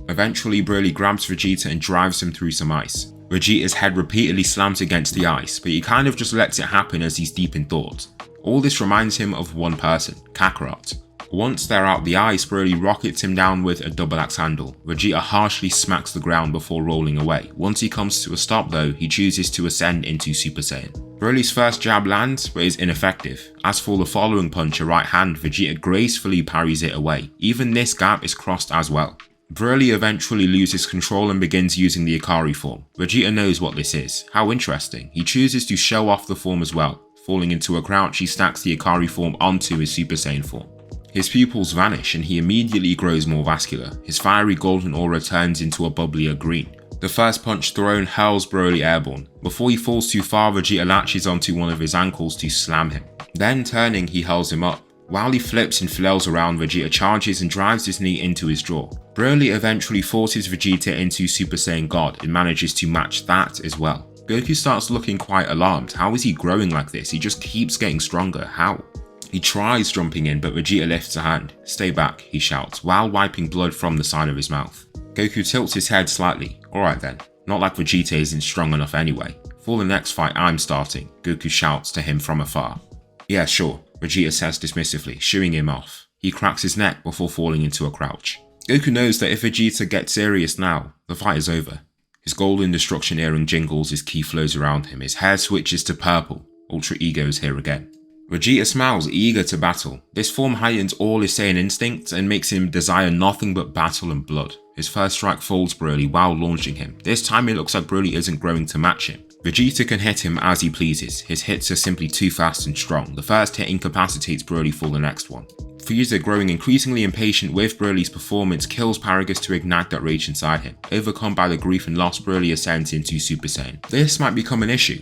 Eventually, Broly grabs Vegeta and drives him through some ice. Vegeta's head repeatedly slams against the ice, but he kind of just lets it happen as he's deep in thought. All this reminds him of one person, Kakarot. Once they're out the ice, Broly rockets him down with a double axe handle. Vegeta harshly smacks the ground before rolling away. Once he comes to a stop though, he chooses to ascend into Super Saiyan. Broly's first jab lands, but is ineffective. As for the following punch, a right hand, Vegeta gracefully parries it away. Even this gap is crossed as well. Broly eventually loses control and begins using the Ikari form. Vegeta knows what this is. How interesting. He chooses to show off the form as well. Falling into a crouch, he stacks the Ikari form onto his Super Saiyan form. His pupils vanish and he immediately grows more vascular. His fiery golden aura turns into a bubblier green. The first punch thrown hurls Broly airborne. Before he falls too far, Vegeta latches onto one of his ankles to slam him. Then turning, he hurls him up. While he flips and flails around, Vegeta charges and drives his knee into his jaw. Broly eventually forces Vegeta into Super Saiyan God and manages to match that as well. Goku starts looking quite alarmed. How is he growing like this? He just keeps getting stronger. How? He tries jumping in, but Vegeta lifts a hand. "Stay back," he shouts, while wiping blood from the side of his mouth. Goku tilts his head slightly. "Alright then, not like Vegeta isn't strong enough anyway. For the next fight I'm starting," Goku shouts to him from afar. "Yeah, sure," Vegeta says dismissively, shooing him off. He cracks his neck before falling into a crouch. Goku knows that if Vegeta gets serious now, the fight is over. His golden destruction earring jingles as ki flows around him. His hair switches to purple. Ultra Ego is here again. Vegeta smiles, eager to battle. This form heightens all his Saiyan instincts and makes him desire nothing but battle and blood. His first strike falls Broly while launching him. This time it looks like Broly isn't growing to match him. Vegeta can hit him as he pleases. His hits are simply too fast and strong. The first hit incapacitates Broly for the next one. Frieza, growing increasingly impatient with Broly's performance, kills Paragus to ignite that rage inside him. Overcome by the grief and loss, Broly ascends into Super Saiyan. This might become an issue.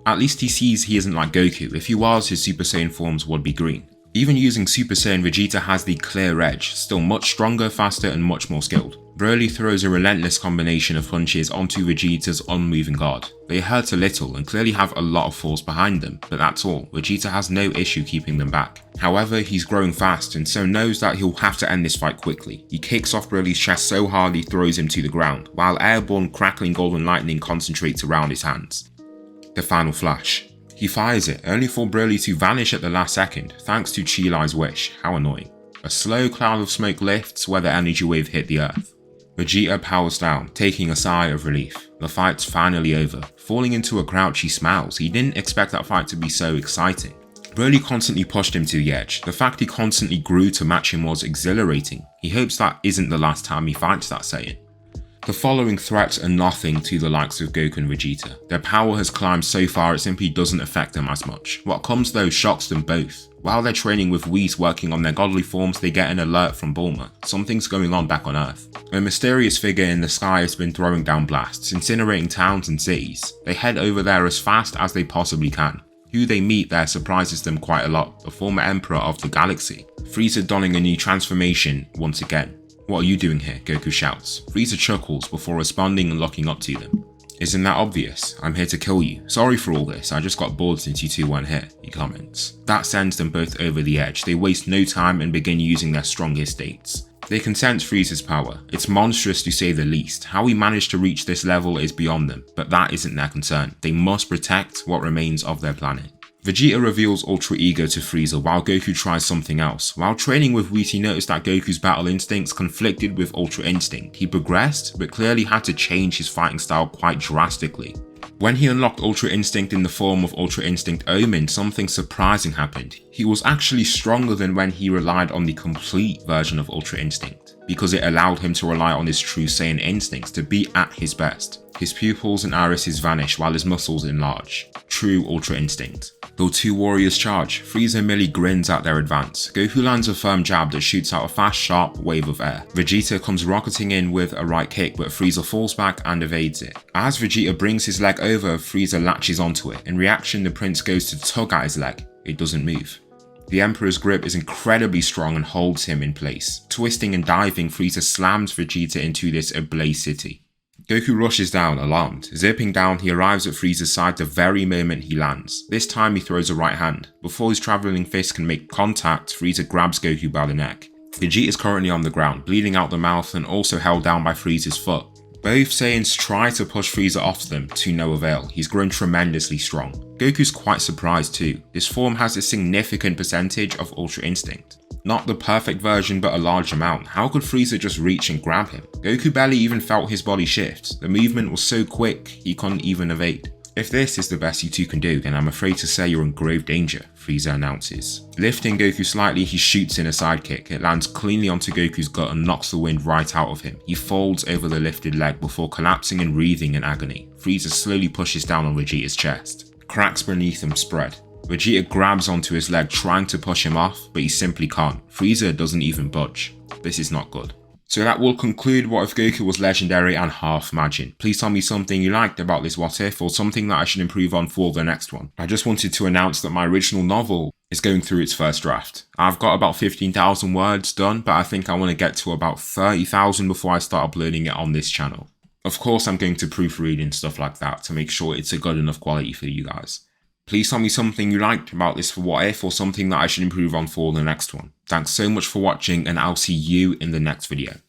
At least he sees he isn't like Goku. If he was, his Super Saiyan forms would be green. Even using Super Saiyan, Vegeta has the clear edge, still much stronger, faster and much more skilled. Broly throws a relentless combination of punches onto Vegeta's unmoving guard. They hurt a little and clearly have a lot of force behind them, but that's all. Vegeta has no issue keeping them back. However, he's growing fast and so knows that he'll have to end this fight quickly. He kicks off Broly's chest so hard he throws him to the ground, while airborne crackling golden lightning concentrates around his hands. The final flash. He fires it, only for Broly to vanish at the last second, thanks to Chi-Lai's wish. How annoying. A slow cloud of smoke lifts where the energy wave hit the earth. Vegeta powers down, taking a sigh of relief. The fight's finally over. Falling into a crouch, he smiles. He didn't expect that fight to be so exciting. Broly constantly pushed him to the edge. The fact he constantly grew to match him was exhilarating. He hopes that isn't the last time he fights that Saiyan. The following threats are nothing to the likes of Goku and Vegeta. Their power has climbed so far it simply doesn't affect them as much. What comes though shocks them both. While they're training with Whis working on their godly forms, they get an alert from Bulma. Something's going on back on Earth. A mysterious figure in the sky has been throwing down blasts, incinerating towns and cities. They head over there as fast as they possibly can. Who they meet there surprises them quite a lot, the former emperor of the galaxy. Frieza donning a new transformation once again. "What are you doing here?" Goku shouts. Frieza chuckles before responding and locking up to them. Isn't that obvious? I'm here to kill you. Sorry for all this, I just got bored since you two weren't here, he comments. That sends them both over the edge. They waste no time and begin using their strongest states. They can sense Frieza's power. It's monstrous to say the least. How he managed to reach this level is beyond them, but that isn't their concern. They must protect what remains of their planet. Vegeta reveals Ultra Ego to Frieza while Goku tries something else. While training with Whis, he noticed that Goku's battle instincts conflicted with Ultra Instinct. He progressed, but clearly had to change his fighting style quite drastically. When he unlocked Ultra Instinct in the form of Ultra Instinct Omen, something surprising happened. He was actually stronger than when he relied on the complete version of Ultra Instinct, because it allowed him to rely on his true Saiyan instincts to be at his best. His pupils and irises vanish while his muscles enlarge. True Ultra Instinct. Though two warriors charge, Frieza merely grins at their advance. Goku lands a firm jab that shoots out a fast, sharp wave of air. Vegeta comes rocketing in with a right kick, but Frieza falls back and evades it. As Vegeta brings his leg over, Frieza latches onto it. In reaction, the prince goes to tug at his leg. It doesn't move. The Emperor's grip is incredibly strong and holds him in place. Twisting and diving, Frieza slams Vegeta into this ablaze city. Goku rushes down, alarmed. Zipping down, he arrives at Frieza's side the very moment he lands. This time he throws a right hand. Before his travelling fist can make contact, Frieza grabs Goku by the neck. Vegeta is currently on the ground, bleeding out the mouth and also held down by Frieza's foot. Both Saiyans try to push Frieza off them, to no avail. He's grown tremendously strong. Goku's quite surprised too. This form has a significant percentage of Ultra Instinct. Not the perfect version, but a large amount. How could Frieza just reach and grab him? Goku barely even felt his body shift. The movement was so quick, he couldn't even evade. If this is the best you two can do, then I'm afraid to say you're in grave danger, Frieza announces. Lifting Goku slightly, he shoots in a sidekick. It lands cleanly onto Goku's gut and knocks the wind right out of him. He folds over the lifted leg before collapsing and wreathing in agony. Frieza slowly pushes down on Vegeta's chest. Cracks beneath him spread. Vegeta grabs onto his leg trying to push him off, but he simply can't. Frieza doesn't even budge. This is not good. So that will conclude What If Goku Was Legendary and Half Majin. Please tell me something you liked about this What If or something that I should improve on for the next one. I just wanted to announce that my original novel is going through its first draft. I've got about 15,000 words done, but I think I want to get to about 30,000 before I start uploading it on this channel. Of course, I'm going to proofread and stuff like that to make sure it's a good enough quality for you guys. Please tell me something you liked about this for What If or something that I should improve on for the next one. Thanks so much for watching and I'll see you in the next video.